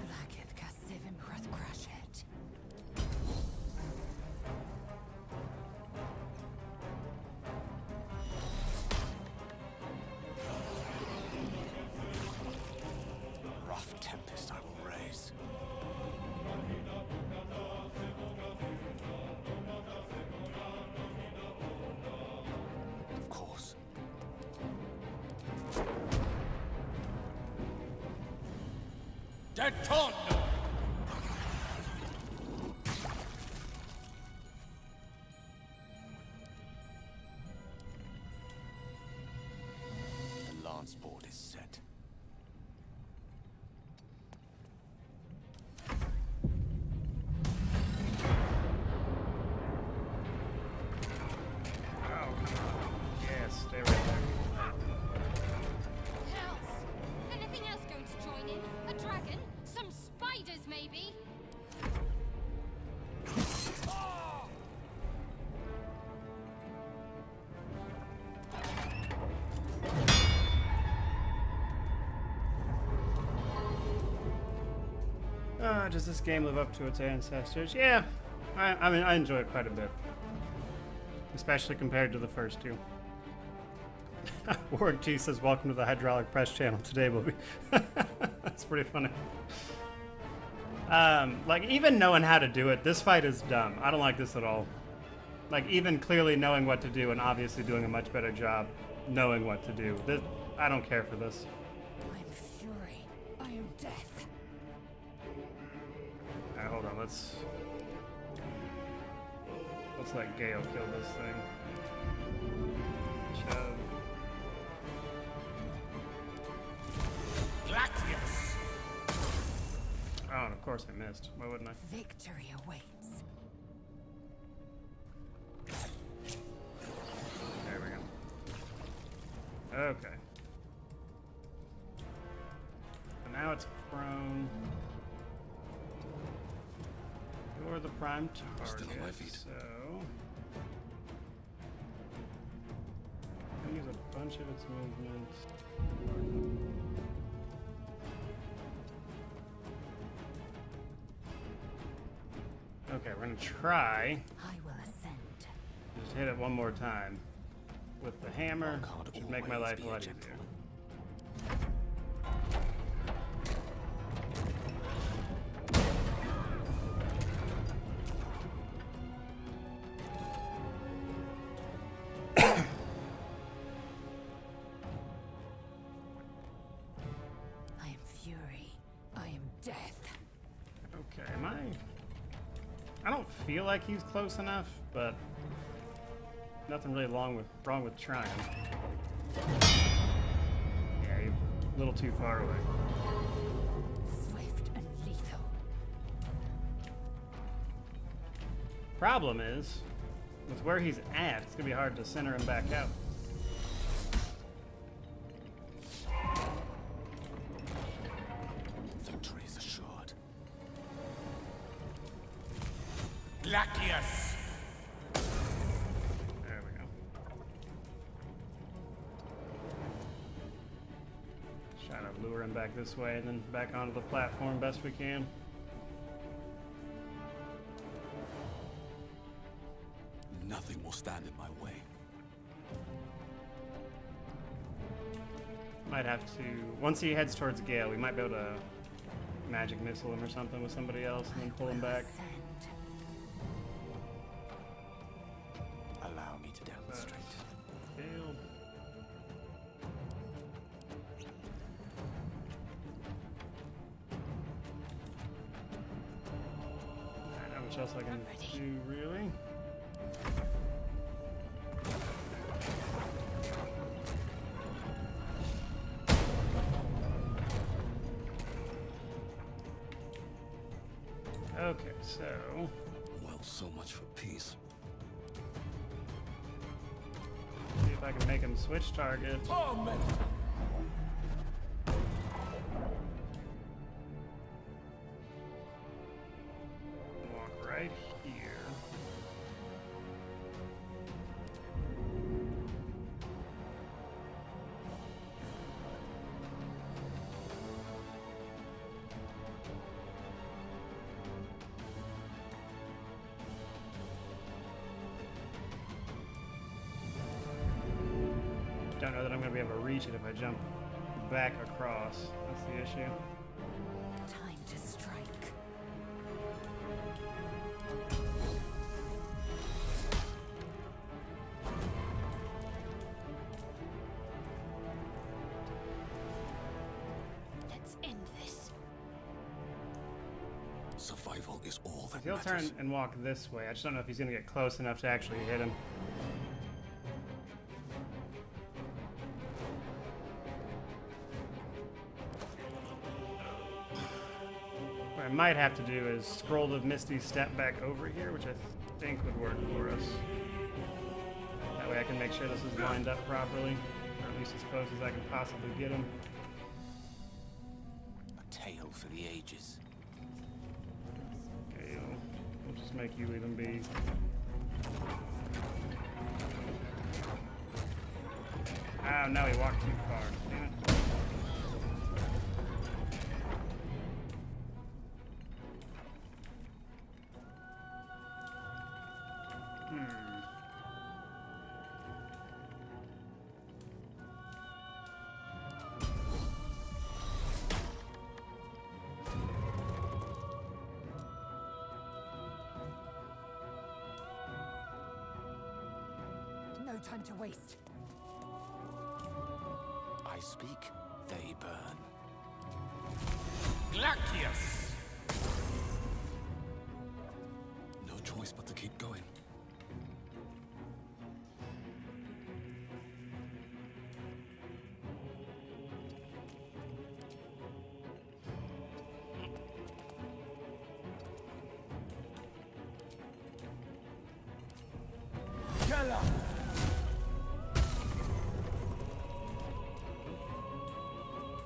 Lakith Kasivim Krashet. Rough tempest I will raise. Of course. Detono! The lance board is set. Oh, yes, stay right there. Hells! Anything else going to join in? A dragon? Some spiders, maybe? Does this game live up to its ancestors? Yeah, I mean, I enjoy it quite a bit. Especially compared to the first two. Warrigt T says, welcome to the hydraulic press channel. Today will be... That's pretty funny. Like, even knowing how to do it, this fight is dumb. I don't like this at all. Like, even clearly knowing what to do and obviously doing a much better job knowing what to do. I don't care for this. I am fury. I am death. Alright, hold on, let's let Gale kill this thing. Shove. Gladius! Oh, and of course I missed. Why wouldn't I? Victory awaits. There we go. Okay. So now it's prone. You're the prime target. Still on my feet. So I'm gonna use a bunch of its movements. Okay, we're gonna try. I will ascend. Just hit it one more time with the hammer. Should make my life a lot easier. I am fury. I am death. Okay, I don't feel like he's close enough, but nothing really wrong with trying. Yeah, you're a little too far away. Swift and lethal. Problem is, with where he's at, it's gonna be hard to center him back out. Victory is assured. Gladius! There we go. Try to lure him back this way and then back onto the platform best we can. Nothing will stand in my way. Might have to, once he heads towards Gale, we might be able to magic missile him or something with somebody else and then pull him back. Allow me to demonstrate. Gale. I don't know much else I can do, really. Okay, so... Well, so much for peace. See if I can make him switch target. Oh, man! Walk right here. Don't know that I'm going to be able to reach it if I jump back across. That's the issue. Time to strike. Let's end this. Survival is all that He'll matters. turn and walk this way. I just don't know if he's going to get close enough to actually hit him. What I might have to do is scroll the Misty step back over here, which I think would work for us. That way I can make sure this is lined up properly, or at least as close as I can possibly get him. A tale for the ages. Okay, we'll just make you leave him be. Oh, no, he walked too far. Damn it. no time to waste. I speak, they burn. Glacius! No choice but to keep going.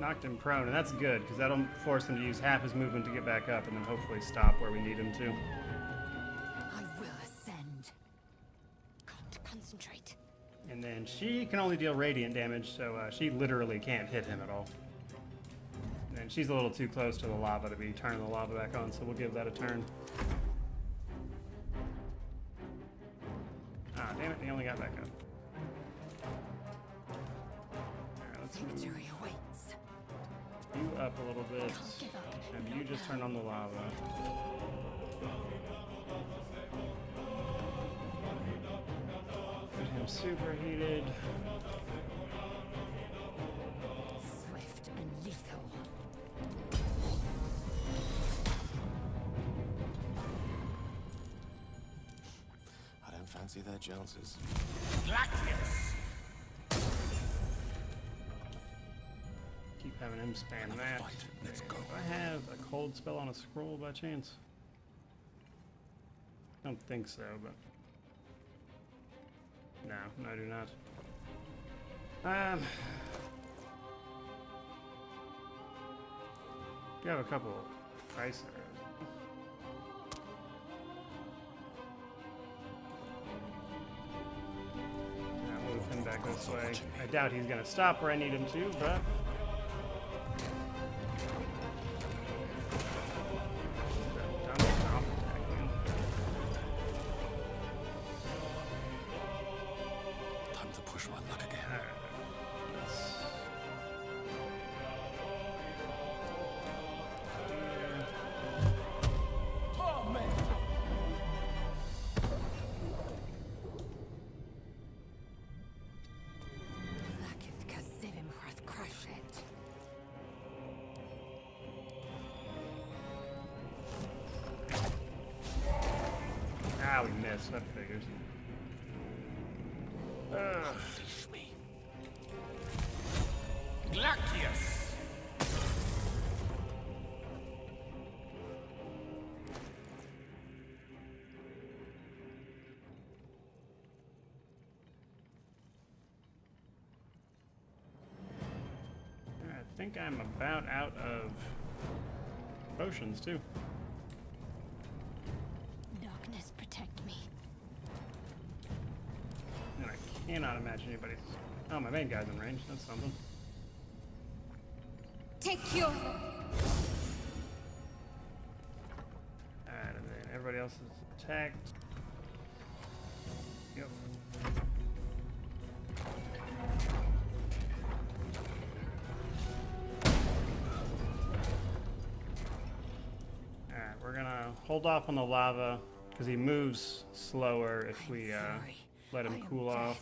Knocked him prone, and that's good, because that'll force him to use half his movement to get back up, and then hopefully stop where we need him to. I will ascend. Got to concentrate. And then she can only deal radiant damage, so she literally can't hit him at all. And she's a little too close to the lava to be turning the lava back on, so we'll give that a turn. Ah, damn it, he only got back up. Alright, let's move you up a little bit, and you just turn on the lava. Get him superheated. Swift and lethal. I don't fancy their chances. Glacius! Keep having him spam that. Let's go. Do I have a cold spell on a scroll by chance? I don't think so, but... No, I do not. You have a couple of price arrows. I'll move him back this way. I doubt he's gonna stop where I need him to, but... Ah, we missed. That figures. Unleash me. Glacius! I think I'm about out of potions too. Darkness, protect me. And I cannot imagine anybody's... Oh, my main guy's in range. That's something. Take your... Alright, and then everybody else is attacked. Yep. Alright, we're gonna hold off on the lava because he moves slower if we let him cool off.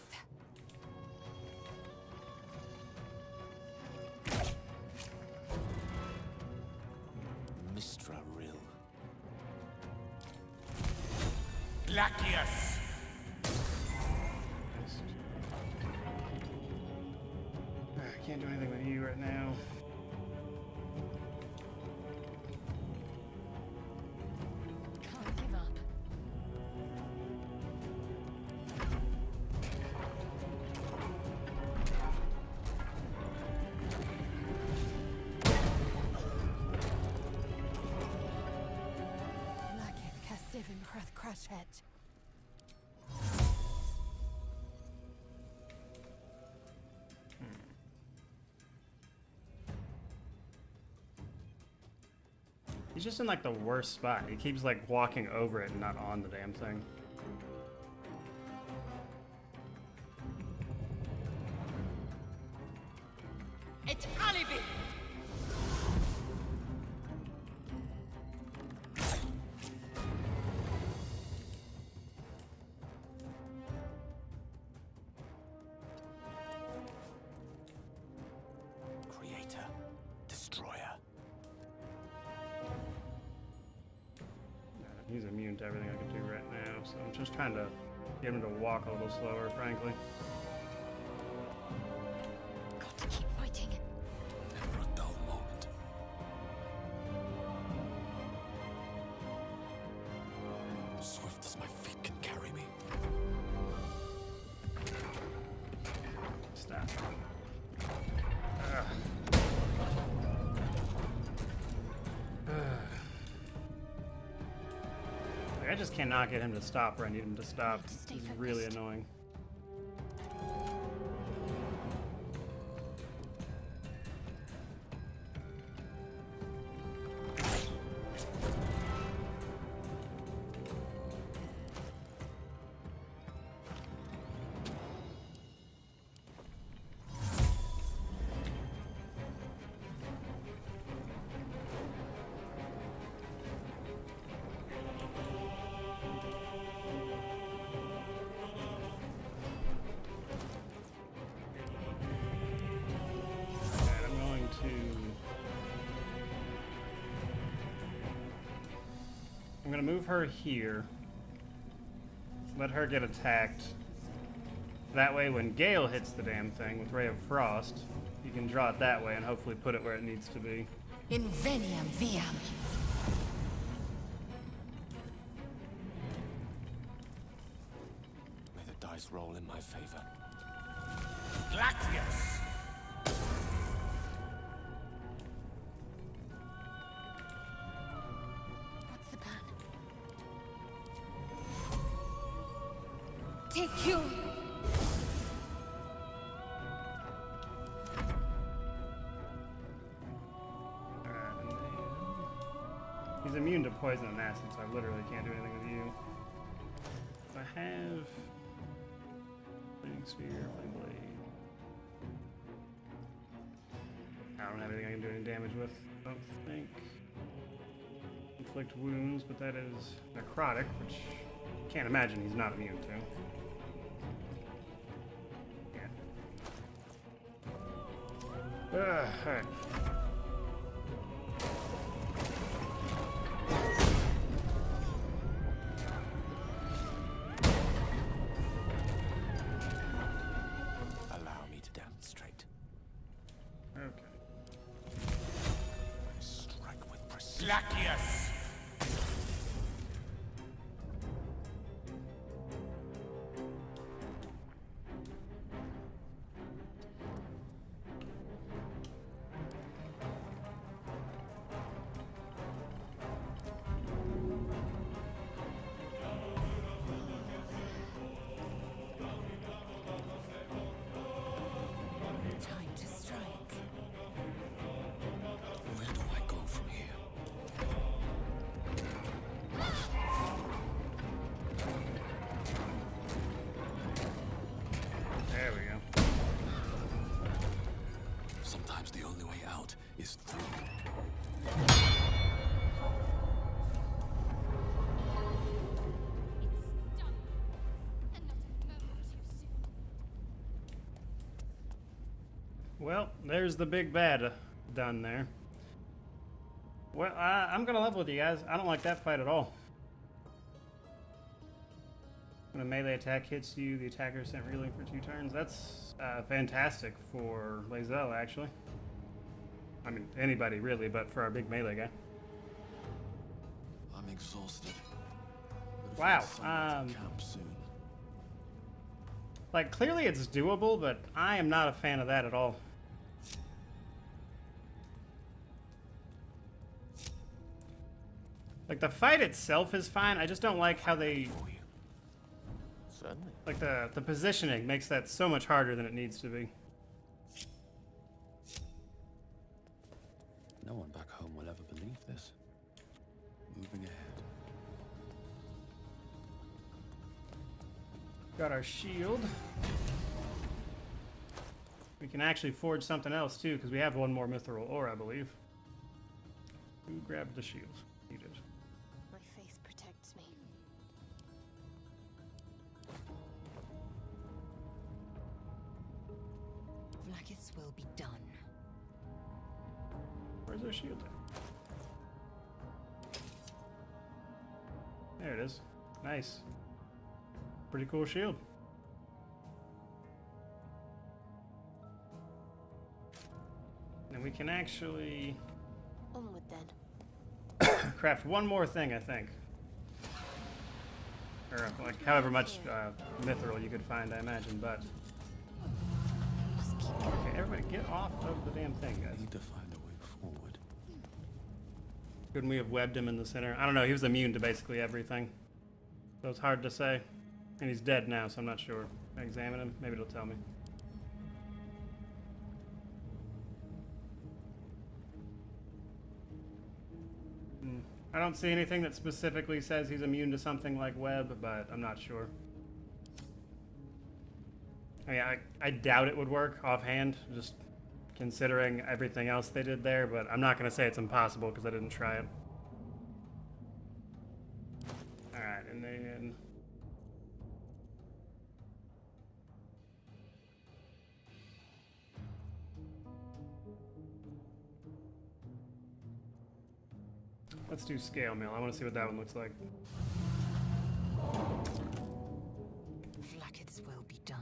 Mistra Rill. Glacius! I can't do anything with you right now. Can't give up. Lakith Kasivin Prath Crashet. He's just in like the worst spot. He keeps like walking over it and not on the damn thing. It's alibi! He's immune to everything I can do right now, so I'm just trying to get him to walk a little slower, frankly. Got to keep fighting. Never a dull moment. Swift as my feet can carry me. Stop. I just cannot get him to stop where I need him to stop. It's really annoying. I'm gonna move her here. Let her get attacked. That way when Gale hits the damn thing with Ray of Frost, you can draw it that way and hopefully put it where it needs to be. Inveniam viam. May the dice roll in my favor. Glacius! Take you. He's immune to poison and acid, so I literally can't do anything with you. If I have Flaming Sphere, Flame Blade. I don't have anything I can do any damage with, I don't think. Inflict wounds, but that is necrotic, which I can't imagine he's not immune to. Alright. Allow me to demonstrate. Okay. I strike with precision. Glacius! The only way out is through. Well, there's the big bad done there. Well, I'm gonna level with you guys. I don't like that fight at all. When a melee attack hits you, the attacker is sent reeling for 2 turns. That's fantastic for Lae'zel, actually. I mean, anybody really, but for our big melee guy. I'm exhausted. Wow. Camp soon. Like, clearly it's doable, but I am not a fan of that at all. Like, the fight itself is fine. I just don't like how they... Certainly. Like, the positioning makes that so much harder than it needs to be. No one back home will ever believe this. Moving ahead. Got our shield. We can actually forge something else too, because we have one more mithril ore, I believe. Who grabbed the shield? You did. My faith protects me. Vlaakith's will be done. Where's our shield There it is. Nice. Pretty cool shield. And we can actually Onward then. craft one more thing, I think. Or like however much mithril you could find, I imagine, but... Okay, everybody get off of the damn thing, guys. Need to find a way forward. Couldn't we have webbed him in the center? I don't know, he was immune to basically everything. So it's hard to say. And he's dead now, so I'm not sure. I examine him, maybe it'll tell me. I don't see anything that specifically says he's immune to something like web, but I'm not sure. I mean, I doubt it would work offhand, just considering everything else they did there, but I'm not going to say it's impossible because I didn't try it. Alright, and then... Let's do scale mail. I want to see what that one looks like. Vlaakith's will be done.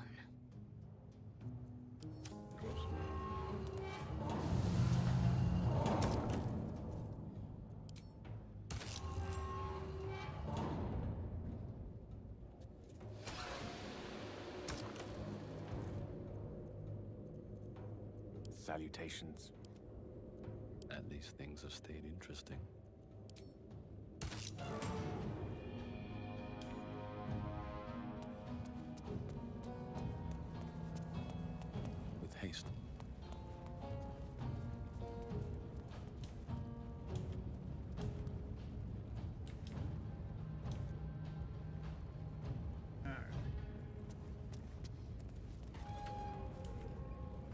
Salutations. At least things have stayed interesting. With haste.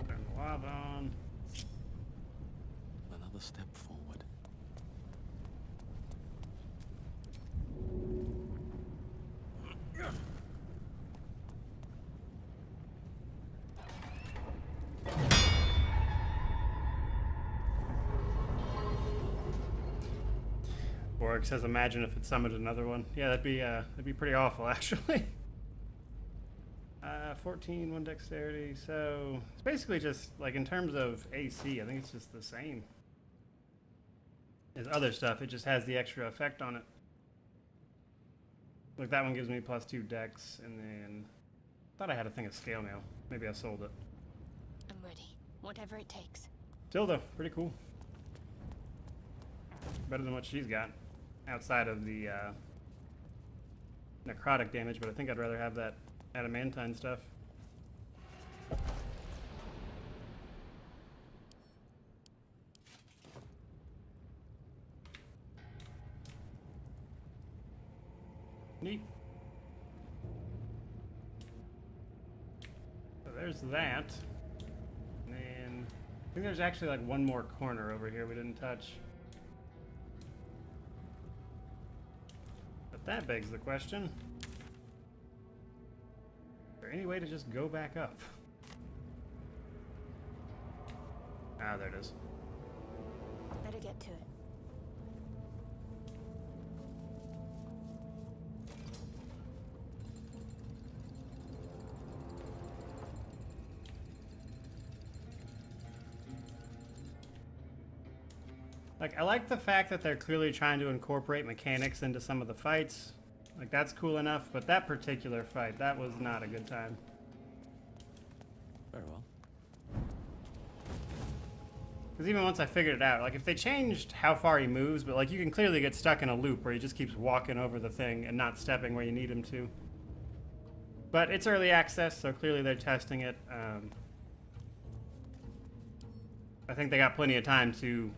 Turn the lava on. Another step forward. Borg says, "Imagine if it summoned another one." Yeah, that'd be pretty awful, actually. 14, 1 dexterity. So it's basically just like in terms of AC, I think it's just the same as other stuff. It just has the extra effect on it. Like that one gives me +2 dex, and then I thought I had a thing of scale mail. Maybe I sold it. I'm ready. Whatever it takes. Still though, pretty cool. Better than what she's got, outside of the necrotic damage, but I think I'd rather have that adamantine stuff. Neat. So there's that. And then I think there's actually like one more corner over here we didn't touch. But that begs the question. Is there any way to just go back up? Ah, there it is. Better get to it. Like, I like the fact that they're clearly trying to incorporate mechanics into some of the fights. Like, that's cool enough, but that particular fight, that was not a good time. Very well. Because even once I figured it out, like, if they changed how far he moves, but, like, you can clearly get stuck in a loop where he just keeps walking over the thing and not stepping where you need him to. But it's early access, so clearly they're testing it. I think they got plenty of time to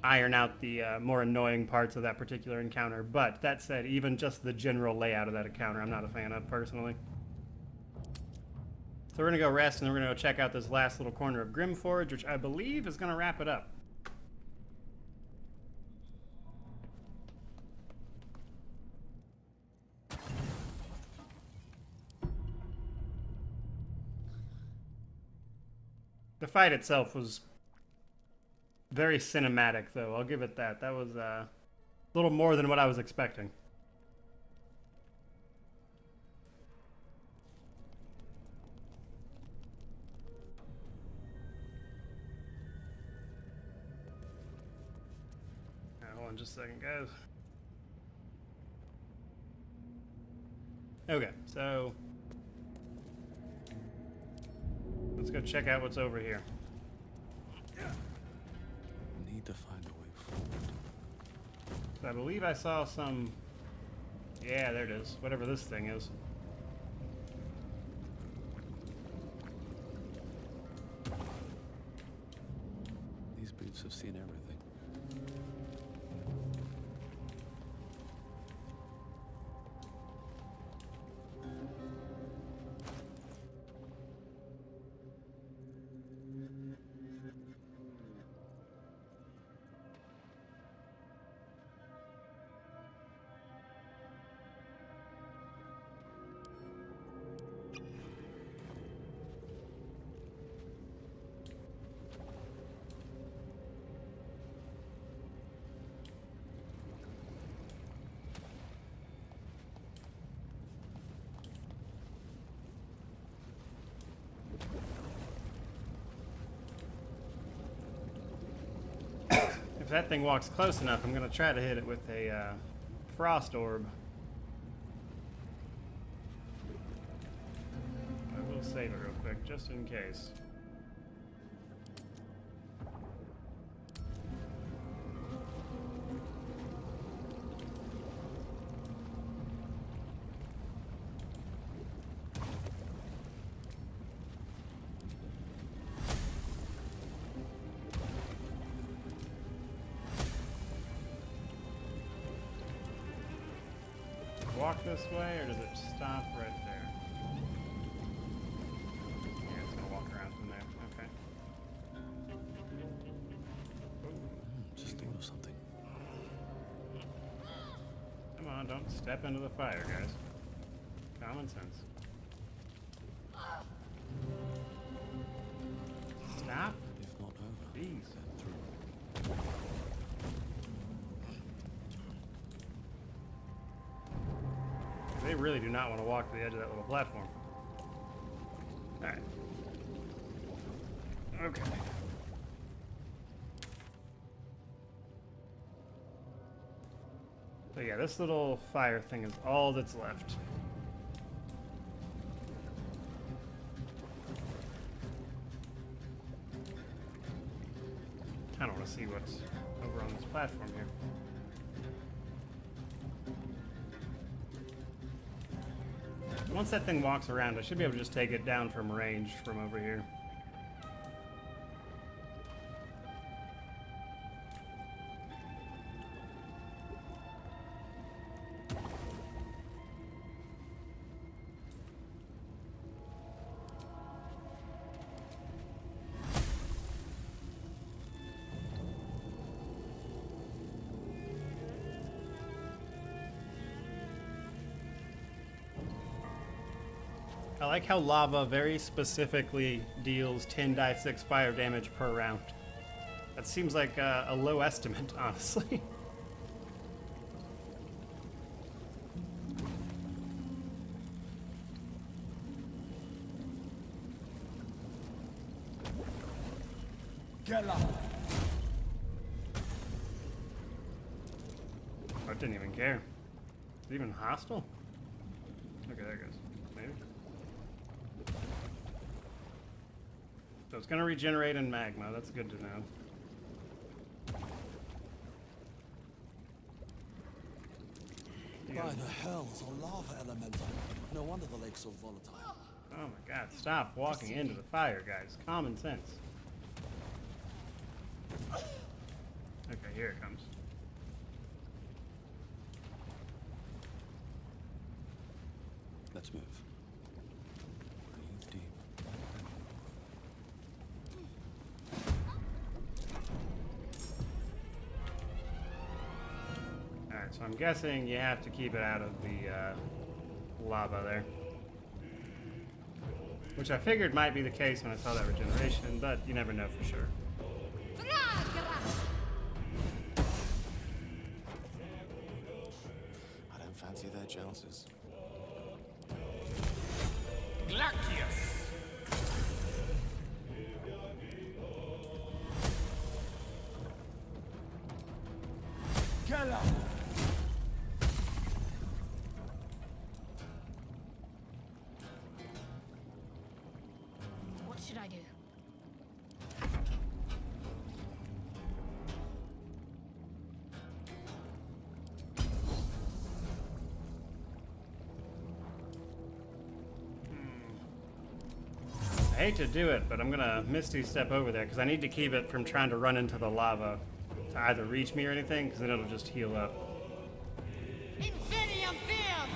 iron out the more annoying parts of that particular encounter. But that said, even just the general layout of that encounter, I'm not a fan of personally. So we're going to go rest, and then we're going to go check out this last little corner of Grymforge, which I believe is going to wrap it up. The fight itself was very cinematic, though. I'll give it that. That was a little more than what I was expecting. on just a second, guys. Okay, so let's go check out what's over here. Need to find a way forward. So I believe I saw some. Yeah, there it is. Whatever this thing is. These boots have seen everything. If that thing walks close enough, I'm gonna try to hit it with a frost orb. I will save it real quick, just in case. Walk this way, or does it stop right there? Yeah, it's gonna walk around from there. Okay. Just thought of something. Come on, don't step into the fire, guys. Common sense. Stop. If not over, Jeez. through. They really do not want to walk to the edge of that little platform. Alright. Okay. So yeah, this little fire thing is all that's left. I don't want to see what's over on this platform here. Once that thing walks around, I should be able to just take it down from range from over here. I like how lava very specifically deals 10d6 fire damage per round. That seems like a low estimate, honestly. Get up. I didn't even care. Is it even hostile? Okay, there it goes. Maybe. So it's going to regenerate in magma. That's good to know. By the hells, a lava elemental. No wonder the lake's so volatile. Oh my god, stop walking into the fire, guys. Common sense. Okay, here it comes. Let's move. Breathe deep. Alright, so I'm guessing you have to keep it out of the lava there. Which I figured might be the case when I saw that regeneration, but you never know for sure. I don't fancy their chances. What should I do? I hate to do it, but I'm gonna Misty Step over there because I need to keep it from trying to run into the lava to either reach me or anything, because then it'll just heal up. Infinium Beam!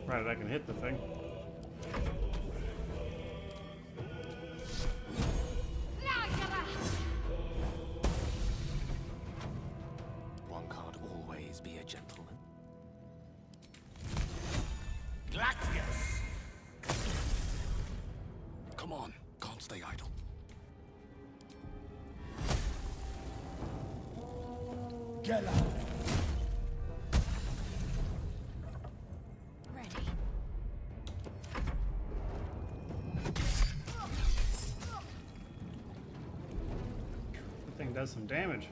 Right, I can hit the thing. One can't always be a gentleman. Come on, can't stay idle. Get out. Ready. The thing does some damage.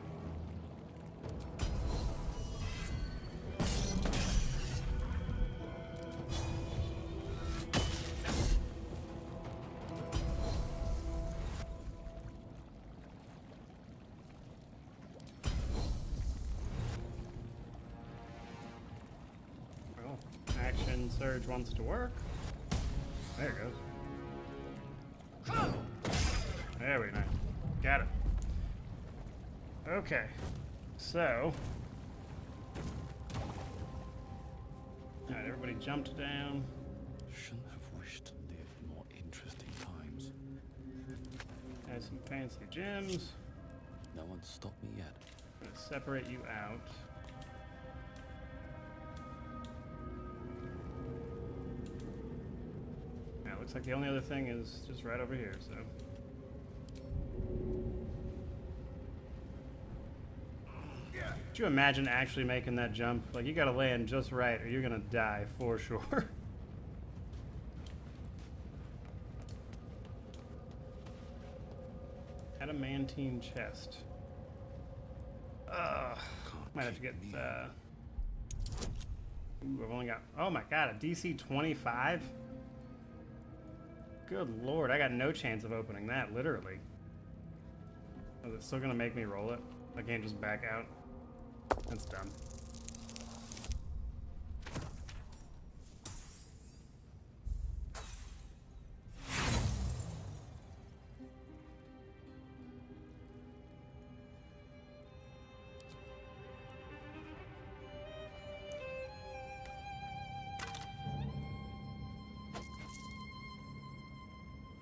Action surge wants to work. There it goes. There we go. Got it. Okay. So. Alright, everybody jumped down. Shouldn't have wished to live more interesting times. Has some fancy gems. No one's stopped me yet. I'm gonna separate you out. Looks like the only other thing is just right over here, so. Could you imagine actually making that jump? Like, you gotta land just right or you're gonna die for sure. Adamantine chest. Might have to get, ooh, I've only got, oh my god, a DC 25? Good lord, I got no chance of opening that, literally. Is it still gonna make me roll it? I can't just back out? That's dumb.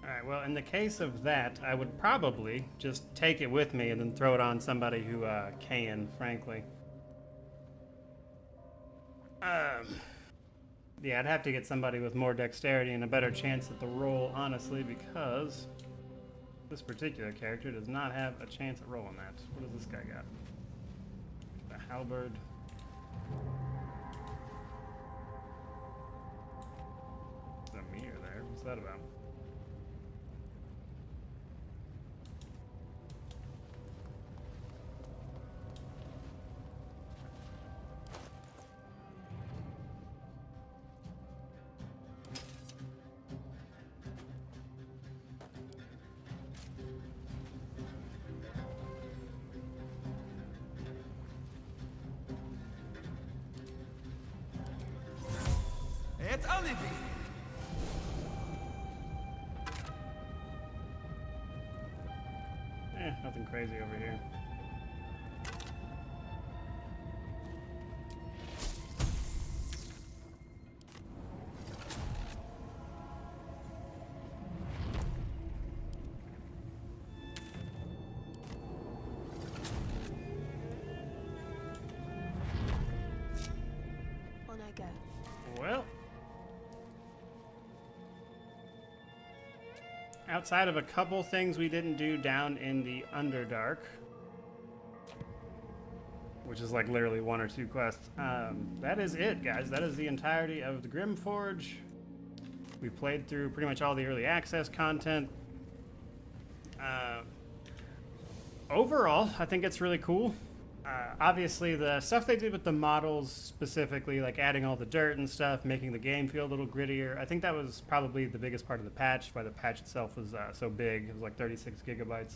Alright, well, in the case of that, I would probably just take it with me and then throw it on somebody who can, frankly. Yeah, I'd have to get somebody with more dexterity and a better chance at the roll, honestly, because this particular character does not have a chance at rolling that. What does this guy got? The halberd. There's a meter there. What's that about? It's only be. Nothing crazy over here. On I go. Well, outside of a couple things we didn't do down in the Underdark, which is like literally 1 or 2 quests, that is it, guys. That is the entirety of the Grymforge. We played through pretty much all the early access content. Overall, I think it's really cool. Obviously, the stuff they did with the models specifically, like adding all the dirt and stuff, making the game feel a little grittier, I think that was probably the biggest part of the patch, why the patch itself was so big. It was like 36 gigabytes.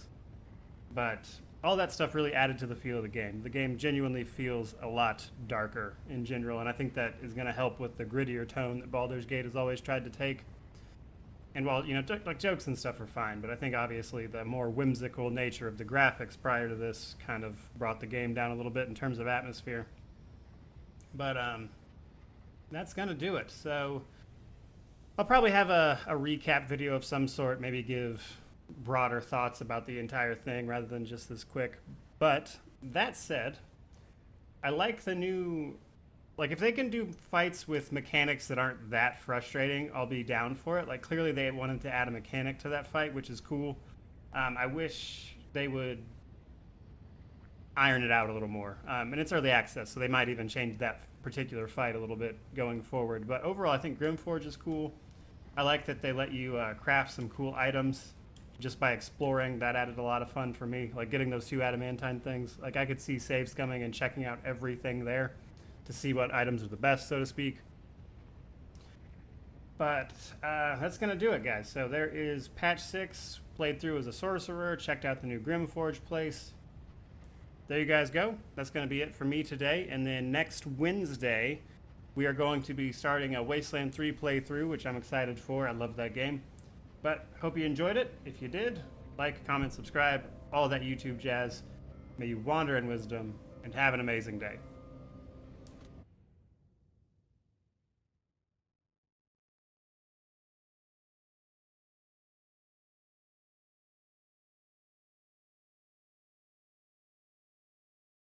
But all that stuff really added to the feel of the game. The game genuinely feels a lot darker in general, and I think that is going to help with the grittier tone that Baldur's Gate has always tried to take. And while, you know, like jokes and stuff are fine, but I think obviously the more whimsical nature of the graphics prior to this kind of brought the game down a little bit in terms of atmosphere. But that's going to do it. So I'll probably have a recap video of some sort, maybe give broader thoughts about the entire thing rather than just this quick. But that said, I like the new... Like, if they can do fights with mechanics that aren't that frustrating, I'll be down for it. Like, clearly they wanted to add a mechanic to that fight, which is cool. I wish they would iron it out a little more. And it's early access, so they might even change that particular fight a little bit going forward. But overall, I think Grymforge is cool. I like that they let you craft some cool items just by exploring. That added a lot of fun for me. Like, getting those 2 adamantine things. Like, I could see saves coming and checking out everything there to see what items are the best, so to speak. But that's going to do it, guys. So there is patch 6, played through as a sorcerer, checked out the new Grymforge place. There you guys go. That's going to be it for me today. And then next Wednesday, we are going to be starting a Wasteland 3 playthrough, which I'm excited for. I love that game. But hope you enjoyed it. If you did, like, comment, subscribe, all that YouTube jazz. May you wander in wisdom and have an amazing day.